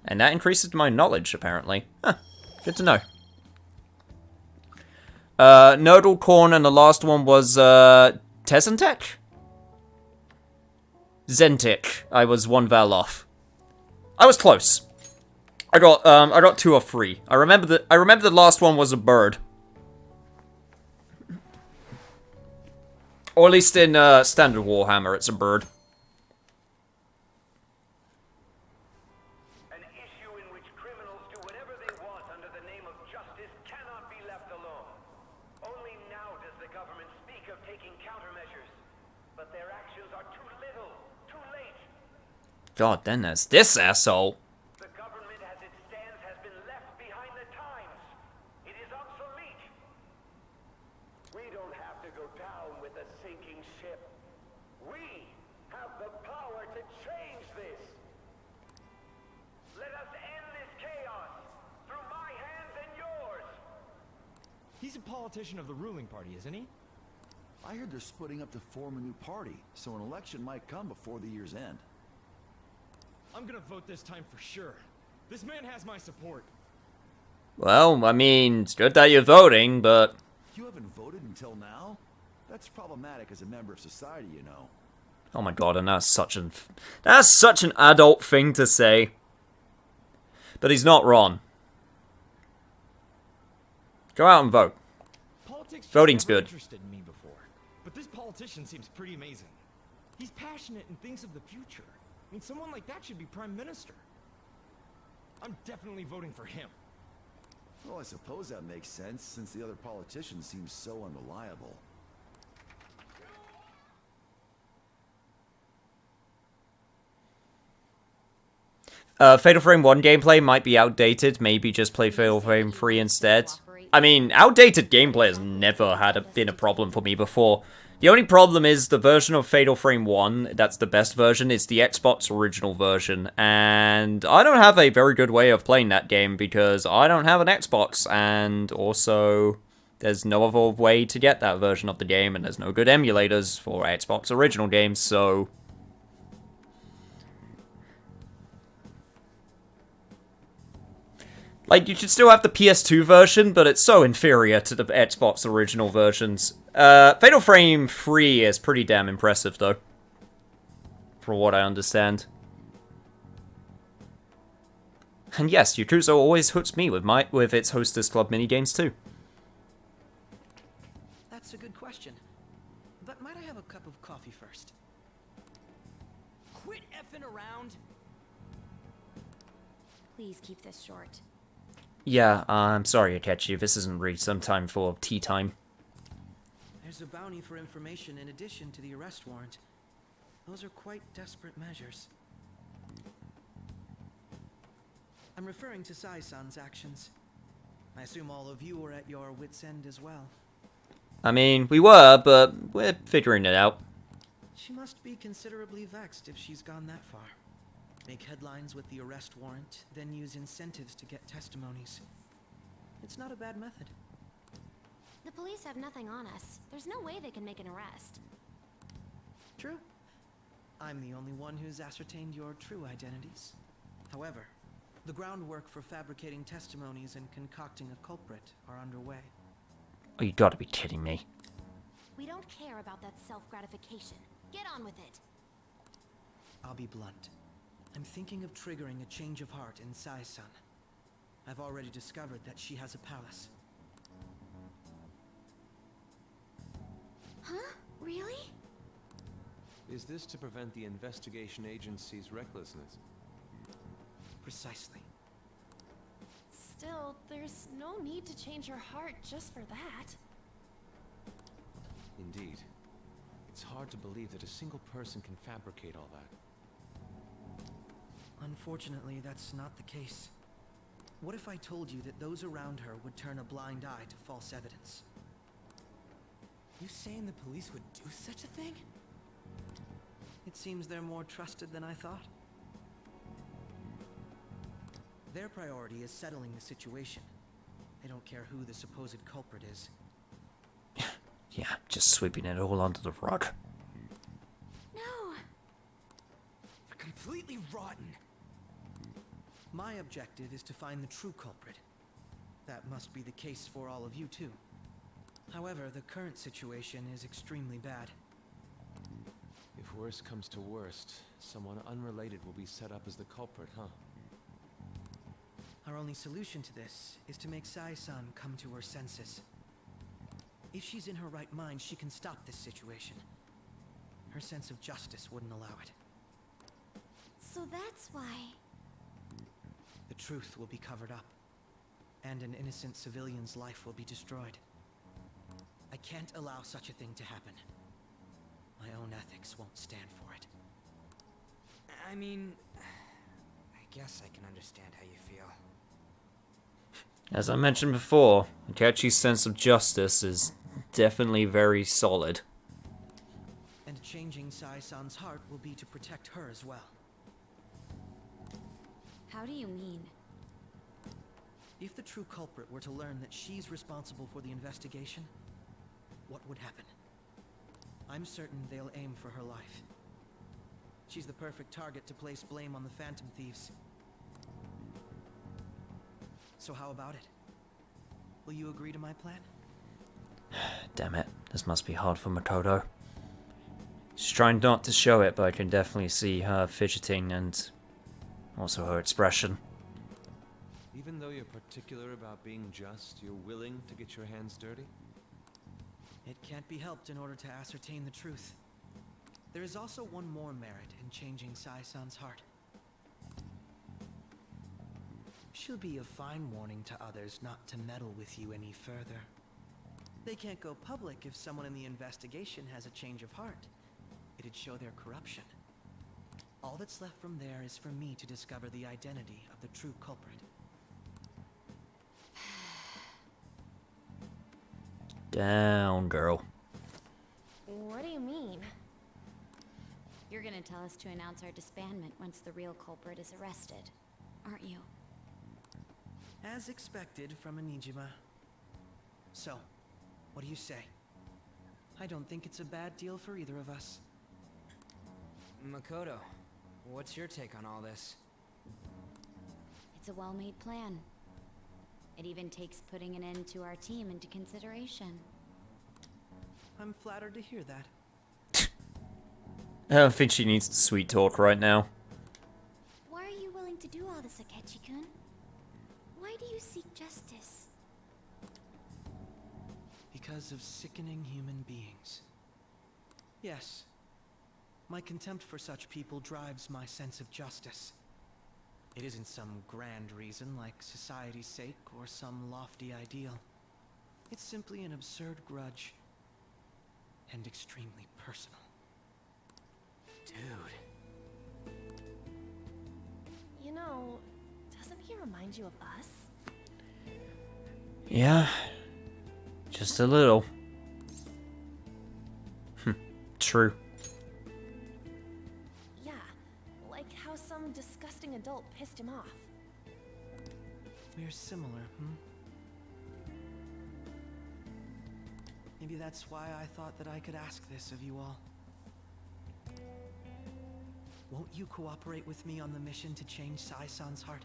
And that increases my knowledge, apparently. Huh, good to know. Nodal Corn, and the last one was, Tezentek? Zentik. I was one vowel off. I was close. I got 2 or 3. I remember the last one was a bird. Or at least in, Standard Warhammer, it's a bird. God, then there's this asshole. The government as it stands has been left behind the times. It is obsolete. We don't have to go down with a sinking ship. We have the power to change this. Let us end this chaos through my hands and yours. He's a politician of the ruling party, isn't he? I heard they're splitting up to form a new party, so an election might come before the year's end. I'm gonna vote this time for sure. This man has my support. Well, I mean, it's good that you're voting, but... You haven't voted until now? That's problematic as a member of society, you know. Oh my god, and that's such an adult thing to say. But he's not wrong. Go out and vote. Voting's good. Interested in me before, but this politician seems pretty amazing. He's passionate and thinks of the future. I mean, someone like that should be prime minister. I'm definitely voting for him. Well, I suppose that makes sense, since the other politician seems so unreliable. Fatal Frame 1 gameplay might be outdated. Maybe just play Fatal Frame 3 instead. I mean, outdated gameplay has never been a problem for me before. The only problem is the version of Fatal Frame 1, that's the best version, is the Xbox original version. And I don't have a very good way of playing that game because I don't have an Xbox. And also, there's no other way to get that version of the game. And there's no good emulators for Xbox original games, so... Like, you should still have the PS2 version, but it's so inferior to the Xbox original versions. Fatal Frame 3 is pretty damn impressive, though. For what I understand. And yes, Yakuza always hooks me with its Hostess Club minigames, too. That's a good question. But might I have a cup of coffee first? Quit effing around! Please keep this short. Yeah, I'm sorry, Akechi, this isn't really some time for tea time. There's a bounty for information in addition to the arrest warrant. Those are quite desperate measures. I'm referring to Sai-san's actions. I assume all of you were at your wit's end as well. I mean, we were, but we're figuring it out. She must be considerably vexed if she's gone that far. Make headlines with the arrest warrant, then use incentives to get testimonies. It's not a bad method. The police have nothing on us. There's no way they can make an arrest. True. I'm the only one who's ascertained your true identities. However, the groundwork for fabricating testimonies and concocting a culprit are underway. Oh, you gotta be kidding me. We don't care about that self-gratification. Get on with it. I'll be blunt. I'm thinking of triggering a change of heart in Sai-san. I've already discovered that she has a palace. Huh? Really? Is this to prevent the investigation agency's recklessness? Precisely. Still, there's no need to change her heart just for that. Indeed. It's hard to believe that a single person can fabricate all that. Unfortunately, that's not the case. What if I told you that those around her would turn a blind eye to false evidence? You saying the police would do such a thing? It seems they're more trusted than I thought. Their priority is settling the situation. They don't care who the supposed culprit is. Yeah, just sweeping it all under the rug. No! You're completely rotten. My objective is to find the true culprit. That must be the case for all of you too. However, the current situation is extremely bad. If worst comes to worst, someone unrelated will be set up as the culprit, huh? Our only solution to this is to make Sai-san come to her senses. If she's in her right mind, she can stop this situation. Her sense of justice wouldn't allow it. So that's why... The truth will be covered up, and an innocent civilian's life will be destroyed. I can't allow such a thing to happen. My own ethics won't stand for it. I mean, I guess I can understand how you feel. As I mentioned before, Akechi's sense of justice is definitely very solid. And changing Sai-san's heart will be to protect her as well. How do you mean? If the true culprit were to learn that she's responsible for the investigation, what would happen? I'm certain they'll aim for her life. She's the perfect target to place blame on the Phantom Thieves. So how about it? Will you agree to my plan? Damn it, this must be hard for Makoto. She's trying not to show it, but I can definitely see her fidgeting and also her expression. Even though you're particular about being just, you're willing to get your hands dirty? It can't be helped in order to ascertain the truth. There is also one more merit in changing Sai-san's heart. She'll be a fine warning to others not to meddle with you any further. They can't go public if someone in the investigation has a change of heart. It'd show their corruption. All that's left from there is for me to discover the identity of the true culprit. Down, girl. What do you mean? You're gonna tell us to announce our disbandment once the real culprit is arrested, aren't you? As expected from Anijima. So, what do you say? I don't think it's a bad deal for either of us. Makoto, what's your take on all this? It's a well-made plan. It even takes putting an end to our team into consideration. I'm flattered to hear that. I don't think she needs to sweet talk right now. Why are you willing to do all this, Akechi-kun? Why do you seek justice? Because of sickening human beings. Yes. My contempt for such people drives my sense of justice. It isn't some grand reason like society's sake or some lofty ideal. It's simply an absurd grudge. And extremely personal. Dude. You know, doesn't he remind you of us? Yeah. Just a little. True. Yeah, like how some disgusting adult pissed him off. We're similar, Maybe that's why I thought that I could ask this of you all. Won't you cooperate with me on the mission to change Sai-san's heart?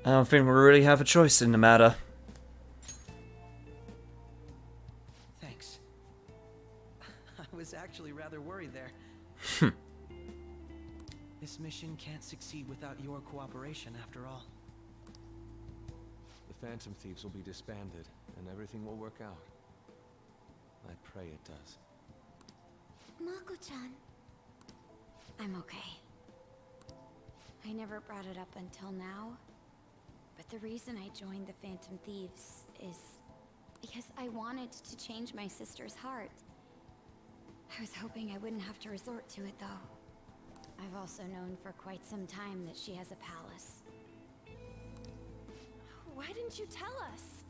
I don't think we really have a choice in the matter. Thanks. I was actually rather worried there. This mission can't succeed without your cooperation, after all. The Phantom Thieves will be disbanded, and everything will work out. I pray it does. Mako-chan. I'm okay. I never brought it up until now, but the reason I joined the Phantom Thieves is because I wanted to change my sister's heart. I was hoping I wouldn't have to resort to it, though. I've also known for quite some time that she has a palace. Why didn't you tell us?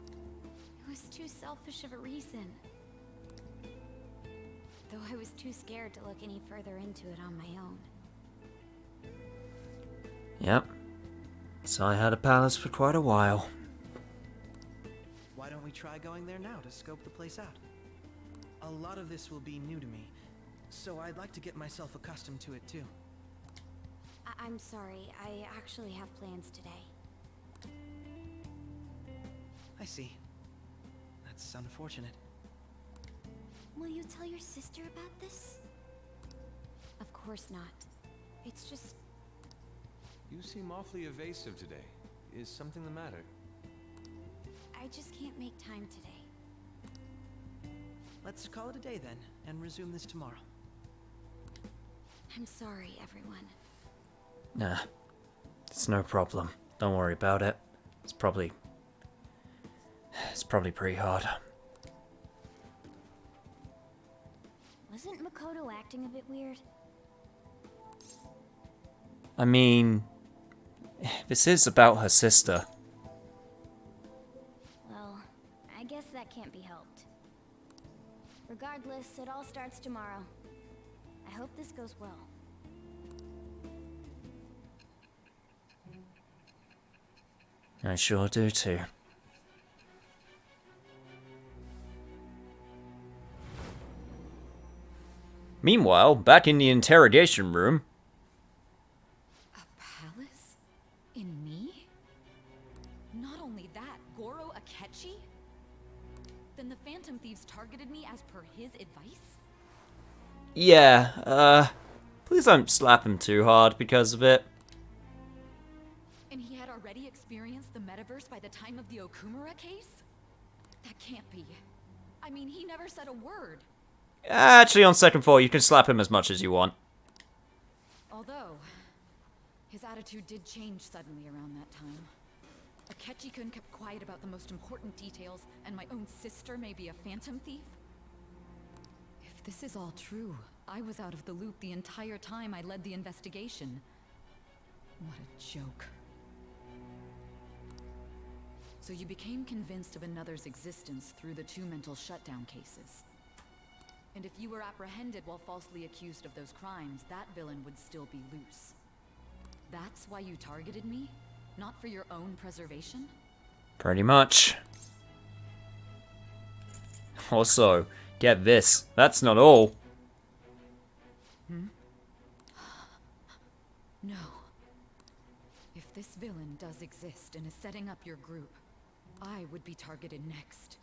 It was too selfish of a reason. Though I was too scared to look any further into it on my own. Yep. So I had a palace for quite a while. Why don't we try going there now to scope the place out? A lot of this will be new to me, so I'd like to get myself accustomed to it too. I'm sorry, I actually have plans today. I see. That's unfortunate. Will you tell your sister about this? Of course not. It's just... You seem awfully evasive today. Is something the matter? I just can't make time today. Let's call it a day then, and resume this tomorrow. I'm sorry, everyone. Nah. It's no problem. Don't worry about it. It's probably pretty hard. Wasn't Makoto acting a bit weird? I mean, this is about her sister. Well, I guess that can't be helped. Regardless, it all starts tomorrow. I hope this goes well. I sure do too. Meanwhile, back in the interrogation room. A palace? In me? Not only that, Goro Akechi? Then the Phantom Thieves targeted me as per his advice? Yeah, please don't slap him too hard because of it. And he had already experienced the metaverse by the time of the Okumura case? That can't be. I mean, he never said a word. Actually, on second thought, you can slap him as much as you want. Although, his attitude did change suddenly around that time. Akechi-kun kept quiet about the most important details, and my own sister may be a phantom thief? this is all true, I was out of the loop the entire time I led the investigation. What a joke. So you became convinced of another's existence through the 2 mental shutdown cases. And if you were apprehended while falsely accused of those crimes, that villain would still be loose. That's why you targeted me? Not for your own preservation? Pretty much. Also, get this. That's not all. No. If this villain does exist and is setting up your group, I would be targeted next.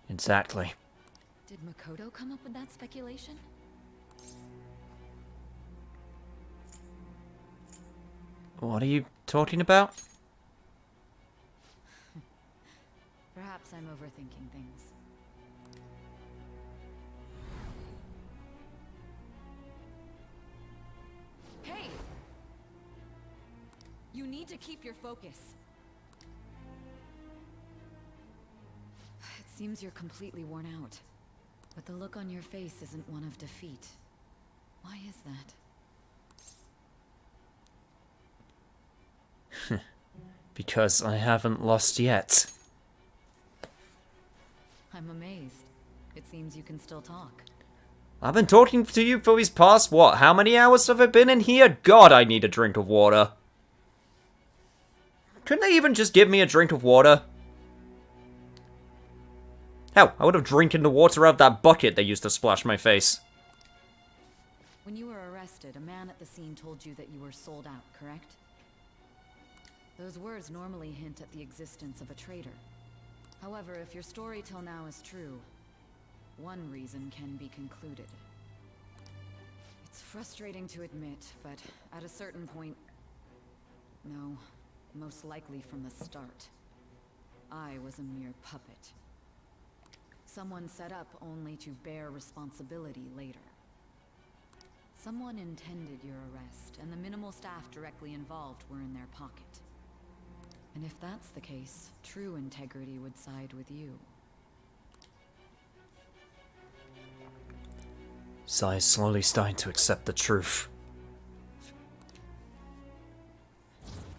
Exactly. Did Makoto come up with that speculation? What are you talking about? Perhaps I'm overthinking things. Hey! You need to keep your focus. It seems you're completely worn out. But the look on your face isn't one of defeat. Why is that? Because I haven't lost yet. I'm amazed. It seems you can still talk. I've been talking to you for these past, what, how many hours have I been in here? God, I need a drink of water. Couldn't they even just give me a drink of water? Hell, I would have drinking the water out of that bucket they used to splash my face. When you were arrested, a man at the scene told you that you were sold out, correct? Those words normally hint at the existence of a traitor. However, if your story till now is true, one reason can be concluded. It's frustrating to admit, but at a certain point... No, most likely from the start. I was a mere puppet. Someone set up only to bear responsibility later. Someone intended your arrest, and the minimal staff directly involved were in their pocket. And if that's the case, true integrity would side with you. Zai's slowly starting to accept the truth.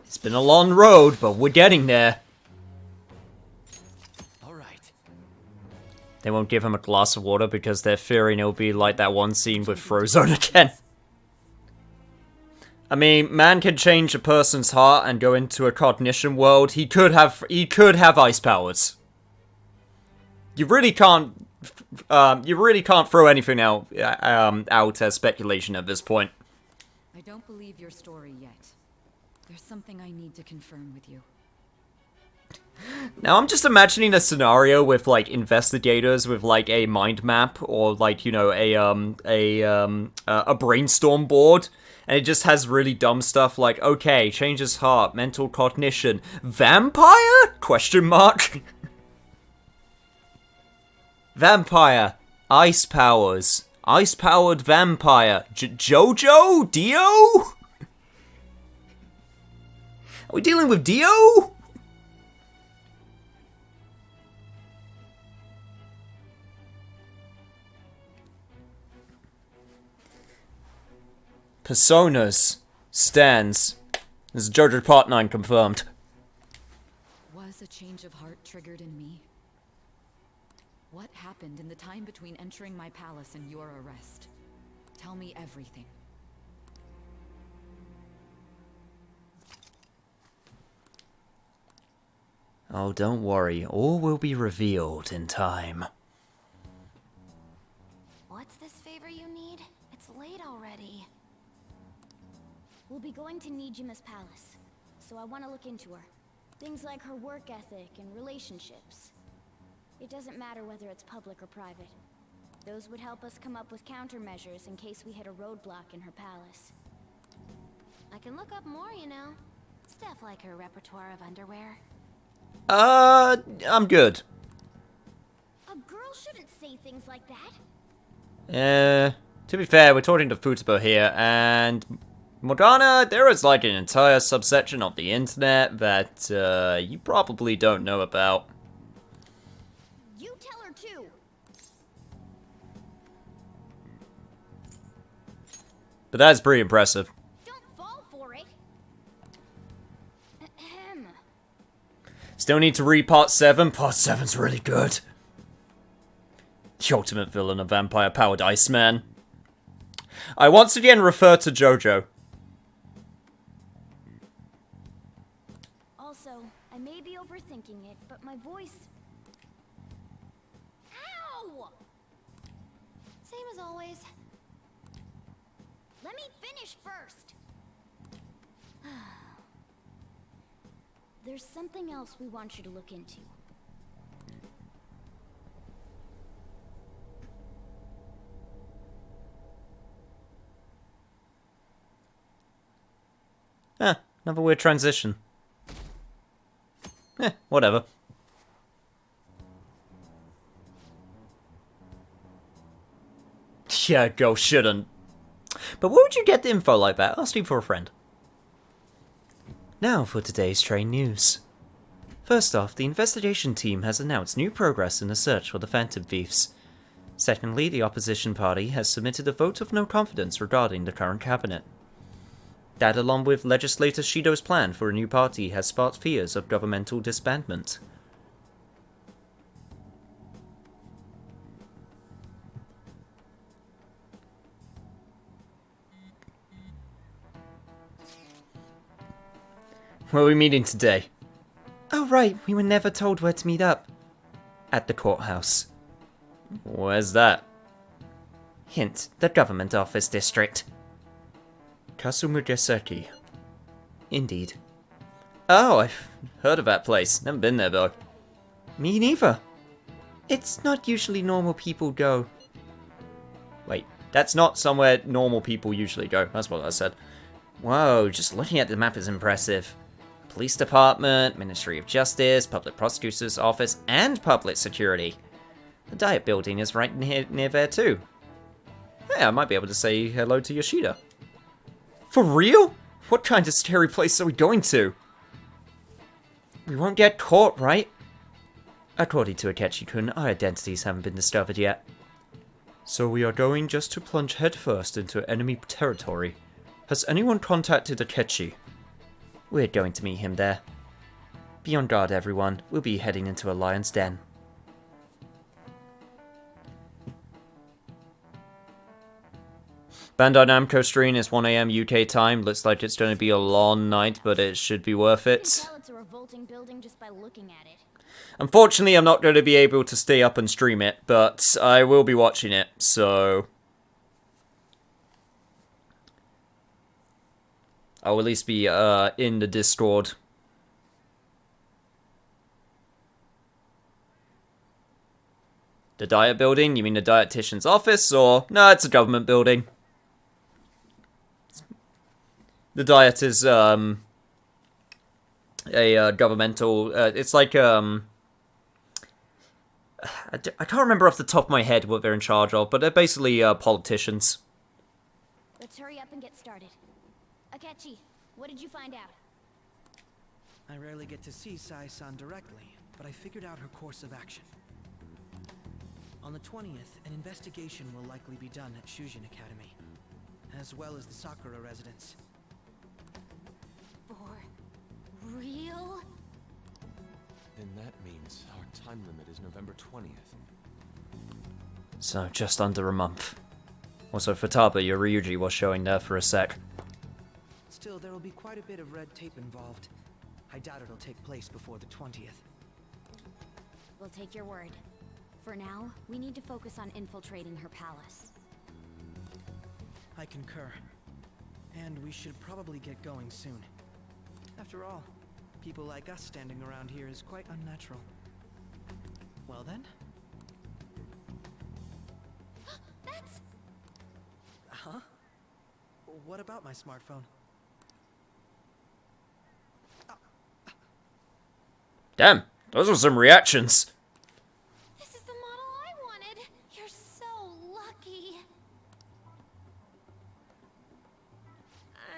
It's been a long road, but we're getting there. Alright. They won't give him a glass of water because they're fearing it'll be like that one scene with Frozone again. I mean, man can change a person's heart and go into a cognition world. He could have ice powers. You really can't throw anything out as speculation at this point. I don't believe your story yet. There's something I need to confirm with you. Now I'm just imagining a scenario with like investigators with like a mind map or like, you know, a brainstorm board, and it just has really dumb stuff like, okay, change his heart, mental cognition, vampire? Question mark. Vampire, ice powers, ice-powered vampire, Jojo? Dio? Are we dealing with Dio? Personas. Stands. This is JoJo Part 9 confirmed. Was a change of heart triggered in me? What happened in the time between entering my palace and your arrest? Tell me everything. Oh, don't worry. All will be revealed in time. What's this favor you need? It's late already. We'll be going to Nijima's palace, so I want to look into her. Things like her work ethic and relationships. It doesn't matter whether it's public or private. Those would help us come up with countermeasures in case we hit a roadblock in her palace. I can look up more, you know. Stuff like her repertoire of underwear. I'm good. A girl shouldn't say things like that. To be fair, we're talking to Futaba here, and Morgana, there is like an entire subsection of the internet that, you probably don't know about. You tell her too. But that is pretty impressive. Don't fall for it. Ahem. Still need to read Part 7. Part 7's really good. The ultimate villain of vampire-powered Iceman. I once again refer to JoJo. Also, I may be overthinking it, but my voice... Ow! Same as always. Let me finish first. There's something else we want you to look into. Another weird transition. Whatever. Yeah, go shouldn't. But where would you get the info like that? Asking for a friend. Now for today's train news. First off, the investigation team has announced new progress in the search for the Phantom Thieves. Secondly, the opposition party has submitted a vote of no confidence regarding the current cabinet. That, along with legislator Shido's plan for a new party, has sparked fears of governmental disbandment. Where are we meeting today? Oh right, we were never told where to meet up. At the courthouse. Where's that? Hint, the government office district. Kasumugeseki. Indeed. Oh, I've heard of that place. Never been there though. Me neither. It's not usually normal people go. Wait, that's not somewhere normal people usually go. That's what I said. Whoa, just looking at the map is impressive. Police Department, Ministry of Justice, Public Prosecutor's Office, and Public Security. The Diet Building is right near there too. Hey, I might be able to say hello to Yoshida. For real? What kind of scary place are we going to? We won't get caught, right? According to Akechi-kun, our identities haven't been discovered yet. So we are going just to plunge headfirst into enemy territory. Has anyone contacted Akechi? We're going to meet him there. Be on guard, everyone. We'll be heading into a lion's den. Bandai Namco stream is 1 AM UK time. Looks like it's going to be a long night, but it should be worth it. Tell it's a revolting building just by looking at it. Unfortunately, I'm not going to be able to stay up and stream it, but I will be watching it, so... I'll at least be in the Discord. The Diet Building? You mean the Dietitian's office, or... No, it's a government building. The Diet is, a governmental, it's like, I can't remember off the top of my head what they're in charge of, but they're basically, politicians. Let's hurry up and get started. Akechi, what did you find out? I rarely get to see Sai-san directly, but I figured out her course of action. On the 20th, an investigation will likely be done at Shujin Academy, as well as the Sakura residence. For real? Then that means our time limit is November 20th. So, just under a month. Also, Futaba, your Ryuji was showing there for a sec. Still, there will be quite a bit of red tape involved. I doubt it'll take place before the 20th. We'll take your word. For now, we need to focus on infiltrating her palace. I concur. And we should probably get going soon. After all, people like us standing around here is quite unnatural. Well then? That's... Huh? What about my smartphone? Damn, those were some reactions. This is the model I wanted. You're so lucky.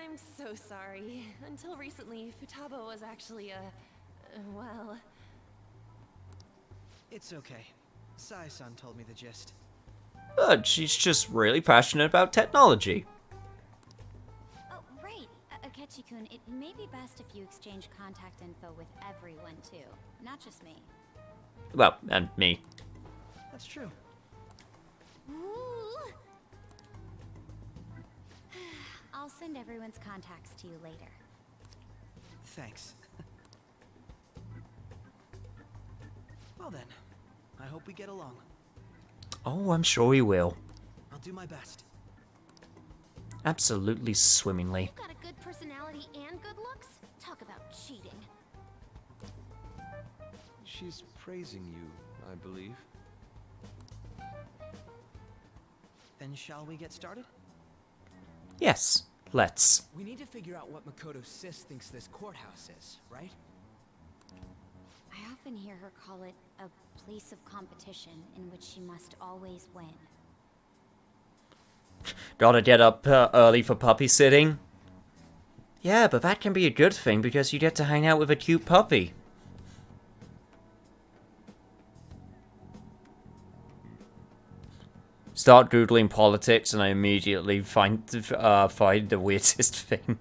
I'm so sorry. Until recently, Futaba was actually well... It's okay. Sai-san told me the gist. But she's just really passionate about technology. Akechi-kun, it may be best if you exchange contact info with everyone, too. Not just me. Well, and me. That's true. Ooh. I'll send everyone's contacts to you later. Thanks. Well then, I hope we get along. Oh, I'm sure we will. I'll do my best. Absolutely swimmingly. You got a good personality and good looks? Talk about cheating. She's praising you, I believe. Then shall we get started? Yes, let's. We need to figure out what Makoto Sis thinks this courthouse is, right? I often hear her call it a place of competition in which she must always win. Gotta get up early for puppy sitting? Yeah, but that can be a good thing because you get to hang out with a cute puppy. Start googling politics and I immediately find the weirdest thing.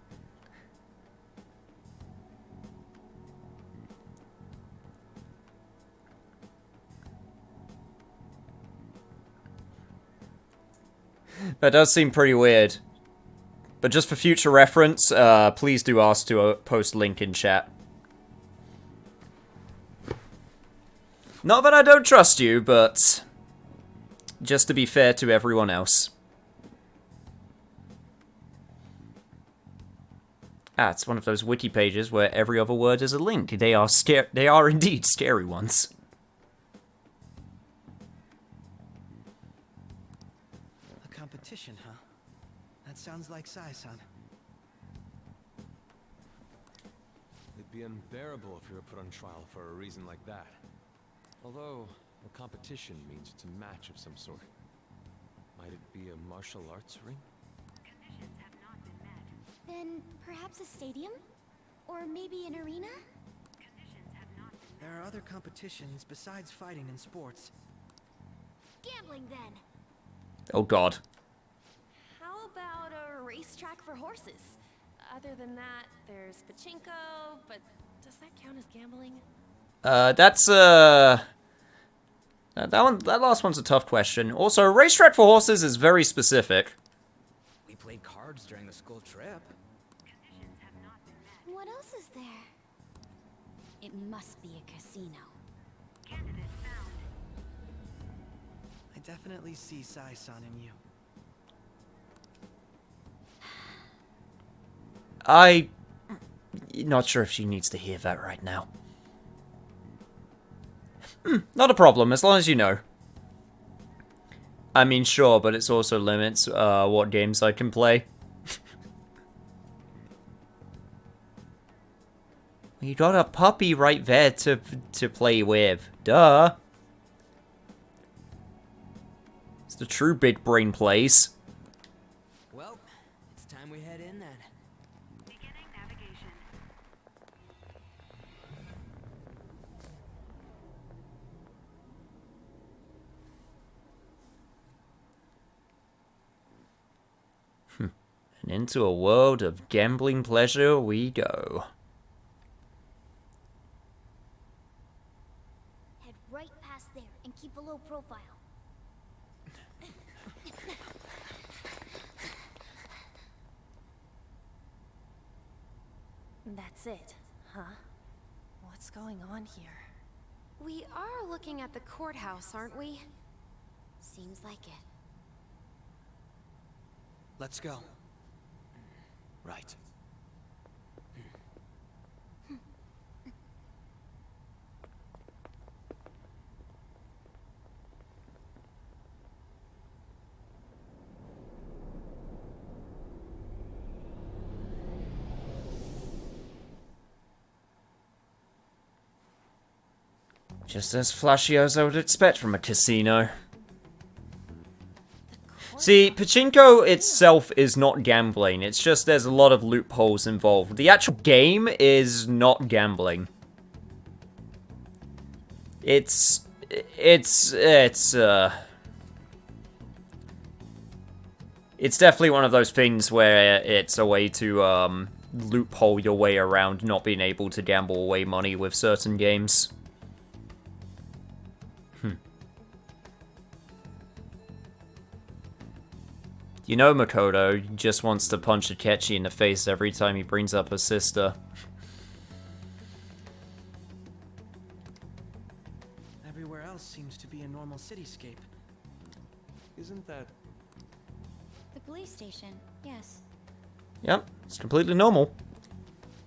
That does seem pretty weird. But just for future reference, please do ask to post link in chat. Not that I don't trust you, but just to be fair to everyone else. Ah, it's one of those wiki pages where every other word is a link. They are indeed scary ones. A competition, huh? That sounds like Sai-san. It'd be unbearable if you were put on trial for a reason like that. Although, a competition means it's a match of some sort. Might it be a martial arts ring? Then perhaps a stadium? Or maybe an arena? There are other competitions besides fighting in sports. Gambling then. Oh god. How about a racetrack for horses? Other than that, there's pachinko, but does that count as gambling? That last one's a tough question. Also, racetrack for horses is very specific. We played cards during the school trip. What else is there? It must be a casino. I definitely see Sai-san in you. I'm not sure if she needs to hear that right now. Not a problem, as long as you know. I mean, sure, but it's also limits what games I can play. You got a puppy right there to play with. Duh. It's the true big brain plays. Well, it's time we head in then. And into a world of gambling pleasure we go. Head right past there and keep a low profile. That's it, huh? What's going on here? We are looking at the courthouse, aren't we? Seems like it. Let's go. Right. Just as flashy as I would expect from a casino. See, pachinko itself is not gambling, it's just there's a lot of loopholes involved. The actual game is not gambling. It's definitely one of those things where it's a way to, loophole your way around not being able to gamble away money with certain games. You know Makoto just wants to punch Akechi in the face every time he brings up her sister. Everywhere else seems to be a normal cityscape. Isn't that... The police station, yes. Yep, it's completely normal.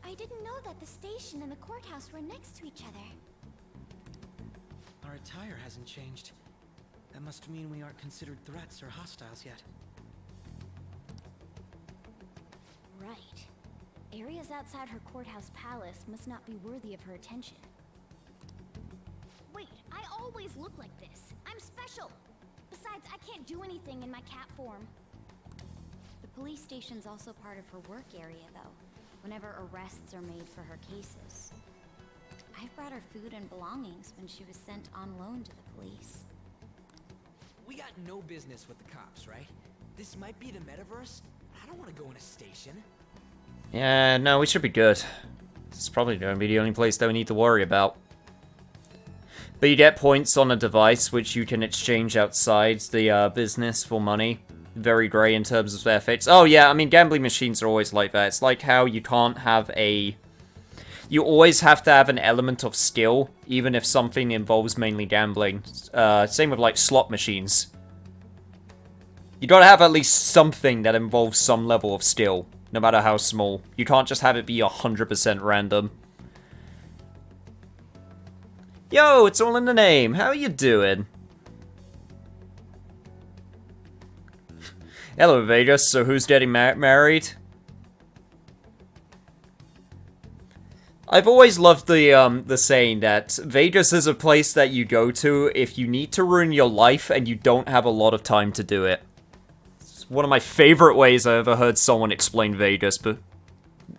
I didn't know that the station and the courthouse were next to each other. Our attire hasn't changed. That must mean we aren't considered threats or hostiles yet. Right. Areas outside her courthouse palace must not be worthy of her attention. Wait, I always look like this. I'm special. Besides, I can't do anything in my cat form. The police station's also part of her work area, though, whenever arrests are made for her cases. I've brought her food and belongings when she was sent on loan to the police. We got no business with the cops, right? This might be the metaverse. I don't want to go in a station. Yeah, no, we should be good. This is probably going to be the only place that we need to worry about. But you get points on a device which you can exchange outside the business for money. Very grey in terms of their effects. Oh yeah, I mean, gambling machines are always like that. It's like how you can't have a... You always have to have an element of skill, even if something involves mainly gambling. Same with, like, slot machines. You gotta have at least something that involves some level of skill, no matter how small. You can't just have it be 100% random. Yo, it's all in the name. How you doing? Hello, Vegas. So who's getting married? I've always loved the saying that Vegas is a place that you go to if you need to ruin your life and you don't have a lot of time to do it. It's one of my favorite ways I ever heard someone explain Vegas, but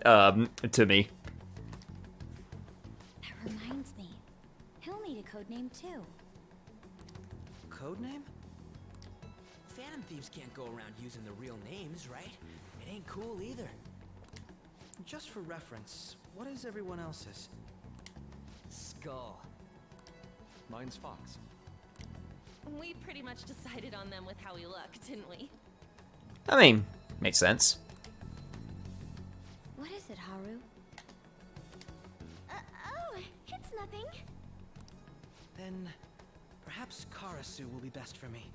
to me. That reminds me. He'll need a code name, too. Codename? Phantom thieves can't go around using the real names, right? It ain't cool either. Just for reference, what is everyone else's? Skull. Mine's Fox. We pretty much decided on them with how we look, didn't we? I mean, makes sense. What is it, Haru? Oh, it's nothing. Then, perhaps Karasu will be best for me.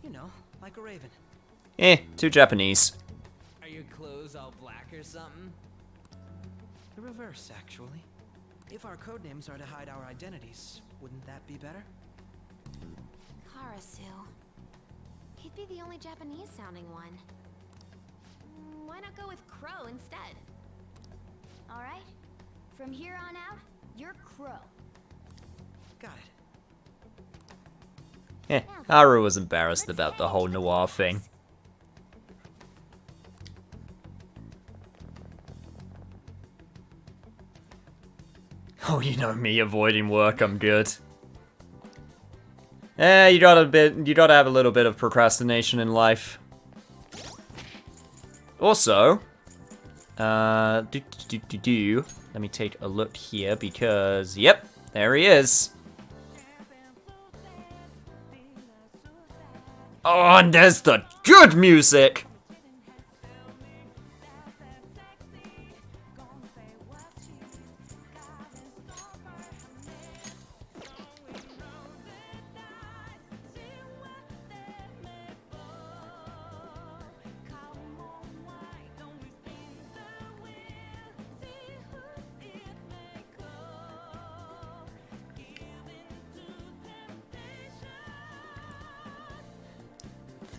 You know, like a raven. Too Japanese. Are your clothes all black or something? The reverse, actually. If our codenames are to hide our identities, wouldn't that be better? Karasu. He'd be the only Japanese-sounding one. Why not go with Crow instead? All right. From here on out, you're Crow. Got it. Haru was embarrassed about the whole noir thing. Oh, you know me, avoiding work, I'm good. You gotta have a little bit of procrastination in life. Also, let me take a look here because, yep, there he is. Oh, and there's the good music!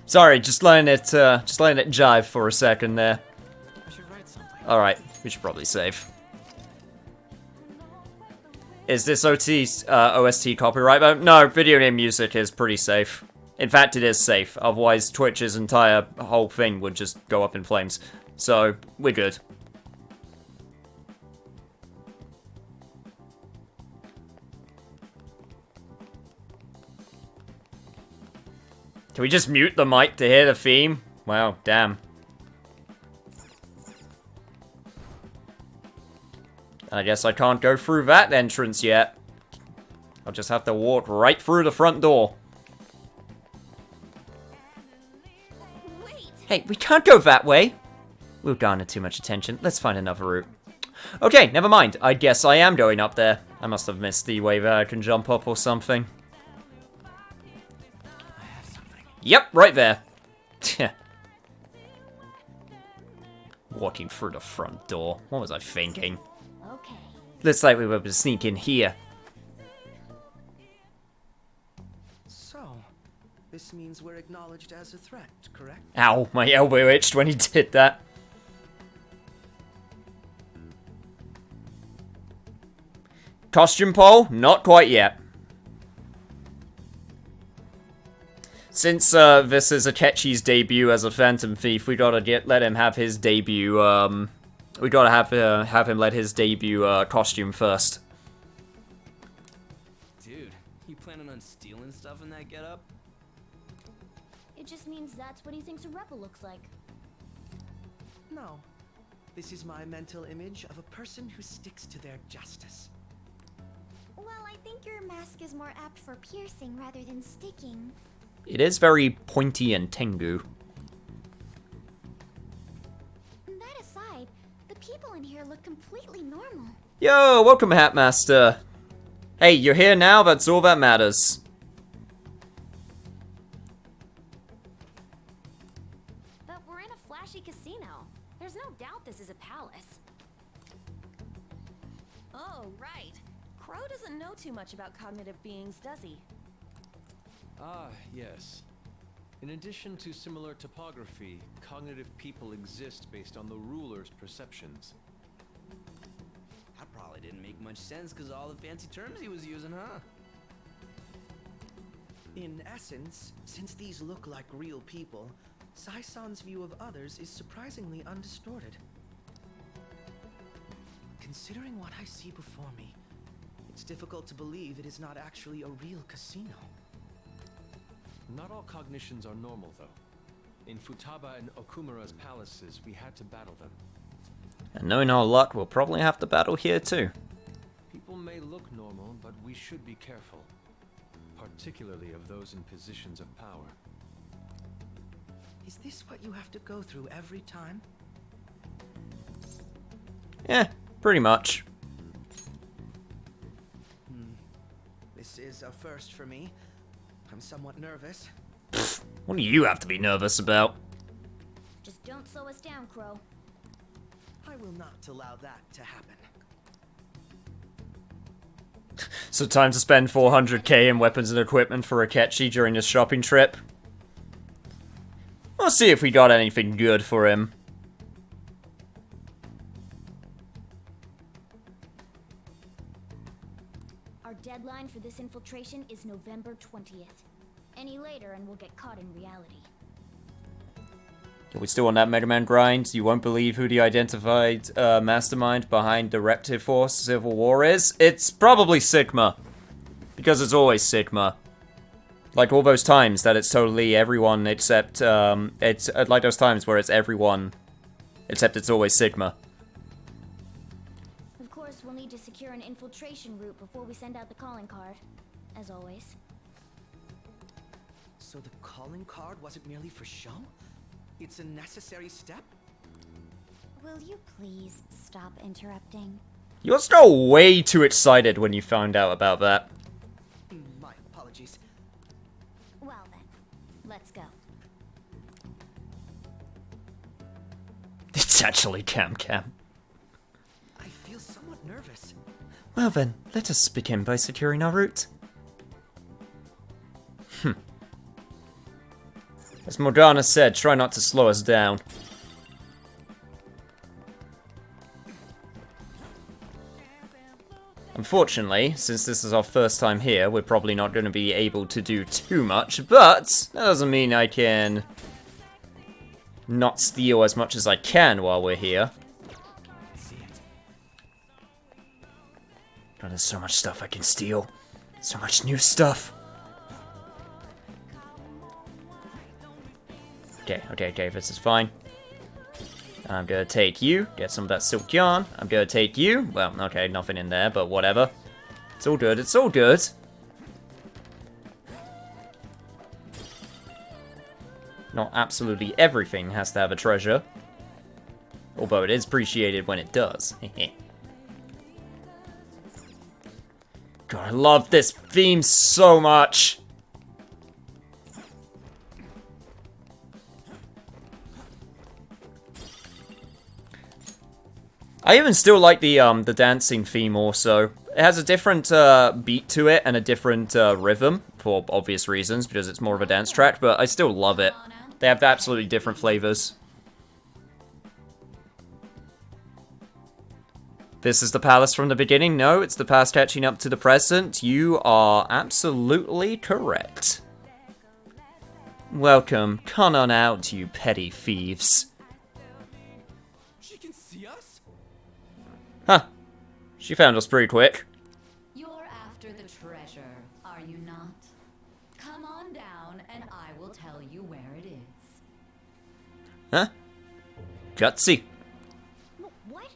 Sorry, just letting it jive for a second there. Alright, we should probably save. Is this OST copyright? No, video game music is pretty safe. In fact, it is safe. Otherwise, Twitch's entire whole thing would just go up in flames. So, we're good. Can we just mute the mic to hear the theme? Wow, damn. And I guess I can't go through that entrance yet. I'll just have to walk right through the front door. Wait! Hey, we can't go that way! We've garnered too much attention. Let's find another route. Okay, never mind. I guess I am going up there. I must have missed the way that I can jump up or something. Yep, right there. Walking through the front door. What was I thinking? Okay. Looks like we were able to sneak in here. So, this means we're acknowledged as a threat, correct? Ow, my elbow itched when he did that. Costume poll? Not quite yet. Since this is Akechi's debut as a Phantom Thief, we gotta let him have his debut. We gotta have him let his debut costume first. Dude, you planning on stealing stuff in that getup? It just means that's what he thinks a rebel looks like. No. This is my mental image of a person who sticks to their justice. Well, I think your mask is more apt for piercing rather than sticking. It is very pointy and tengu. That aside, the people in here look completely normal. Yo, welcome Hatmaster. Hey, you're here now, that's all that matters. But we're in a flashy casino. There's no doubt this is a palace. Oh, right. Crow doesn't know too much about cognitive beings, does he? Ah, yes. In addition to similar topography, cognitive people exist based on the ruler's perceptions. That probably didn't make much sense because all the fancy terms he was using, huh? In essence, since these look like real people, Sai-san's view of others is surprisingly undistorted. Considering what I see before me, it's difficult to believe it is not actually a real casino. Not all cognitions are normal, though. In Futaba and Okumura's palaces, we had to battle them. And knowing our luck, we'll probably have to battle here too. People may look normal, but we should be careful. Particularly of those in positions of power. Is this what you have to go through every time? Yeah, pretty much. This is a first for me. I'm somewhat nervous. What do you have to be nervous about? Just don't slow us down, Crow. I will not allow that to happen. So time to spend 400k in weapons and equipment for Akechi during his shopping trip. We'll see if we got anything good for him. Our deadline for this infiltration is November 20th. Any later and we'll get caught in reality. Are we still on that Mega Man grind? You won't believe who the identified mastermind behind the Reptive Force Civil War is? It's probably Sigma. Because it's always Sigma. Like all those times that it's totally everyone except, it's like those times where it's everyone, except it's always Sigma. Of course, we'll need to secure an infiltration route before we send out the calling card. As always. So the calling card wasn't merely for show? It's a necessary step? Will you please stop interrupting? You're still way too excited when you found out about that. My apologies. Well then, let's go. It's actually Cam. I feel somewhat nervous. Well then, let us begin by securing our route. As Morgana said, try not to slow us down. Unfortunately, since this is our first time here, we're probably not going to be able to do too much, but that doesn't mean I can not steal as much as I can while we're here. God, there's so much stuff I can steal. So much new stuff. Okay, this is fine. I'm gonna take you, get some of that silk yarn. I'm gonna take you. Well, okay, nothing in there, but whatever. It's all good, it's all good. Not absolutely everything has to have a treasure. Although it is appreciated when it does. God, I love this theme so much. I even still like the dancing theme also. It has a different beat to it and a different rhythm for obvious reasons because it's more of a dance track, but I still love it. They have absolutely different flavors. This is the palace from the beginning? No, it's the past catching up to the present. You are absolutely correct. Welcome. Come on out, you petty thieves. She can see us? Huh. She found us pretty quick. You're after the treasure, are you not? Come on down and I will tell you where it is. Huh? Gutsy. What?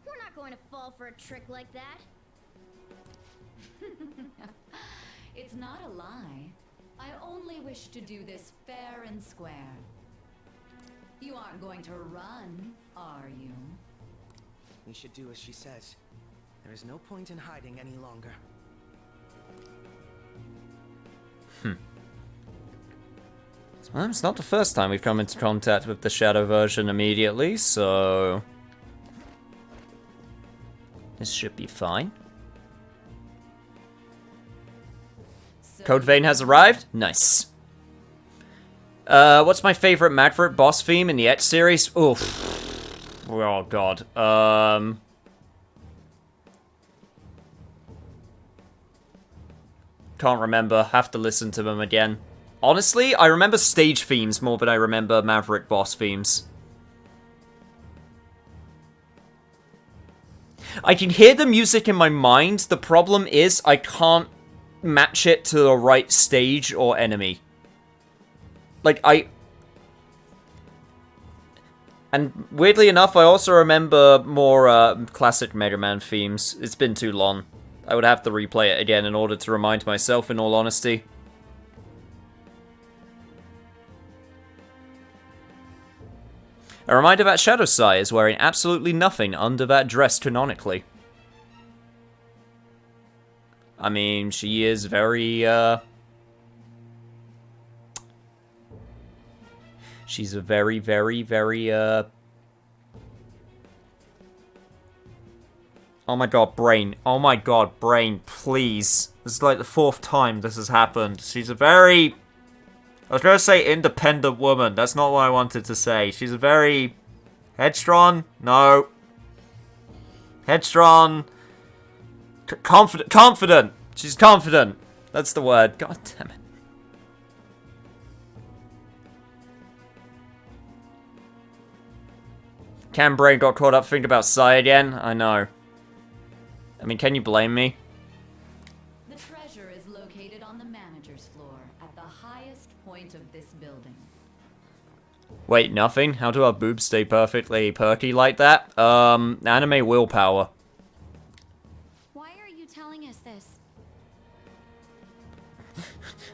We're not going to fall for a trick like that. It's not a lie. I only wish to do this fair and square. You aren't going to run, are you? We should do as she says. There is no point in hiding any longer. Well, it's not the first time we've come into contact with the shadow version immediately, so... this should be fine. Code Vein has arrived? Nice. What's my favorite Magfort boss theme in the Etch series? Oof. Oh god. Can't remember. Have to listen to them again. Honestly, I remember stage themes more than I remember Maverick boss themes. I can hear the music in my mind. The problem is I can't match it to the right stage or enemy. Like, and weirdly enough, I also remember more classic Mega Man themes. It's been too long. I would have to replay it again in order to remind myself, in all honesty. A reminder that Shadow Sai is wearing absolutely nothing under that dress canonically. I mean, she is very, she's a very, very, very, oh my god, Brain. Oh my god, Brain, please. This is like the 4th time this has happened. She's a very... I was going to say independent woman. That's not what I wanted to say. She's a very... headstrong? No. Headstrong. Confident. She's confident. That's the word. God damn it. Cam Brain got caught up thinking about Sai again? I know. I mean, can you blame me? The treasure is located on the manager's floor at the highest point of this building. Wait, nothing? How do our boobs stay perfectly perky like that? Anime willpower. Why are you telling us this?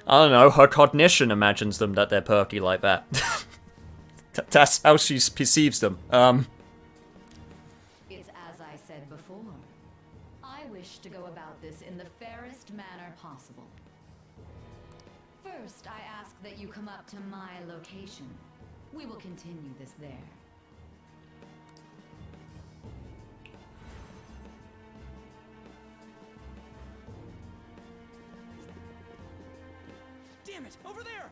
I don't know, her cognition imagines them that they're perky like that. That's how she perceives them. It's as I said before. I wish to go about this in the fairest manner possible. First, I ask that you come up to my location. We will continue this there. Damn it! Over there!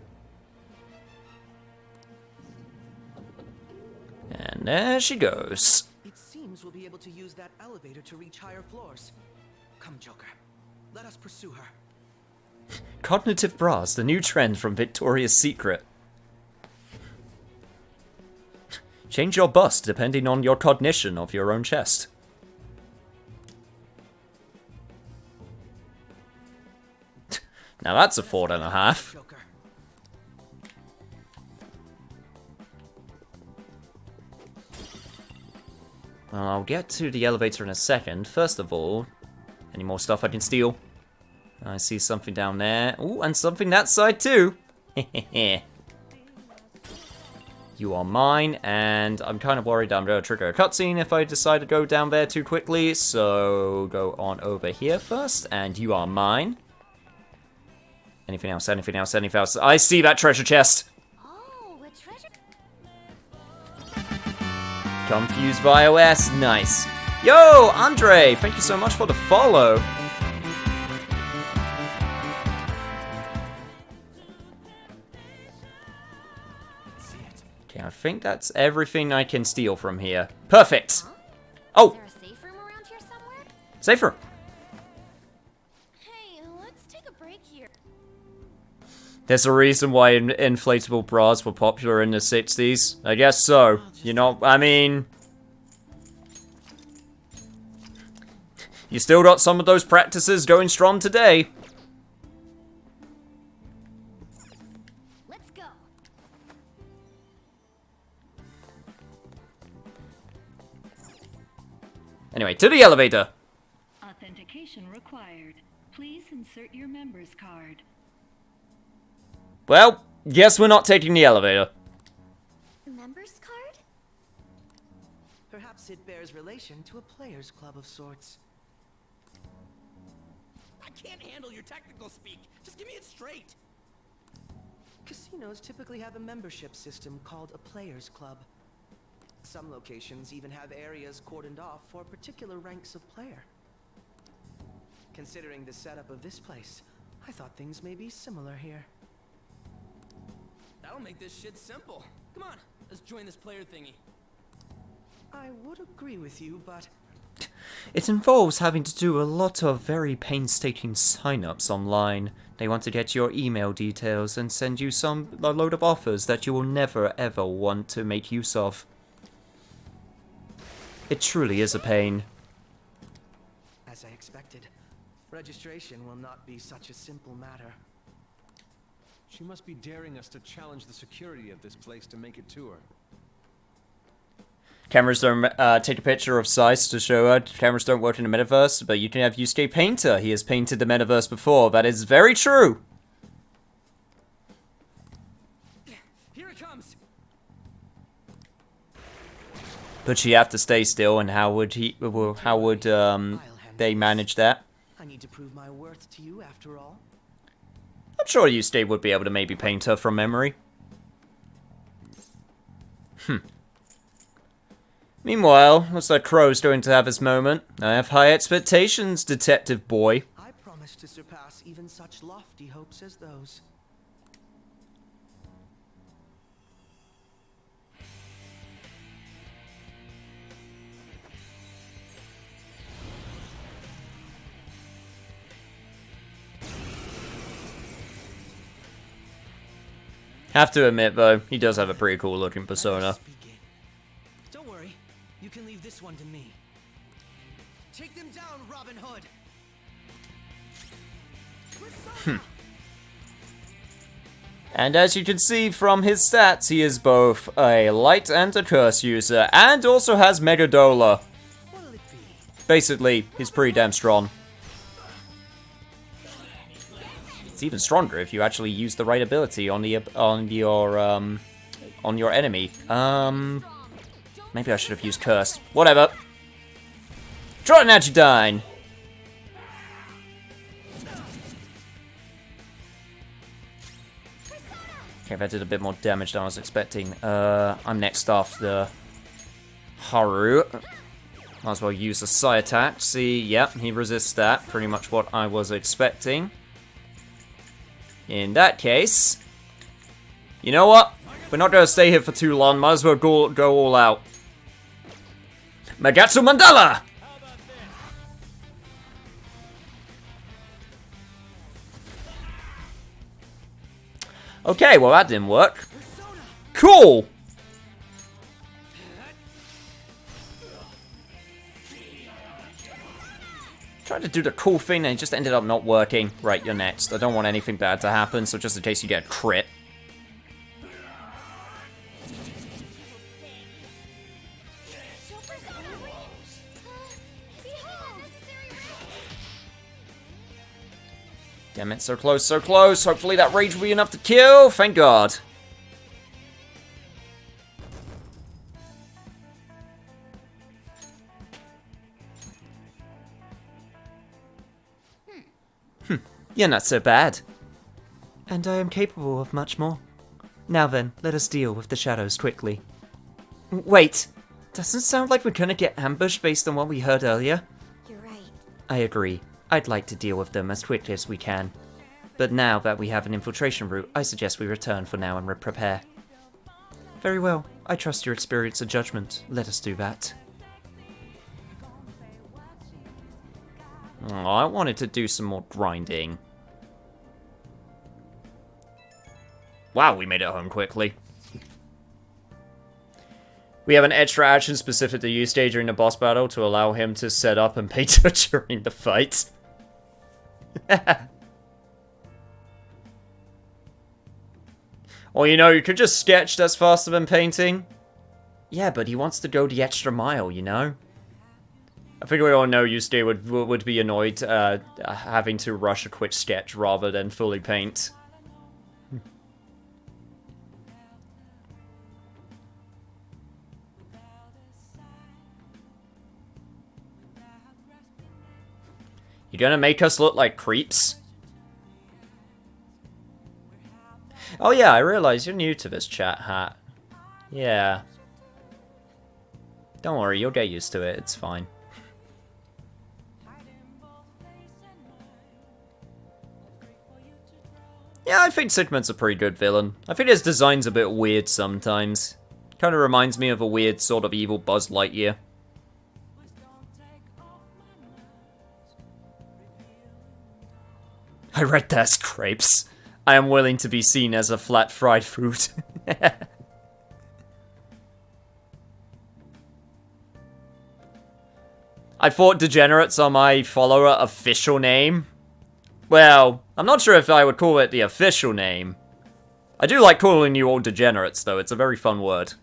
And there she goes. It seems we'll be able to use that elevator to reach higher floors. Come, Joker. Let us pursue her. Cognitive bras, the new trend from Victoria's Secret. Change your bust depending on your cognition of your own chest. Now that's a 4.5. Well, I'll get to the elevator in a second. First of all, any more stuff I can steal? I see something down there. Ooh, and something that side too. You are mine, and I'm kind of worried I'm going to trigger a cutscene if I decide to go down there too quickly. So go on over here first, and you are mine. Anything else? Anything else? Anything else? I see that treasure chest. Oh, a treasure. Confused by OS. Nice. Yo, Andre, thank you so much for the follow. Okay, I think that's everything I can steal from here. Perfect. Oh. Is there a safe room around here somewhere? Safe room. Hey, let's take a break here. There's a reason why inflatable bras were popular in the 60s. I guess so. You know, I mean... You still got some of those practices going strong today. Let's go. Anyway, to the elevator. Authentication required. Please insert your member's card. Well, guess we're not taking the elevator. Member's card? Perhaps it bears relation to a player's club of sorts. I can't handle your technical speak. Just give me it straight. Casinos typically have a membership system called a player's club. Some locations even have areas cordoned off for particular ranks of player. Considering the setup of this place, I thought things may be similar here. That'll make this shit simple. Come on, let's join this player thingy. I would agree with you, but... It involves having to do a lot of very painstaking sign-ups online. They want to get your email details and send you a load of offers that you will never ever want to make use of. It truly is a pain. As I expected, registration will not be such a simple matter. She must be daring us to challenge the security of this place to make it to her. Cameras don't take a picture of size to show her. Cameras don't work in the metaverse, but you can have Yusuke Painter. He has painted the metaverse before. That is very true. Here it comes. But she have to stay still, and how would they manage that? I need to prove my worth to you after all. I'm sure Yusuke would be able to maybe paint her from memory. Meanwhile, looks like Crow's going to have his moment. I have high expectations, detective boy. I promise to surpass even such lofty hopes as those. Have to admit, though, he does have a pretty cool looking persona. Don't worry, you can leave this one to me. Take them down, Robin Hood! And as you can see from his stats, he is both a light and a curse user, and also has Megadola. Basically, he's pretty damn strong. It's even stronger if you actually use the right ability on your enemy. Maybe I should have used curse. Whatever. Try Najidine. Okay, that did a bit more damage than I was expecting. I'm next after Haru. Might as well use a Psy attack. See, yep, he resists that. Pretty much what I was expecting. In that case, you know what? We're not going to stay here for too long. Might as well go all out. Magatsu Mandala! Okay, well that didn't work. Cool! Tried to do the cool thing and it just ended up not working. Right, you're next. I don't want anything bad to happen, so just in case you get a crit. Damn it, so close, so close. Hopefully that rage will be enough to kill. Thank God. You're not so bad. And I am capable of much more. Now then, let us deal with the shadows quickly. Wait, doesn't sound like we're gonna get ambushed based on what we heard earlier. You're right. I agree. I'd like to deal with them as quickly as we can. But now that we have an infiltration route, I suggest we return for now and prepare. Very well. I trust your experience and judgment. Let us do that. Oh, I wanted to do some more grinding. Wow, we made it home quickly. We have an extra action specific to you stage during the boss battle to allow him to set up and paint during the fight. Or, you know, you could just sketch that's faster than painting. Yeah, but he wants to go the extra mile, you know? I think we all know Yusuke would be annoyed having to rush a quick sketch rather than fully paint. You gonna make us look like creeps? Oh yeah, I realize you're new to this chat hat. Yeah. Don't worry, you'll get used to it, it's fine. Yeah, I think Sigmund's a pretty good villain. I think his design's a bit weird sometimes. Kinda reminds me of a weird sort of evil Buzz Lightyear. I read that as crepes. I am willing to be seen as a flat fried food. I thought Degenerates are my follower official name. Well, I'm not sure if I would call it the official name. I do like calling you all Degenerates, though. It's a very fun word.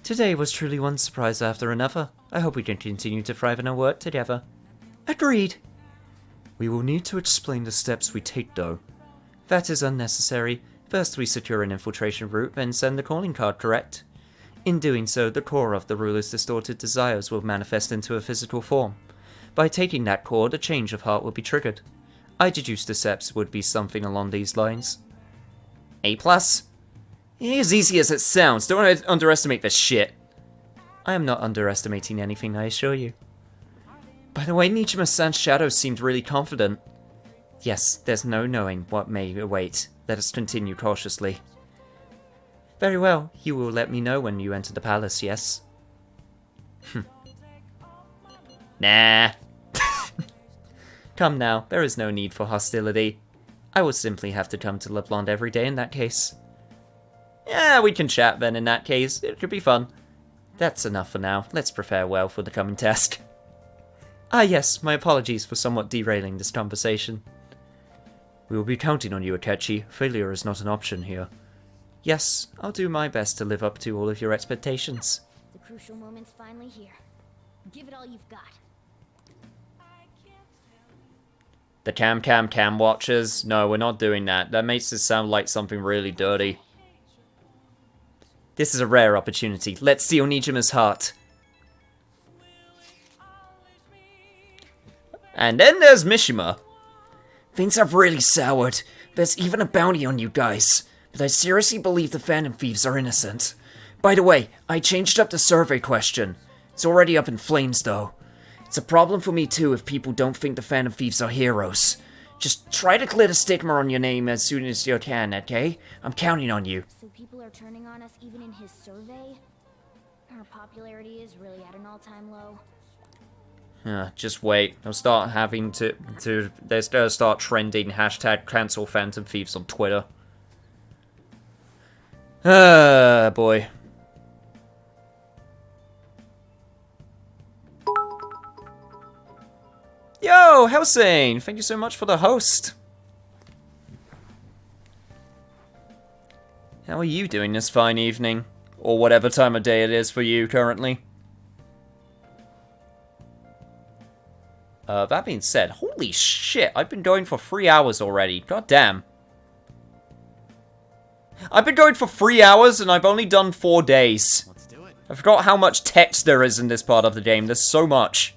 Today was truly one surprise after another. I hope we can continue to thrive in our work together. Agreed. We will need to explain the steps we take, though. That is unnecessary. First we secure an infiltration route, then send the calling card, correct? In doing so, the core of the ruler's distorted desires will manifest into a physical form. By taking that chord, a change of heart will be triggered. I deduced the steps would be something along these lines. A+? It is as easy as it sounds. Don't underestimate this shit. I am not underestimating anything, I assure you. By the way, Nijima-san's shadow seemed really confident. Yes, there's no knowing what may await. Let us continue cautiously. Very well, you will let me know when you enter the palace, yes? Nah. Come now, there is no need for hostility. I will simply have to come to Le Blonde every day in that case. Yeah, we can chat then in that case. It could be fun. That's enough for now. Let's prepare well for the coming task. Ah yes, my apologies for somewhat derailing this conversation. We will be counting on you, Akechi. Failure is not an option here. Yes, I'll do my best to live up to all of your expectations. The crucial moment's finally here. Give it all you've got. The cam watchers? No, we're not doing that. That makes it sound like something really dirty. This is a rare opportunity. Let's steal Nijima's heart. And then there's Mishima. Things have really soured. There's even a bounty on you guys. But I seriously believe the Phantom Thieves are innocent. By the way, I changed up the survey question. It's already up in flames, though. It's a problem for me, too, if people don't think the Phantom Thieves are heroes. Just try to clear the stigma on your name as soon as you can, okay? I'm counting on you. So people are turning on us even in his survey? Our popularity is really at an all-time low. Just wait. They'll start having they're gonna start trending hashtag cancel Phantom Thieves on Twitter. Ah, boy. Yo, Helsing! Thank you so much for the host. How are you doing this fine evening? Or whatever time of day it is for you currently. That being said, holy shit, I've been going for 3 hours already. God damn. I've been going for 3 hours and I've only done 4 days. Let's do it. I forgot how much text there is in this part of the game. There's so much.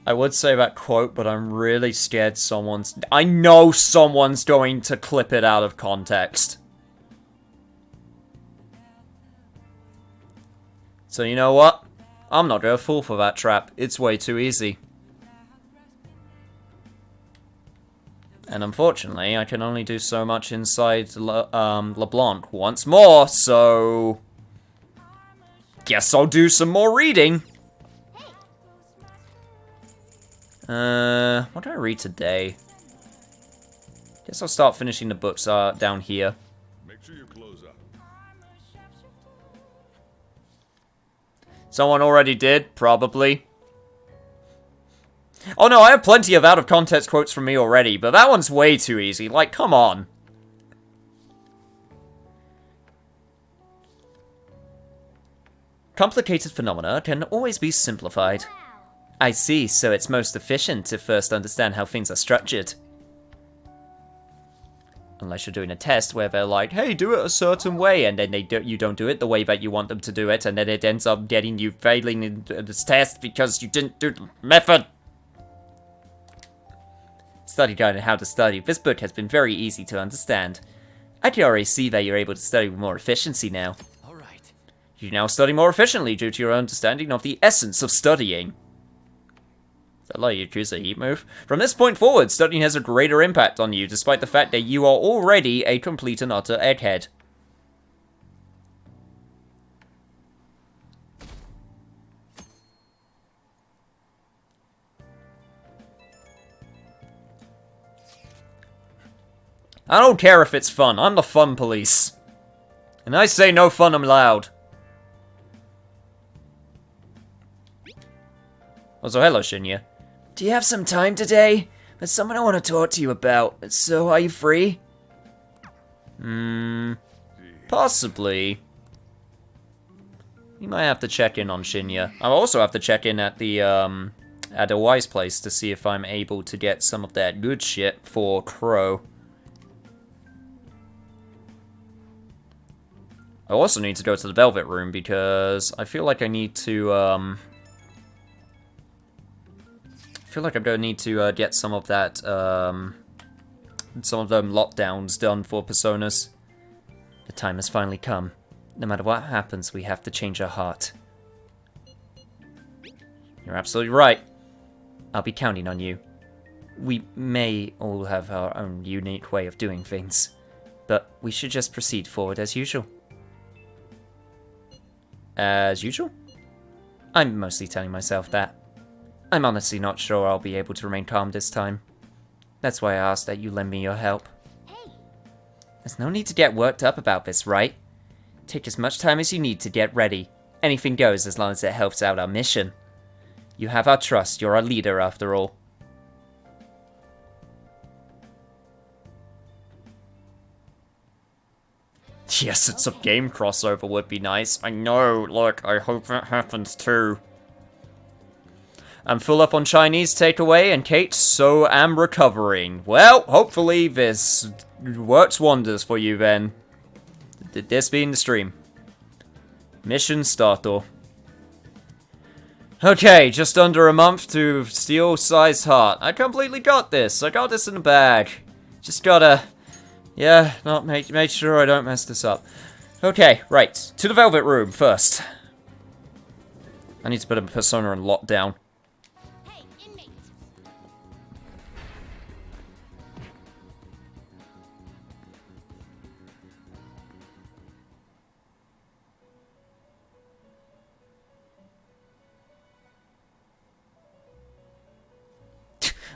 I would say that quote, but I'm really scared someone's... I know someone's going to clip it out of context. So you know what? I'm not gonna fall for that trap. It's way too easy. And unfortunately, I can only do so much inside LeBlanc once more, so... Guess I'll do some more reading. What do I read today? Guess I'll start finishing the books down here. Make sure you close up. Someone already did, probably. Oh no, I have plenty of out-of-context quotes from me already, but that one's way too easy. Like, come on. Complicated phenomena can always be simplified. I see, so it's most efficient to first understand how things are structured. Unless you're doing a test where they're like, hey, do it a certain way, and then you don't do it the way that you want them to do it, and then it ends up getting you failing in this test because you didn't do the method. Study guide on how to study. This book has been very easy to understand. I can already see that you're able to study with more efficiency now. Alright. You now study more efficiently due to your understanding of the essence of studying. Is that like Yakuza heat move? From this point forward, studying has a greater impact on you, despite the fact that you are already a complete and utter egghead. I don't care if it's fun, I'm the fun police. And I say no fun allowed. Also, hello, Shinya. Do you have some time today? There's someone I want to talk to you about. So, are you free? Possibly. You might have to check in on Shinya. I'll also have to check in at the, at a Wise place to see if I'm able to get some of that good shit for Crow. I also need to go to the Velvet Room because I feel like I need to, I feel like I'm going to need to get some of that, some of them lockdowns done for Personas. The time has finally come. No matter what happens, we have to change our heart. You're absolutely right. I'll be counting on you. We may all have our own unique way of doing things, but we should just proceed forward as usual. As usual? I'm mostly telling myself that. I'm honestly not sure I'll be able to remain calm this time. That's why I asked that you lend me your help. Hey. There's no need to get worked up about this, right? Take as much time as you need to get ready. Anything goes as long as it helps out our mission. You have our trust, you're our leader after all. Yes, it's a game crossover would be nice. I know, look, I hope that happens too. I'm full up on Chinese takeaway, and Kate, so am recovering. Well, hopefully this works wonders for you then. This being the stream. Mission starter. Okay, just under a month to Steel-Sized Heart. I completely got this. I got this in the bag. Just gotta... yeah, not make sure I don't mess this up. Okay, right. To the Velvet Room first. I need to put a Persona in lockdown. Hey, inmate.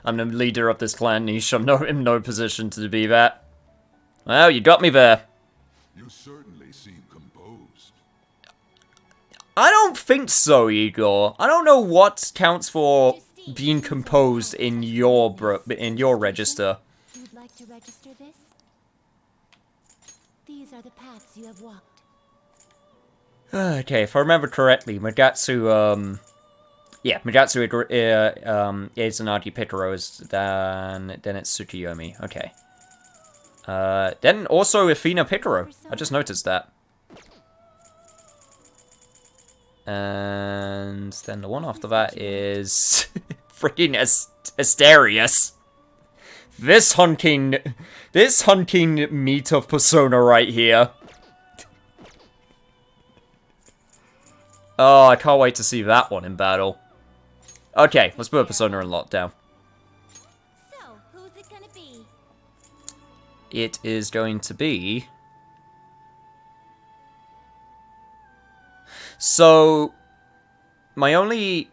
I'm the leader of this clan niche. I'm in no position to be that. Well, you got me there. You certainly seem composed. I don't think so, Igor. I don't know what counts for being composed in your register. You'd like to register this? These are the paths you have walked. Okay, if I remember correctly, Magatsu, yeah, Magatsu Izanagi Picaro is then it's Tsukiyomi. Okay. Then also Athena Picaro. I just noticed that. And then the one after that is freaking Asterius. This hunking meat of Persona right here. Oh, I can't wait to see that one in battle. Okay, let's put Persona in lockdown. So, who's it gonna be? It is going to be... So, the only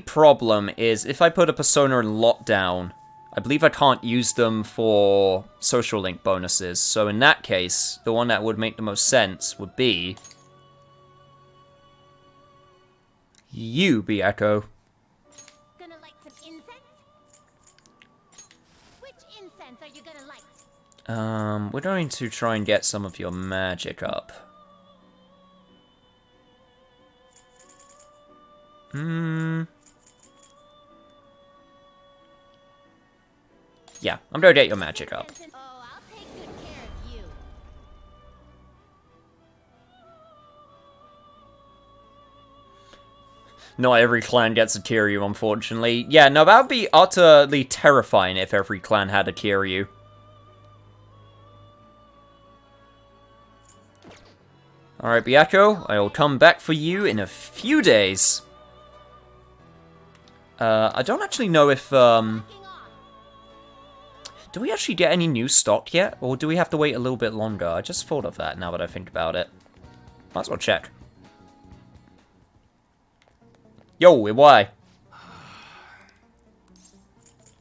problem is if I put a Persona in lockdown, I believe I can't use them for social link bonuses. So in that case, the one that would make the most sense would be... you, Echo. Gonna light some incense? Which incense are you gonna light? We're going to try and get some of your magic up. Yeah, I'm gonna get your magic up. Oh, I'll take good care of you. Not every clan gets a Kiryu, unfortunately. Yeah, no, that would be utterly terrifying if every clan had a Kiryu. Alright, Byakko, I will come back for you in a few days. I don't actually know if, do we actually get any new stock yet? Or do we have to wait a little bit longer? I just thought of that now that I think about it. Might as well check. Yo, why?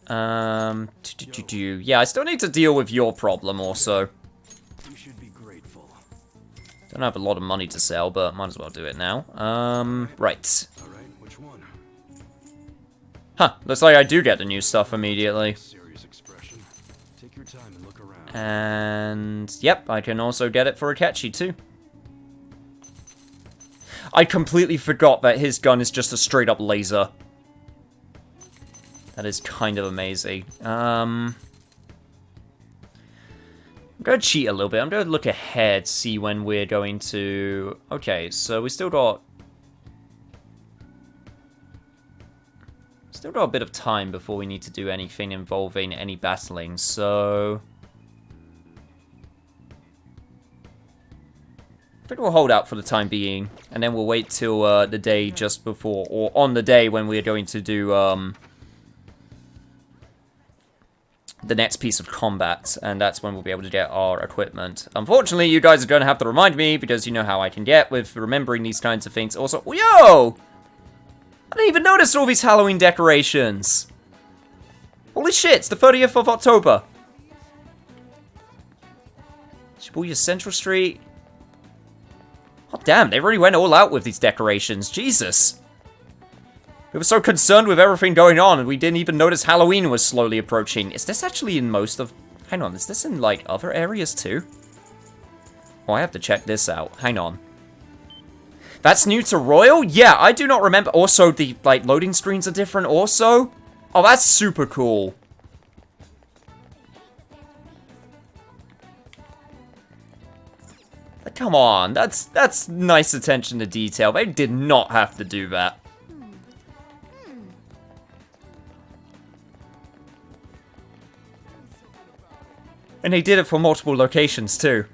Yeah, I still need to deal with your problem also. You should be grateful. Don't have a lot of money to sell, but might as well do it now. Right. Alright, which one? Huh, looks like I do get the new stuff immediately. Serious expression. Take your time and look around. And, yep, I can also get it for Akechi too. I completely forgot that his gun is just a straight up laser. That is kind of amazing. I'm going to cheat a little bit. I'm going to look ahead, see when we're going to... Okay, so we still got a bit of time before we need to do anything involving any battling, so... I think we'll hold out for the time being, and then we'll wait till the day just before, or on the day when we're going to do the next piece of combat, and that's when we'll be able to get our equipment. Unfortunately, you guys are going to have to remind me, because you know how I can get with remembering these kinds of things. Also, yo! I didn't even notice all these Halloween decorations! Holy shit, it's the 30th of October! Shibuya Central Street... Oh, damn, they really went all out with these decorations. Jesus. We were so concerned with everything going on, and we didn't even notice Halloween was slowly approaching. Is this actually in most of... Hang on, is this in, like, other areas too? Oh, I have to check this out. Hang on. That's new to Royal? Yeah, I do not remember. Also, the, like, loading screens are different also. Oh, that's super cool. Come on, that's nice attention to detail. They did not have to do that. And they did it for multiple locations too.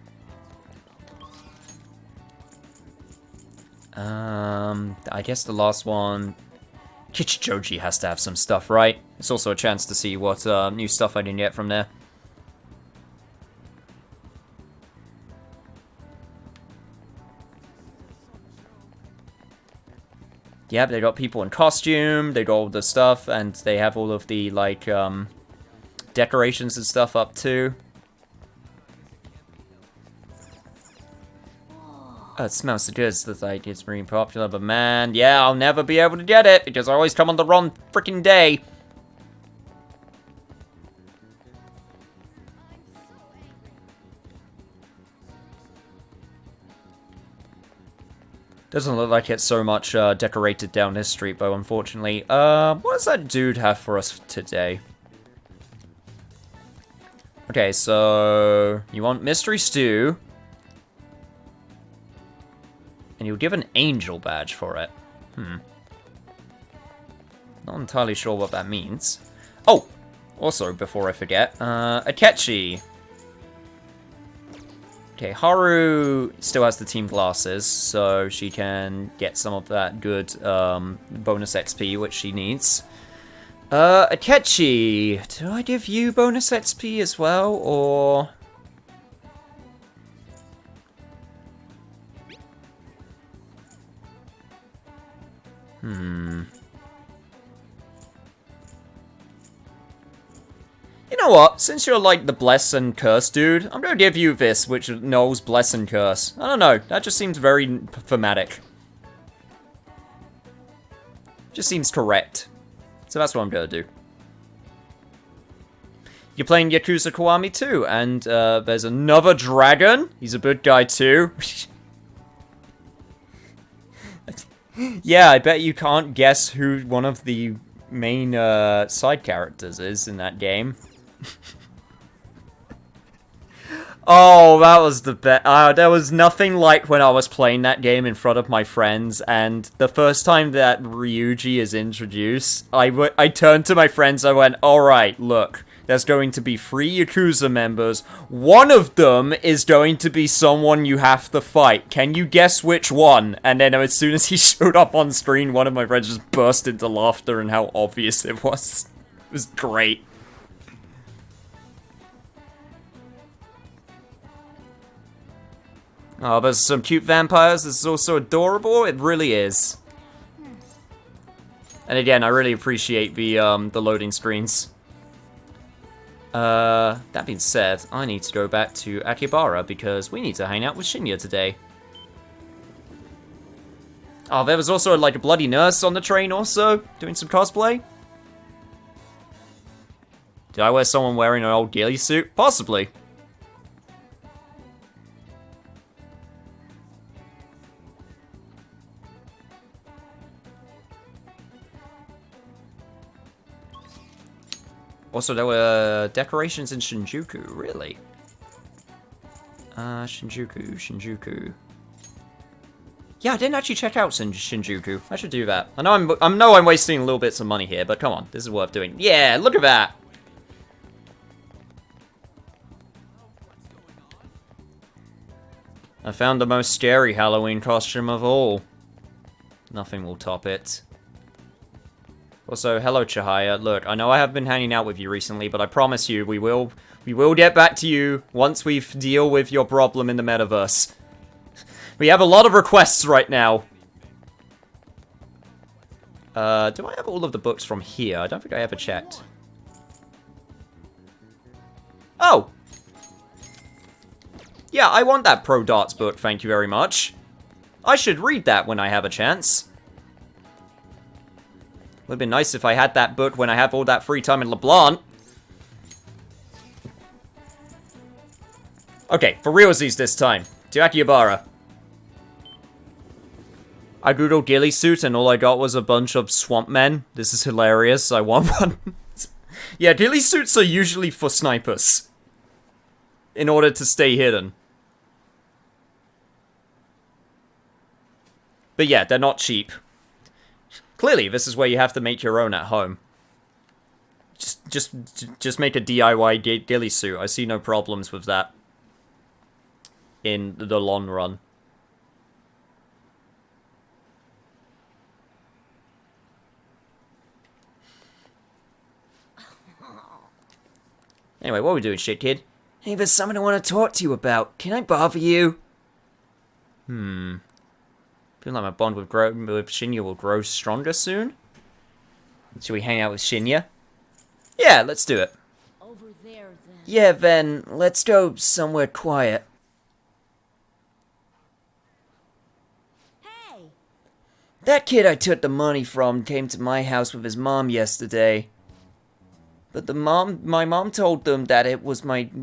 I guess the last one... Kichijoji has to have some stuff, right? It's also a chance to see what new stuff I can get from there. Yeah, they got people in costume, they got all the stuff, and they have all of the, like, decorations and stuff up too. It smells so good, so like it's really popular, but man, yeah, I'll never be able to get it because I always come on the wrong freaking day. Doesn't look like it's so much decorated down this street, though, unfortunately. What does that dude have for us today? Okay, so you want mystery stew. And you'll give an angel badge for it. Not entirely sure what that means. Oh! Also, before I forget, Akechi. Okay, Haru still has the team glasses, so she can get some of that good bonus XP, which she needs. Akechi, do I give you bonus XP as well, or... You know what? Since you're like the bless and curse dude, I'm gonna give you this, which knows bless and curse. I don't know, that just seems very thematic. Just seems correct. So that's what I'm gonna do. You're playing Yakuza Kiwami too, and there's another dragon. He's a good guy too. Yeah, I bet you can't guess who one of the main side characters is in that game. Oh, that was the best. There was nothing like when I was playing that game in front of my friends, and the first time that Ryuji is introduced, I turned to my friends, I went, alright, look, there's going to be 3 Yakuza members. One of them is going to be someone you have to fight. Can you guess which one? And then as soon as he showed up on screen, one of my friends just burst into laughter and how obvious it was. It was great. Oh, there's some cute vampires. This is also adorable. It really is. And again, I really appreciate the loading screens. That being said, I need to go back to Akihabara because we need to hang out with Shinya today. Oh, there was also like a bloody nurse on the train also, doing some cosplay. Did I wear someone wearing an old ghillie suit? Possibly. Also, there were decorations in Shinjuku, really? Shinjuku. Yeah, I didn't actually check out Shinjuku. I should do that. I know I'm wasting little bits of money here, but come on, this is worth doing. Yeah, look at that! I found the most scary Halloween costume of all. Nothing will top it. Also, hello Chihaya. Look, I know I have been hanging out with you recently, but I promise you, we will get back to you once we deal with your problem in the metaverse. We have a lot of requests right now. Do I have all of the books from here? I don't think I ever checked. Oh! Yeah, I want that Pro Darts book, thank you very much. I should read that when I have a chance. Would have been nice if I had that book when I have all that free time in LeBlanc. Okay, for realsies this time. To Akihabara. I googled ghillie suit and all I got was a bunch of swamp men. This is hilarious. I want one. Yeah, ghillie suits are usually for snipers. In order to stay hidden. But yeah, they're not cheap. Clearly, this is where you have to make your own at home. Just make a DIY ghillie suit. I see no problems with that. In the long run. Anyway, what are we doing, shit kid? Hey, there's something I want to talk to you about. Can I bother you? Feel like my bond with Shinya will grow stronger soon. Should we hang out with Shinya? Yeah, let's do it. Over there, then. Yeah, then, let's go somewhere quiet. That kid I took the money from came to my house with his mom yesterday. But my mom told them that it was Okay,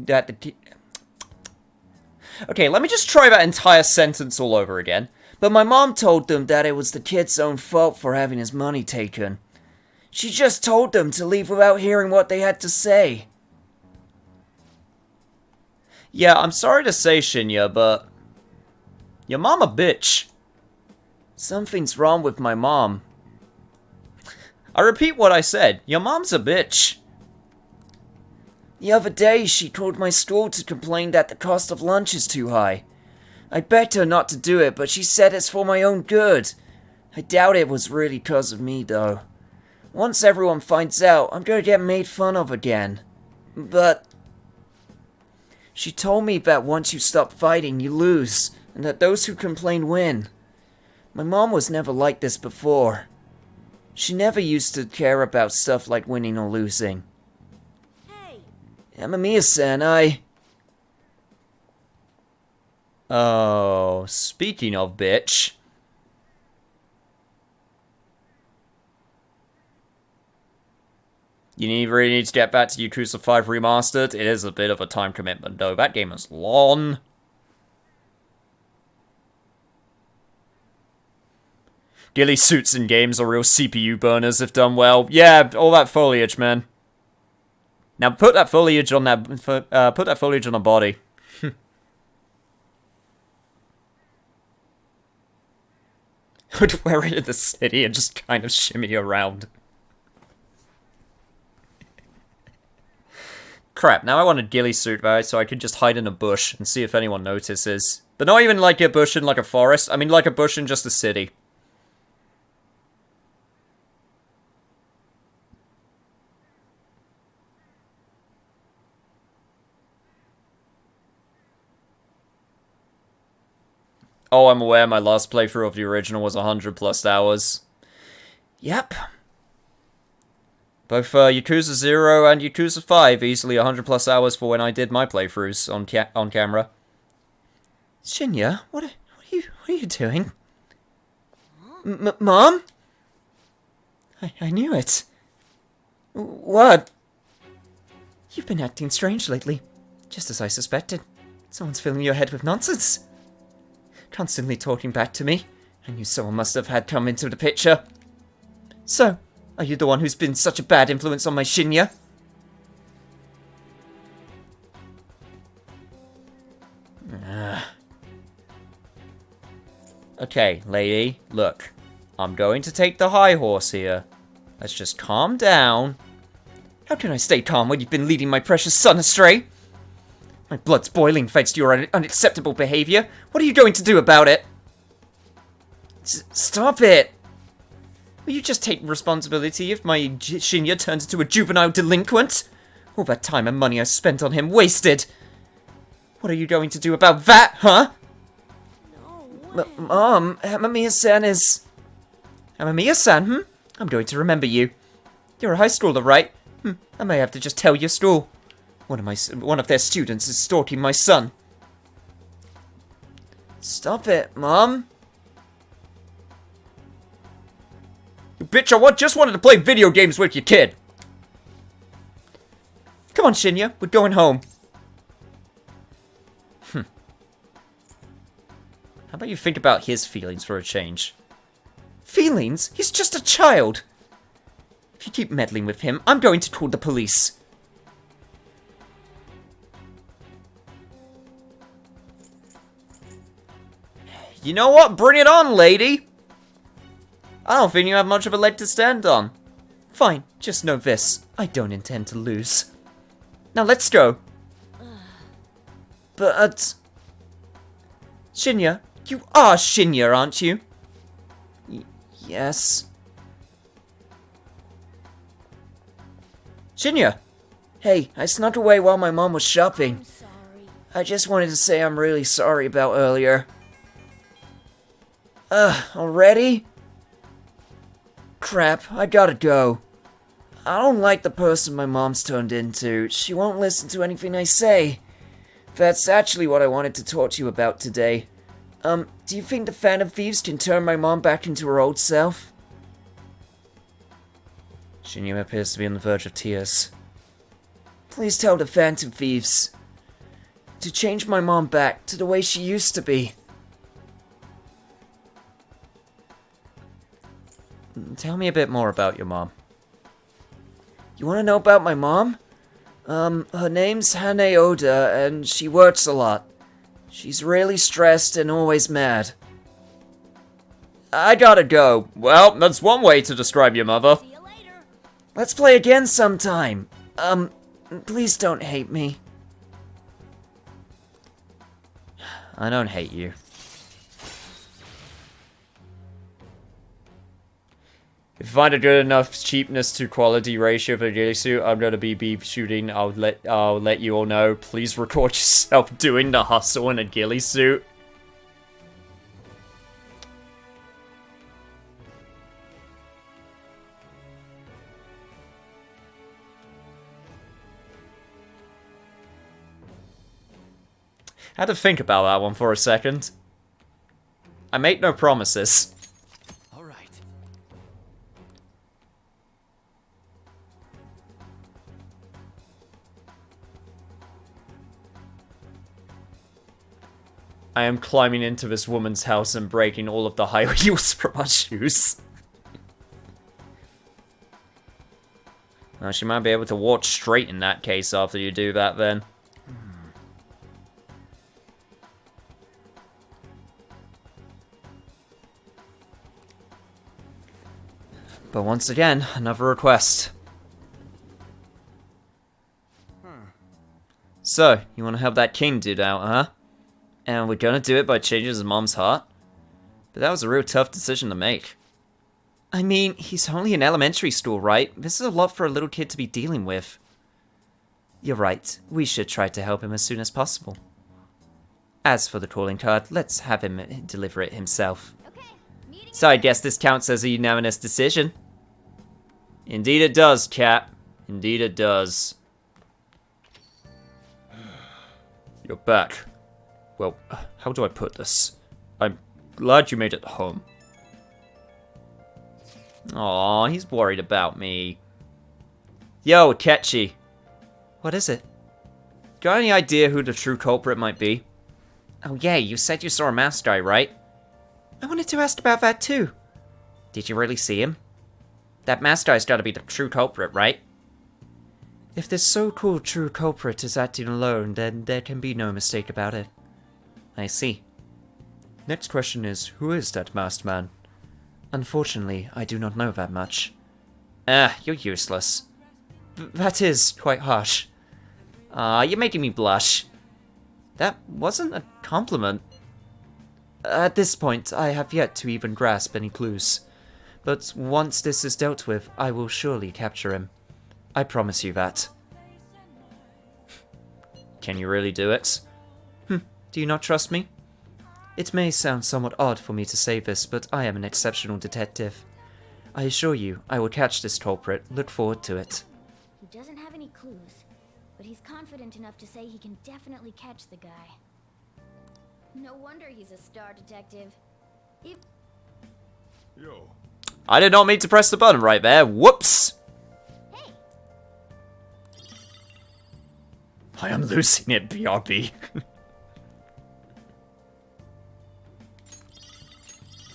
let me just try that entire sentence all over again. But my mom told them that it was the kid's own fault for having his money taken. She just told them to leave without hearing what they had to say. Yeah, I'm sorry to say, Shinya, but your mom a bitch. Something's wrong with my mom. I repeat what I said. Your mom's a bitch. The other day, she called my school to complain that the cost of lunch is too high. I begged her not to do it, but she said it's for my own good. I doubt it was really because of me, though. Once everyone finds out, I'm gonna get made fun of again. But she told me that once you stop fighting, you lose, and that those who complain win. My mom was never like this before. She never used to care about stuff like winning or losing. Hey! Amamiya-san, Oh, speaking of bitch. You really need to get back to Yakuza 5 Remastered. It is a bit of a time commitment, though. That game is long. Ghillie suits in games are real CPU burners if done well. Yeah, all that foliage, man. Now put that foliage on a body. Would wear it in the city and just kind of shimmy around. Crap, now I want a ghillie suit, right? So I could just hide in a bush and see if anyone notices. But not even like a bush in like a forest. I mean like a bush in just a city. Oh, I'm aware my last playthrough of the original was 100+ hours. Yep. Both Yakuza 0 and Yakuza 5 easily 100+ hours for when I did my playthroughs on camera. Shinya, what are you doing? Mom? I knew it. What? You've been acting strange lately, just as I suspected. Someone's filling your head with nonsense. Constantly talking back to me. I knew someone must have had come into the picture. So, are you the one who's been such a bad influence on my Shinya? Okay, lady, look. I'm going to take the high horse here. Let's just calm down. How can I stay calm when you've been leading my precious son astray? My blood's boiling thanks to your unacceptable behavior. What are you going to do about it? Stop it! Will you just take responsibility if my Shinya turns into a juvenile delinquent? All that time and money I spent on him wasted. What are you going to do about that, huh? Mom, Amamiya-san is... Amamiya-san, I'm going to remember you. You're a high schooler, right? I may have to just tell your school. One of their students is stalking my son. Stop it, Mom. You bitch, I just wanted to play video games with your kid. Come on, Shinya, we're going home. How about you think about his feelings for a change? Feelings? He's just a child. If you keep meddling with him, I'm going to call the police. You know what? Bring it on, lady! I don't think you have much of a leg to stand on. Fine, just know this. I don't intend to lose. Now let's go. But... Shinya, you are Shinya, aren't you? Yes. Shinya! Hey, I snuck away while my mom was shopping. I just wanted to say I'm really sorry about earlier. Already? Crap, I gotta go. I don't like the person my mom's turned into. She won't listen to anything I say. That's actually what I wanted to talk to you about today. Do you think the Phantom Thieves can turn my mom back into her old self? Shinya appears to be on the verge of tears. Please tell the Phantom Thieves to change my mom back to the way she used to be. Tell me a bit more about your mom. You want to know about my mom? Her name's Hane Oda, and she works a lot. She's really stressed and always mad. I gotta go. Well, that's one way to describe your mother. See you later. Let's play again sometime. Please don't hate me. I don't hate you. If you find a good enough cheapness to quality ratio for the ghillie suit, I'm gonna be shooting. I'll let you all know. Please record yourself doing the hustle in a ghillie suit. I had to think about that one for a second. I make no promises. I am climbing into this woman's house and breaking all of the high heels from her shoes. Well, she might be able to walk straight in that case after you do that then. But once again, another request. So, you want to help that king dude out, huh? And we're gonna do it by changing his mom's heart? But that was a real tough decision to make. I mean, he's only in elementary school, right? This is a lot for a little kid to be dealing with. You're right. We should try to help him as soon as possible. As for the calling card, let's have him deliver it himself. So I guess this counts as a unanimous decision. Indeed it does, Cap. Indeed it does. You're back. Well, how do I put this? I'm glad you made it home. Aw, he's worried about me. Yo, Akechi. What is it? Got any idea who the true culprit might be? Oh yeah, you said you saw a masked guy, right? I wanted to ask about that too. Did you really see him? That masked guy's gotta be the true culprit, right? If this so-called true culprit is acting alone, then there can be no mistake about it. I see. Next question is, who is that masked man? Unfortunately, I do not know that much. You're useless. That is quite harsh. You're making me blush. That wasn't a compliment. At this point, I have yet to even grasp any clues. But once this is dealt with, I will surely capture him. I promise you that. Can you really do it? Do you not trust me? It may sound somewhat odd for me to say this, but I am an exceptional detective. I assure you, I will catch this culprit. Look forward to it. He doesn't have any clues, but he's confident enough to say he can definitely catch the guy. No wonder he's a star detective. Yo. I did not mean to press the button right there. Whoops! Hey. I am losing it, BRB.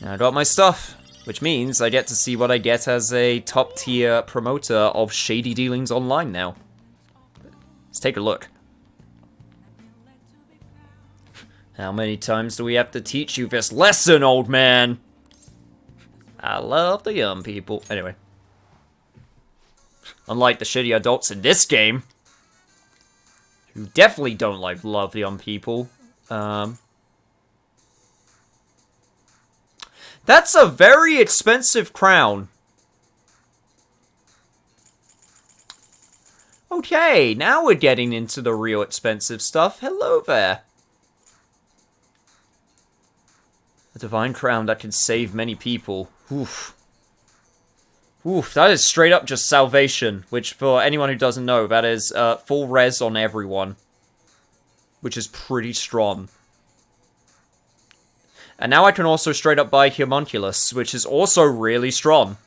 I got my stuff, which means I get to see what I get as a top-tier promoter of shady dealings online now. Let's take a look. How many times do we have to teach you this lesson, old man? I love the young people. Anyway. Unlike the shitty adults in this game, who definitely don't love young people. That's a very expensive crown. Okay, now we're getting into the real expensive stuff. Hello there. A divine crown that can save many people. Oof. Oof, that is straight up just salvation. Which, for anyone who doesn't know, that is full res on everyone. Which is pretty strong. And now I can also straight up buy Homunculus, which is also really strong.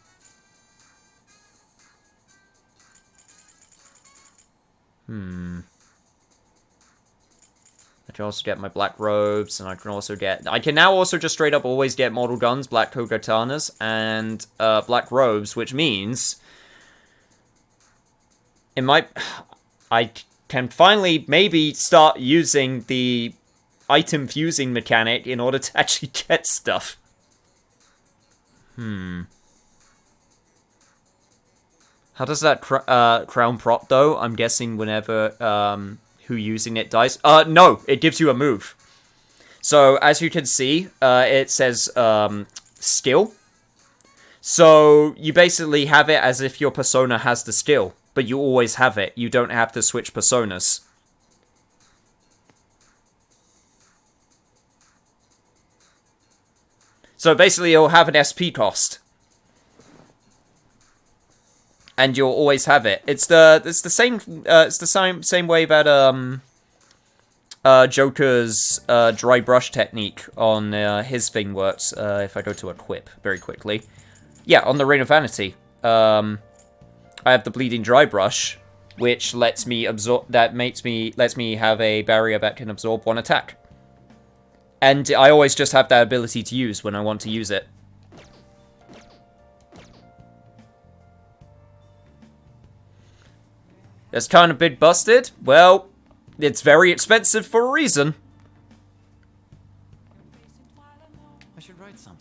I can also get my black robes, and I can also get... I can now also just straight up always get mortal guns, black kogatanas, and black robes, which means... it might... I can finally maybe start using the item fusing mechanic in order to actually get stuff. How does that crown prop, though? I'm guessing whenever who using it dies. No, it gives you a move. So, as you can see, it says skill. So, you basically have it as if your persona has the skill. But you always have it. You don't have to switch personas. So basically, you'll have an SP cost, and you'll always have it. It's the same way that Joker's dry brush technique on his thing works. If I go to equip very quickly, yeah, on the Reign of Vanity. I have the bleeding dry brush, which lets me absorb. Lets me have a barrier that can absorb one attack, and I always just have that ability to use when I want to use it. It's kind of big busted. Well, it's very expensive for a reason. I should write something.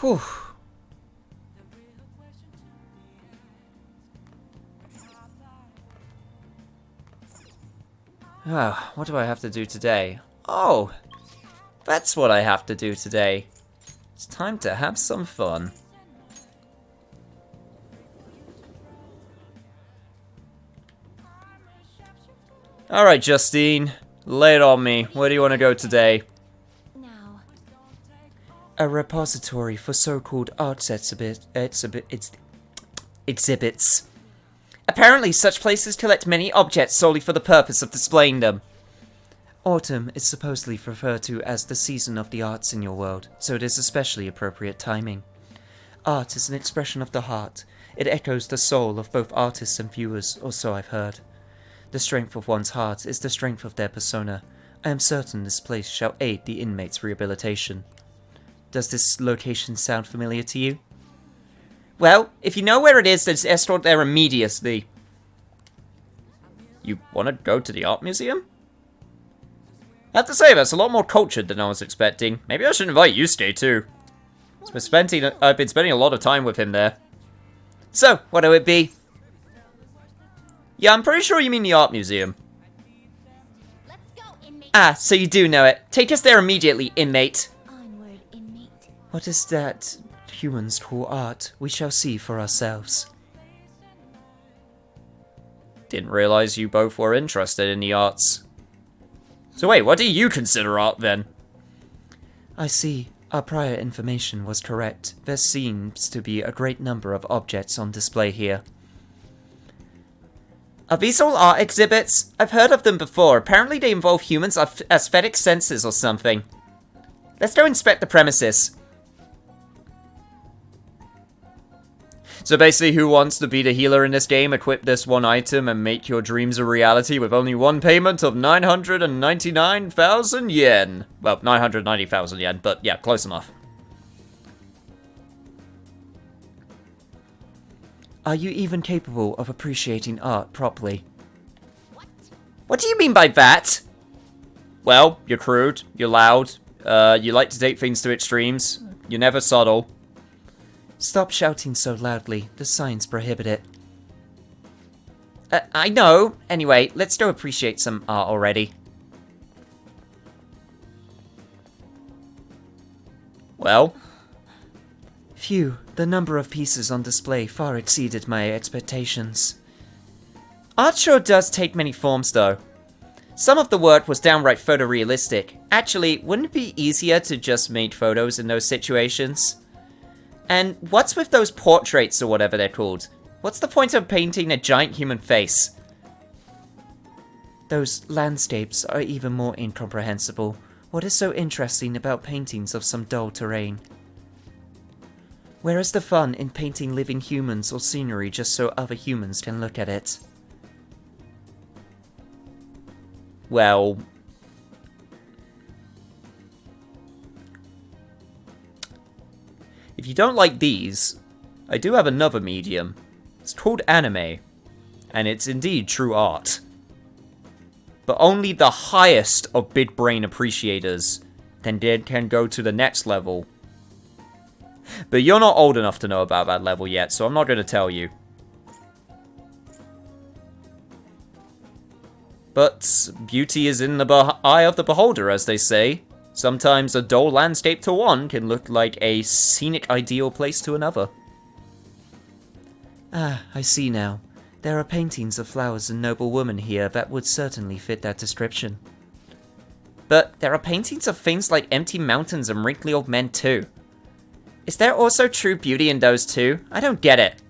Whew. What do I have to do today? Oh, that's what I have to do today. It's time to have some fun. Alright, Justine. Lay it on me. Where do you want to go today? A repository for so-called arts exhibits. Apparently, such places collect many objects solely for the purpose of displaying them. Autumn is supposedly referred to as the season of the arts in your world, so it is especially appropriate timing. Art is an expression of the heart. It echoes the soul of both artists and viewers, or so I've heard. The strength of one's heart is the strength of their persona. I am certain this place shall aid the inmate's rehabilitation. Does this location sound familiar to you? Well, if you know where it is, then escort there immediately. You want to go to the art museum? I have to say, that's a lot more cultured than I was expecting. Maybe I should invite Yusuke too. I've been spending a lot of time with him there. So, what do it be? Yeah, I'm pretty sure you mean the art museum. Ah, so you do know it. Take us there immediately, inmate. What is that humans call art? We shall see for ourselves. Didn't realize you both were interested in the arts. So wait, what do you consider art then? I see. Our prior information was correct. There seems to be a great number of objects on display here. Are these all art exhibits? I've heard of them before. Apparently they involve humans' aesthetic senses or something. Let's go inspect the premises. So basically, who wants to be the healer in this game? Equip this one item and make your dreams a reality with only one payment of 999,000 yen. Well, 990,000 yen, but yeah, close enough. Are you even capable of appreciating art properly? What do you mean by that? Well, you're crude, you're loud, you like to take things to extremes, you're never subtle. Stop shouting so loudly. The signs prohibit it. I know. Anyway, let's go appreciate some art already. Well? Phew, the number of pieces on display far exceeded my expectations. Art sure does take many forms, though. Some of the work was downright photorealistic. Actually, wouldn't it be easier to just make photos in those situations? And what's with those portraits or whatever they're called? What's the point of painting a giant human face? Those landscapes are even more incomprehensible. What is so interesting about paintings of some dull terrain? Where is the fun in painting living humans or scenery just so other humans can look at it? Well... if you don't like these, I do have another medium. It's called anime, and it's indeed true art. But only the highest of big brain appreciators can go to the next level. But you're not old enough to know about that level yet, so I'm not going to tell you. But beauty is in the eye of the beholder, as they say. Sometimes a dull landscape to one can look like a scenic ideal place to another. Ah, I see now. There are paintings of flowers and noble women here that would certainly fit that description. But there are paintings of things like empty mountains and wrinkly old men too. Is there also true beauty in those too? I don't get it.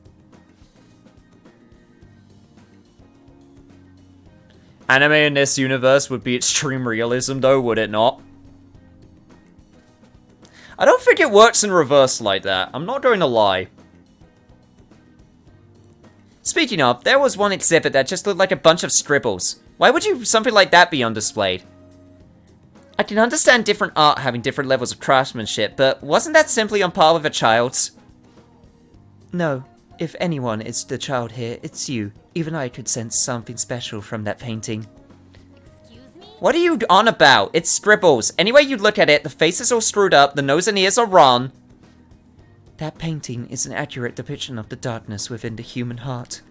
Anime in this universe would be extreme realism though, would it not? I don't think it works in reverse like that, I'm not going to lie. Speaking of, there was one exhibit that just looked like a bunch of scribbles. Why would something like that be on display? I can understand different art having different levels of craftsmanship, but wasn't that simply on par with a child's? No, if anyone is the child here, it's you. Even I could sense something special from that painting. What are you on about? It's scribbles. Any way you look at it, the face is all screwed up, the nose and ears are wrong. That painting is an accurate depiction of the darkness within the human heart.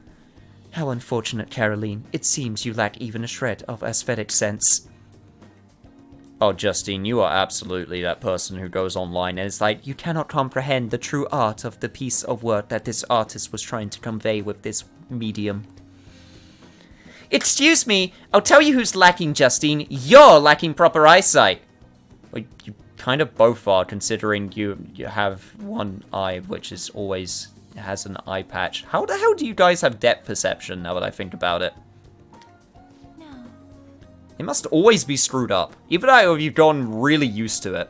How unfortunate, Caroline. It seems you lack even a shred of aesthetic sense. Oh, Justine, you are absolutely that person who goes online and is like, you cannot comprehend the true art of the piece of work that this artist was trying to convey with this medium. Excuse me, I'll tell you who's lacking, Justine. You're lacking proper eyesight. Well, you kind of both are, considering you have one eye, which is always has an eye patch. How the hell do you guys have depth perception, now that I think about it? No. It must always be screwed up. Either that or you've gotten really used to it.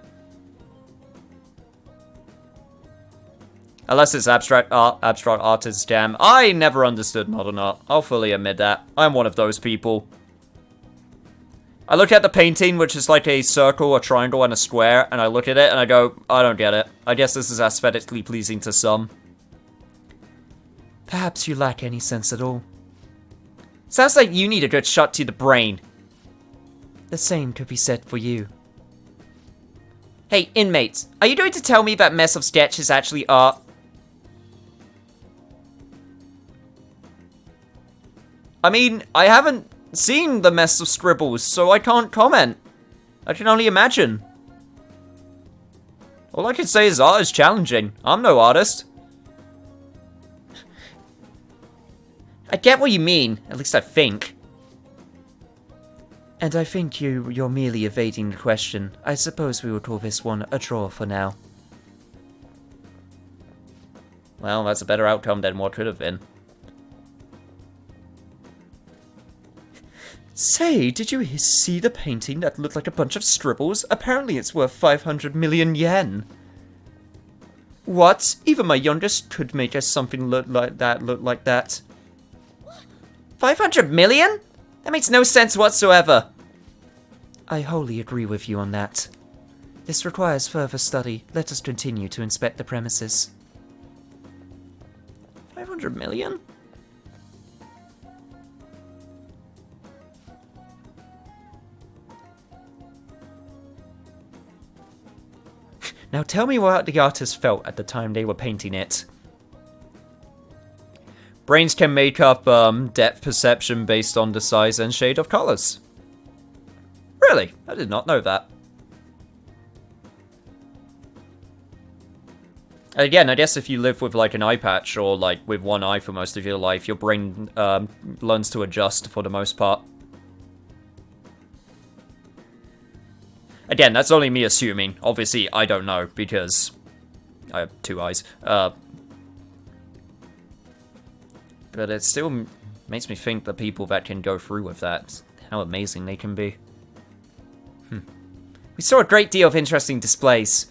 Unless it's abstract artist jam. I never understood modern art. I'll fully admit that. I'm one of those people. I look at the painting, which is like a circle, a triangle, and a square, and I look at it and I go, I don't get it. I guess this is aesthetically pleasing to some. Perhaps you lack any sense at all. Sounds like you need a good shot to the brain. The same could be said for you. Hey, inmates, are you going to tell me that mess of sketch is actually art? I mean, I haven't seen the mess of scribbles, so I can't comment. I can only imagine. All I can say is art is challenging. I'm no artist. I get what you mean, at least I think. And I think you're merely evading the question. I suppose we will call this one a draw for now. Well, that's a better outcome than what could have been. Say, did you see the painting that looked like a bunch of scribbles? Apparently it's worth 500 million yen. What? Even my youngest could make us something look like that. 500 million? That makes no sense whatsoever. I wholly agree with you on that. This requires further study. Let us continue to inspect the premises. 500 million? Now tell me what the artist felt at the time they were painting it. Brains can make up depth perception based on the size and shade of colors. Really? I did not know that. Again, I guess if you live with like an eye patch or like with one eye for most of your life, your brain learns to adjust for the most part. Again, that's only me assuming. Obviously, I don't know because I have two eyes. But it still makes me think the people that can go through with that, how amazing they can be. We saw a great deal of interesting displays.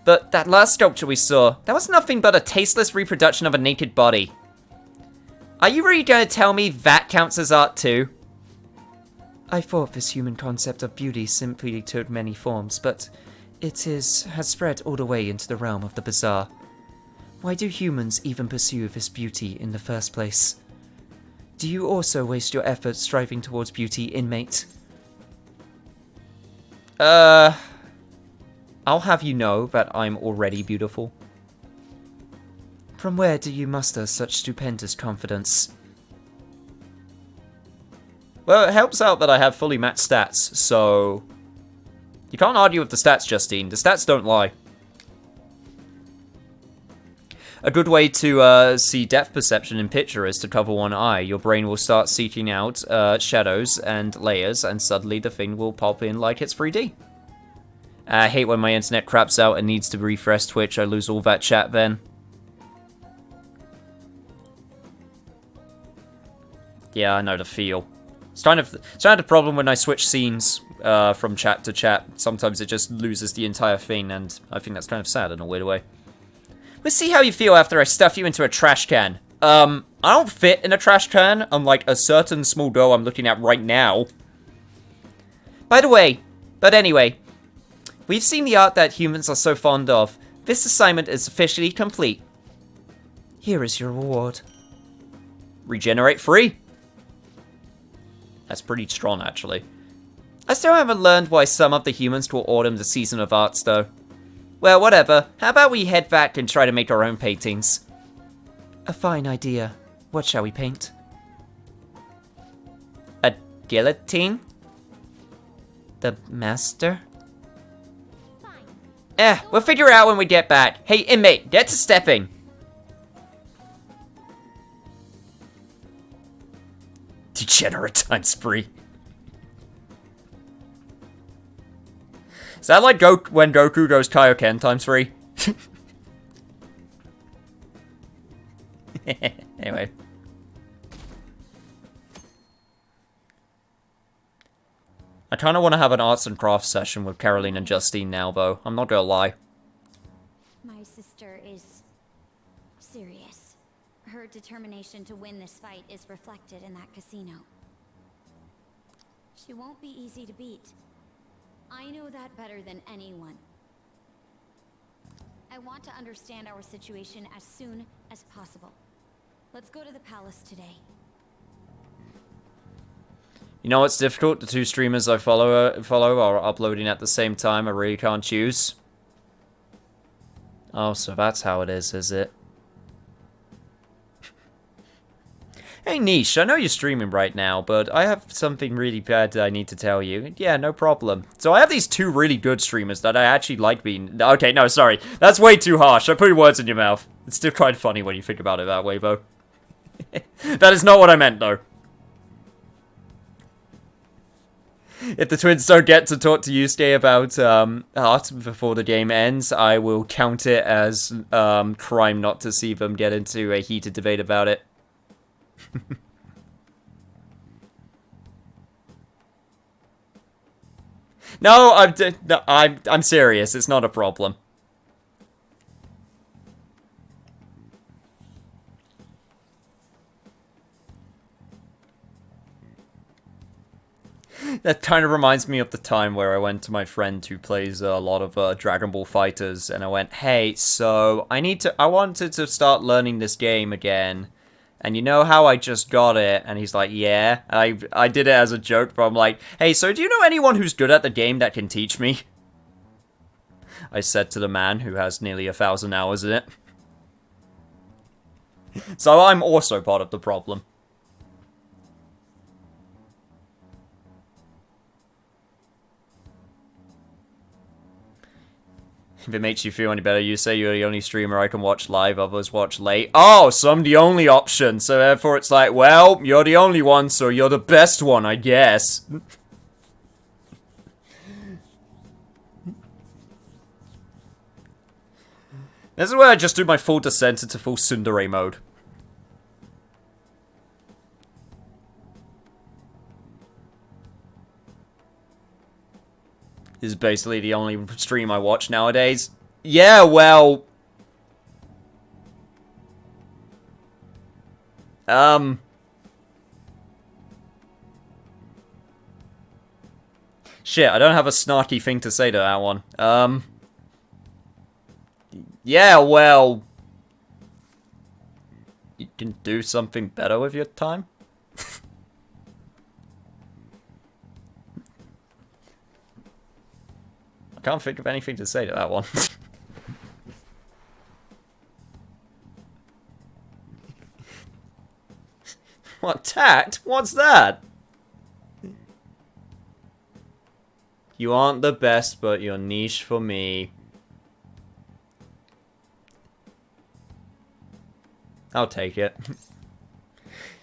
But that last sculpture we saw, that was nothing but a tasteless reproduction of a naked body. Are you really going to tell me that counts as art too? I thought this human concept of beauty simply took many forms, but has spread all the way into the realm of the bizarre. Why do humans even pursue this beauty in the first place? Do you also waste your efforts striving towards beauty, inmate? I'll have you know that I'm already beautiful. From where do you muster such stupendous confidence? Well, it helps out that I have fully matched stats, so... You can't argue with the stats, Justine. The stats don't lie. A good way to see depth perception in picture is to cover one eye. Your brain will start seeking out shadows and layers, and suddenly the thing will pop in like it's 3D. I hate when my internet craps out and needs to refresh Twitch. I lose all that chat then. Yeah, I know the feel. It's kind of the problem when I switch scenes from chat to chat. Sometimes it just loses the entire thing, and I think that's kind of sad in a weird way. Let's see how you feel after I stuff you into a trash can. I don't fit in a trash can, unlike a certain small girl I'm looking at right now. But anyway, we've seen the art that humans are so fond of. This assignment is officially complete. Here is your reward. Regenerate free. That's pretty strong, actually. I still haven't learned why some of the humans call autumn the season of arts, though. Well, whatever. How about we head back and try to make our own paintings? A fine idea. What shall we paint? A guillotine? The master? We'll figure it out when we get back. Hey, inmate, get to stepping. Degenerate time spree. Is that like when Goku goes Kaioken times 3? Anyway. I kind of want to have an arts and crafts session with Caroline and Justine now, though. I'm not gonna lie. My sister is serious. Her determination to win this fight is reflected in that casino. She won't be easy to beat. I know that better than anyone. I want to understand our situation as soon as possible. Let's go to the palace today. You know what's difficult? The two streamers I follow are uploading at the same time. I really can't choose. Oh, so that's how it is it? Hey Niche, I know you're streaming right now, but I have something really bad that I need to tell you. Yeah, no problem. So I have these two really good streamers that I actually like being... Okay, no, sorry. That's way too harsh. I put words in your mouth. It's still quite funny when you think about it that way, though. That is not what I meant, though. If the twins don't get to talk to Yusuke about art before the game ends, I will count it as crime not to see them get into a heated debate about it. No, I'm serious. It's not a problem. That kind of reminds me of the time where I went to my friend who plays a lot of Dragon Ball Fighters, and I went, "Hey, so I wanted to start learning this game again. And you know how I just got it?" And he's like, "Yeah." And I did it as a joke, but I'm like, "Hey, so do you know anyone who's good at the game that can teach me?" I said to the man who has nearly 1,000 hours in it. So I'm also part of the problem. If it makes you feel any better, you say you're the only streamer I can watch live, others watch late. Oh, so I'm the only option, so therefore it's like, well, you're the only one, so you're the best one, I guess. This is where I just do my full descent into full tsundere mode. is basically the only stream I watch nowadays. Yeah, well... Shit, I don't have a snarky thing to say to that one. Yeah, well... You can do something better with your time? I can't think of anything to say to that one. What, tact? What's that? You aren't the best, but you're niche for me. I'll take it.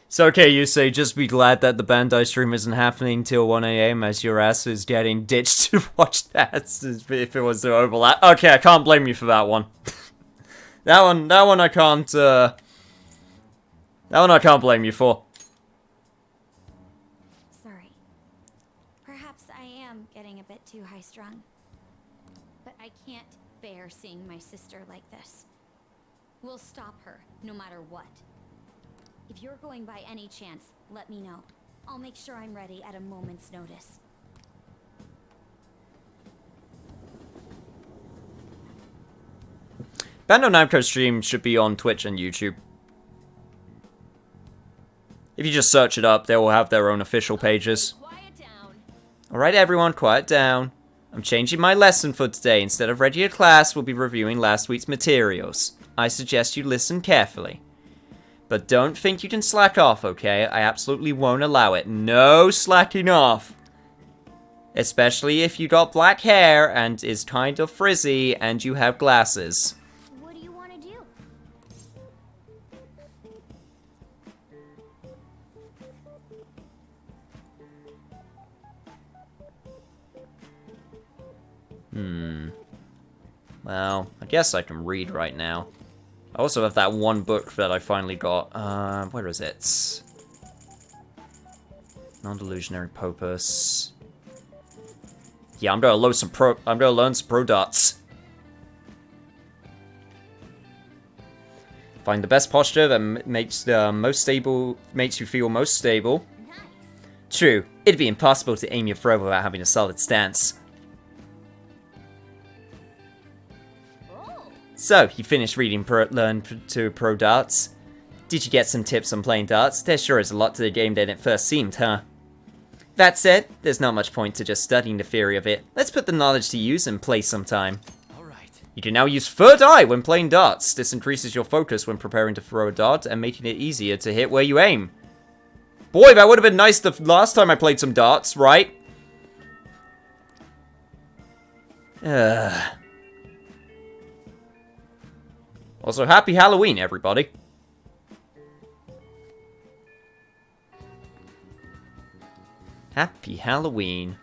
It's okay, you say, just be glad that the Bandai stream isn't happening till 1 AM as your ass is getting ditched to watch that if it was to overlap. Okay, I can't blame you for that one. That one I can't, that one I can't blame you for. Sorry. Perhaps I am getting a bit too high-strung. But I can't bear seeing my sister like this. We'll stop her, no matter what. If you're going by any chance, let me know. I'll make sure I'm ready at a moment's notice. Bandai Namco stream should be on Twitch and YouTube. If you just search it up, they will have their own official pages. Alright everyone, quiet down. I'm changing my lesson for today. Instead of regular class, we'll be reviewing last week's materials. I suggest you listen carefully. But don't think you can slack off, okay? I absolutely won't allow it. No slacking off. Especially if you got black hair and is kind of frizzy and you have glasses. What do you want to do? Well, I guess I can read right now. I also have that one book that I finally got. Where is it? Non-delusionary purpose. Yeah, I'm gonna learn some pro dots. Find the best posture that makes you feel most stable. True, it'd be impossible to aim your throw without having a solid stance. So, you finished reading Learn to Pro Darts? Did you get some tips on playing darts? There sure is a lot to the game than it first seemed, huh? That said, there's not much point to just studying the theory of it. Let's put the knowledge to use and play sometime. You can now use Third Eye when playing darts. This increases your focus when preparing to throw a dart and making it easier to hit where you aim. Boy, that would have been nice the last time I played some darts, right? Also, happy Halloween, everybody. Happy Halloween.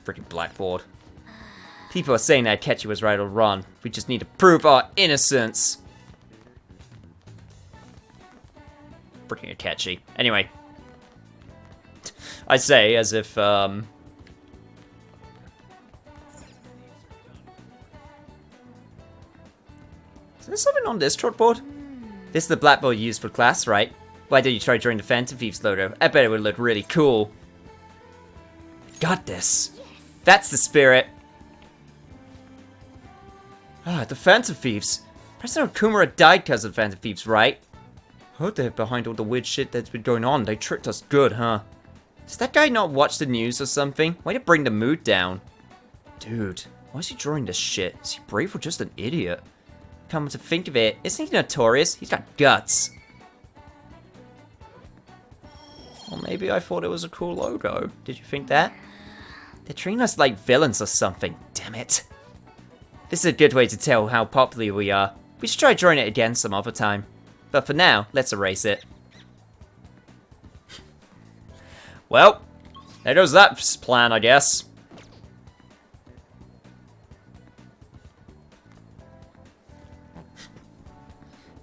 Freaking blackboard. People are saying that Akechi was right or wrong. We just need to prove our innocence. Freaking Akechi. Anyway. I say as if, Is there something on this chalkboard? This is the blackboard you used for class, right? Why don't you try drawing the Phantom Thieves logo? I bet it would look really cool. Got this. That's the spirit. Ah, the Phantom Thieves. President Okumura died because of the Phantom Thieves, right? Heard they're behind all the weird shit that's been going on. They tricked us good, huh? Does that guy not watch the news or something? Way to bring the mood down. Dude, why is he drawing this shit? Is he brave or just an idiot? Come to think of it, isn't he notorious? He's got guts. Or maybe I thought it was a cool logo. Did you think that? They're treating us like villains or something. Damn it. This is a good way to tell how popular we are. We should try drawing it again some other time. But for now, let's erase it. Well, there goes that plan, I guess.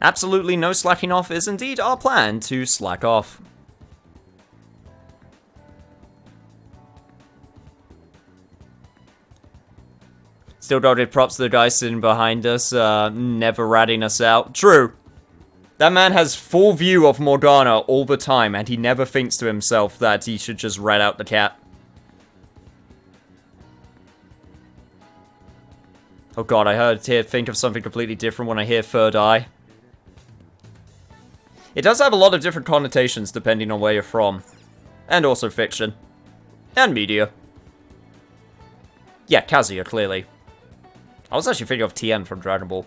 Absolutely no slacking off is indeed our plan to slack off. Still gotta give props to the guy sitting behind us, never ratting us out. True. That man has full view of Morgana all the time, and he never thinks to himself that he should just rat out the cat. Oh god, I heard here think of something completely different when I hear third eye. It does have a lot of different connotations depending on where you're from. And also fiction. And media. Yeah, Kazuya, clearly. I was actually thinking of Tien from Dragon Ball.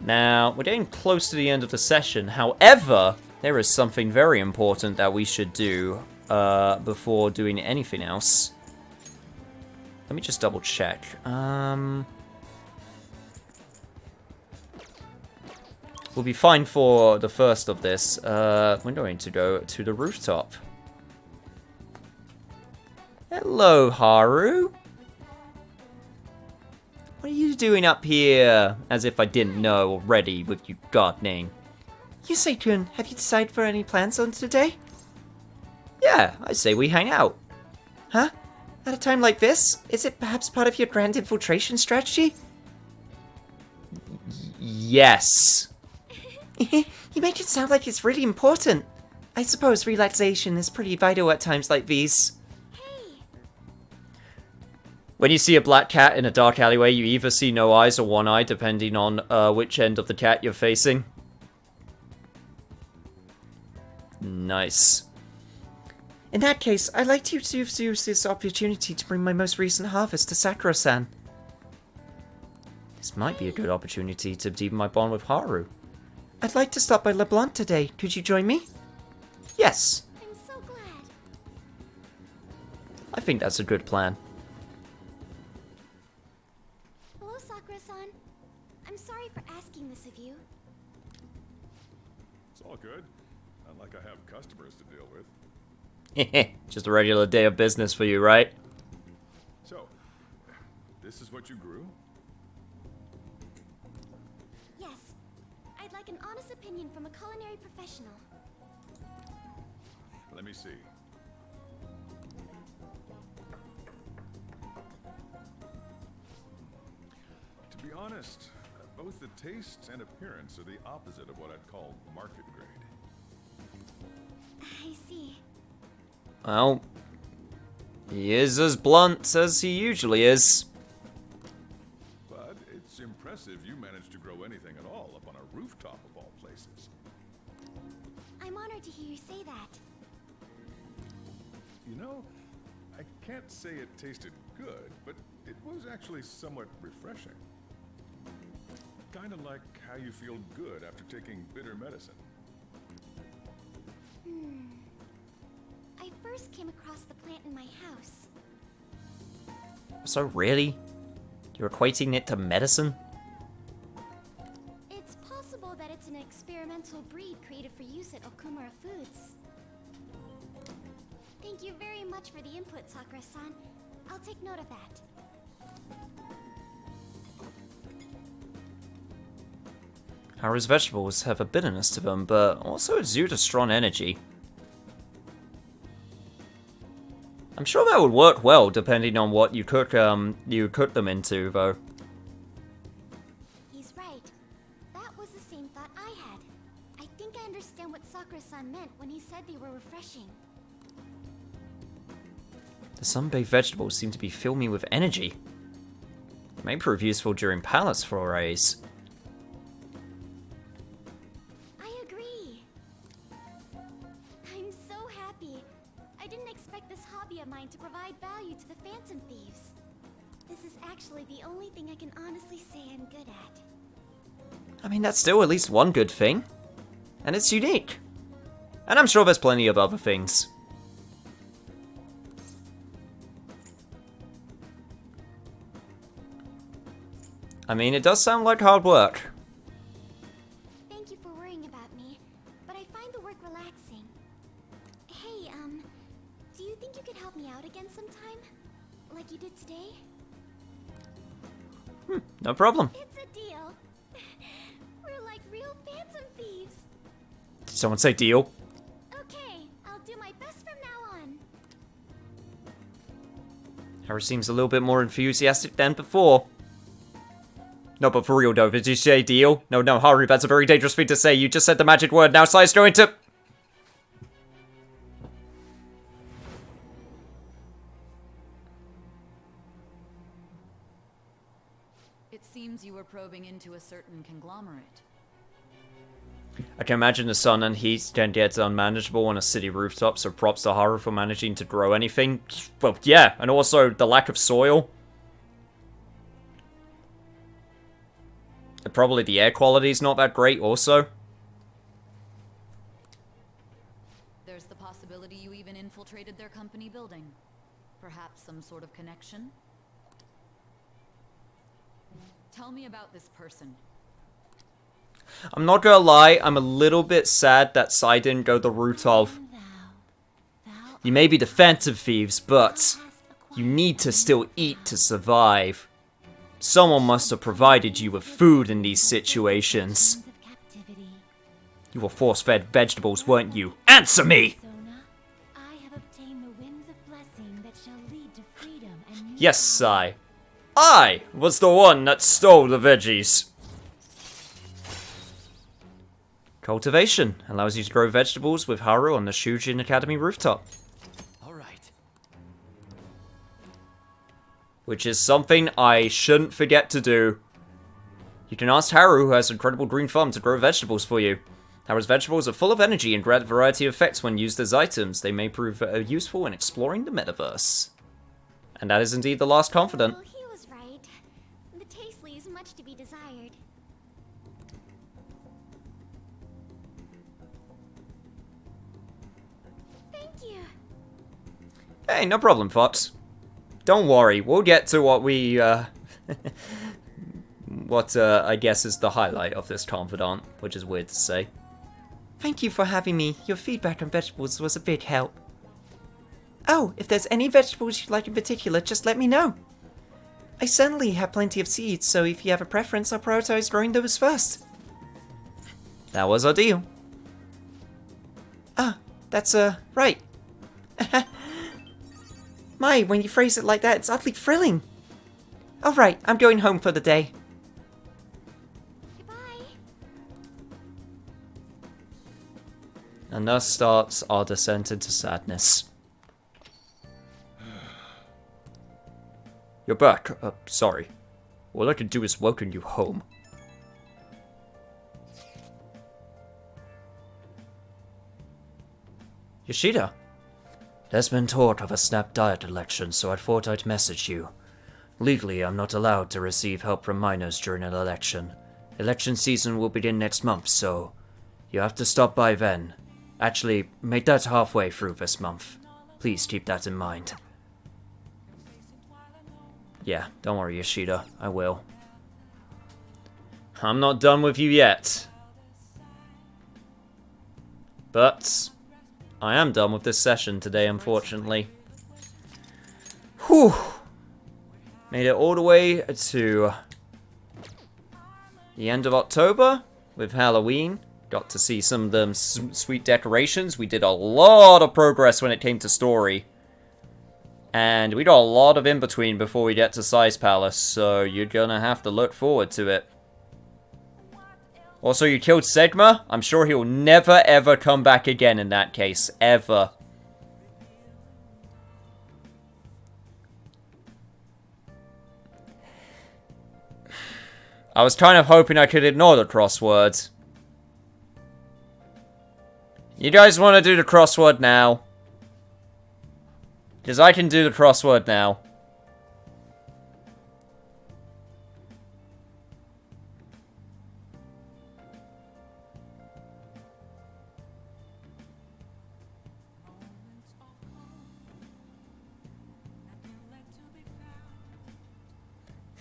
Now, we're getting close to the end of the session. However, there is something very important that we should do before doing anything else. Let me just double check. We'll be fine for the first of this. We're going to go to the rooftop. Hello, Haru. What are you doing up here? As if I didn't know already with you gardening. Yusei-kun, have you decided for any plans on today? Yeah, I say we hang out. Huh? At a time like this? Is it perhaps part of your grand infiltration strategy? Yes. You make it sound like it's really important. I suppose relaxation is pretty vital at times like these. When you see a black cat in a dark alleyway, you either see no eyes or one eye, depending on which end of the cat you're facing. Nice. In that case, I'd like to use this opportunity to bring my most recent harvest to Sakura-san. This might be a good opportunity to deepen my bond with Haru. I'd like to stop by LeBlanc today. Could you join me? Yes. I'm so glad. I think that's a good plan. Hello, Sakura-san. I'm sorry for asking this of you. It's all good. Not like I have customers to deal with. Just a regular day of business for you, right? So, this is what you grew? Yes. I'd like an honest opinion from a culinary professional. Let me see. To be honest, both the taste and appearance are the opposite of what I'd call market grade. I see. Well, he is as blunt as he usually is. But it's impressive you managed to grow anything at all up on a rooftop of all places. I'm honored to hear you say that. You know, I can't say it tasted good, but it was actually somewhat refreshing. Kind of like how you feel good after taking bitter medicine. I first came across the plant in my house. So really? You're equating it to medicine? It's possible that it's an experimental breed created for use at Okumura Foods. Thank you very much for the input, Sakura-san. I'll take note of that. Haru's vegetables have a bitterness to them, but also exude a strong energy. I'm sure that would work well, depending on what you cook them into, though. He's right. That was the same thought I had. I think I understand what Sakura-san meant when he said they were refreshing. The sun-baked vegetables seem to be filling me with energy. It may prove useful during palace forays. I agree. I'm so happy. I didn't expect this hobby of mine to provide value to the Phantom Thieves. This is actually the only thing I can honestly say I'm good at. I mean, that's still at least one good thing. And it's unique. And I'm sure there's plenty of other things. I mean, it does sound like hard work. Thank you for worrying about me, but I find the work relaxing. Hey, do you think you could help me out again sometime? Like you did today? No problem. It's a deal. We're like real Phantom Thieves. Did someone say deal? Okay, I'll do my best from now on. Haru seems a little bit more enthusiastic than before. No, but for real though, did you say deal? No, Haru, that's a very dangerous thing to say. You just said the magic word, now Sai's going to... It seems you were probing into a certain conglomerate. I can imagine the sun and heat can get unmanageable on a city rooftop, so props to Haru for managing to grow anything. Well, yeah, and also the lack of soil. And probably the air quality is not that great also. There's the possibility you even infiltrated their company building. Perhaps some sort of connection? Tell me about this person. I'm not gonna lie, I'm a little bit sad that Sai didn't go the route of... You may be the Phantom Thieves, but you need to still eat to survive. Someone must have provided you with food in these situations. You were force-fed vegetables, weren't you? Answer me! Yes, Sai. I was the one that stole the veggies. Cultivation allows you to grow vegetables with Haru on the Shujin Academy rooftop. Alright. Which is something I shouldn't forget to do. You can ask Haru, who has an incredible green thumb, to grow vegetables for you. Haru's vegetables are full of energy and grant a variety of effects when used as items. They may prove useful in exploring the metaverse. And that is indeed the last Confidant. Well, he was right. The taste leaves much to be desired. Thank you. Hey, no problem, Fox. Don't worry, we'll get to what we, I guess is the highlight of this Confidant, which is weird to say. Thank you for having me. Your feedback on vegetables was a big help. Oh, if there's any vegetables you'd like in particular, just let me know. I certainly have plenty of seeds, so if you have a preference, I'll prioritize growing those first. That was our deal. Ah, that's, right. My, when you phrase it like that, it's oddly thrilling. Alright, I'm going home for the day. And thus starts our descent into sadness. You're back. Sorry. All I can do is welcome you home. Yoshida. There's been talk of a snap diet election, so I thought I'd message you. Legally, I'm not allowed to receive help from minors during an election. Election season will begin next month, so you have to stop by then. Actually, make that halfway through this month. Please keep that in mind. Yeah, don't worry, Yoshida. I will. I'm not done with you yet. But I am done with this session today, unfortunately. Whew. Made it all the way to the end of October with Halloween. Got to see some of them sweet decorations. We did a lot of progress when it came to story. And we got a lot of in-between before we get to Sai's Palace, so you're gonna have to look forward to it. Also, you killed Sigma? I'm sure he'll never ever come back again in that case. Ever. I was kind of hoping I could ignore the crosswords. You guys want to do the crossword now? Because I can do the crossword now.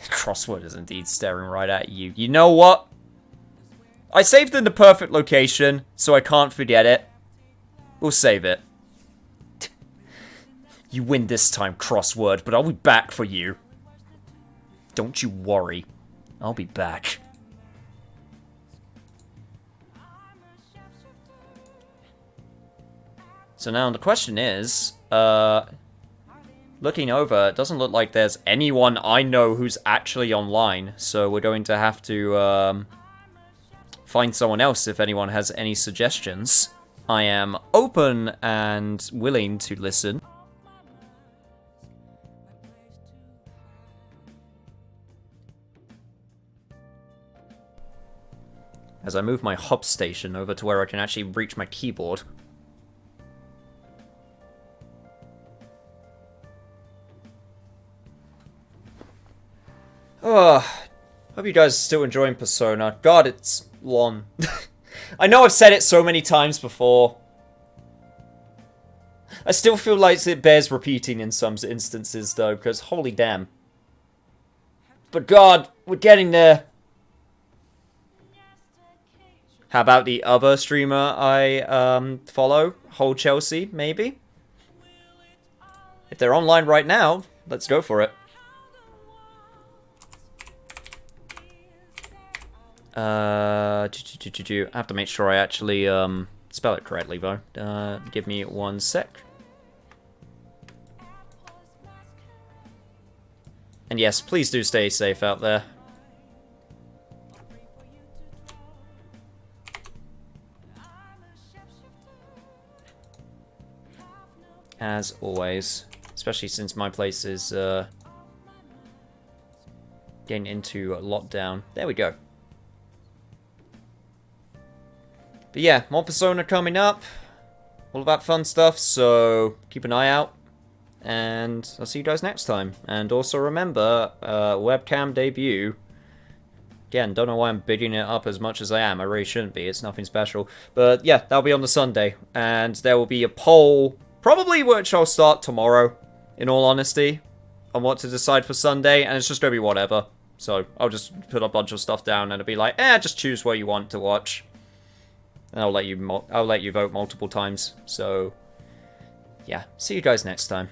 Crossword is indeed staring right at you. You know what? I saved in the perfect location, so I can't forget it. We'll save it. You win this time, crossword, but I'll be back for you. Don't you worry. I'll be back. So now the question is, looking over, it doesn't look like there's anyone I know who's actually online, so we're going to have to find someone else if anyone has any suggestions. I am open and willing to listen. As I move my hub station over to where I can actually reach my keyboard. Oh, hope you guys are still enjoying Persona. God, it's long. I know I've said it so many times before. I still feel like it bears repeating in some instances, though, because holy damn. But God, we're getting there. How about the other streamer I follow? Whole Chelsea, maybe? If they're online right now, let's go for it. I have to make sure I actually spell it correctly, though. Give me 1 sec. And yes, please do stay safe out there. As always. Especially since my place is getting into lockdown. There we go. But yeah, more Persona coming up. All of that fun stuff, so keep an eye out. And I'll see you guys next time. And also remember, webcam debut. Again, don't know why I'm bigging it up as much as I am. I really shouldn't be. It's nothing special. But yeah, that'll be on the Sunday. And there will be a poll, probably which I'll start tomorrow, in all honesty, on what to decide for Sunday. And it's just going to be whatever. So I'll just put a bunch of stuff down and it'll be like, just choose what you want to watch. And I'll let you vote multiple times. So yeah, see you guys next time.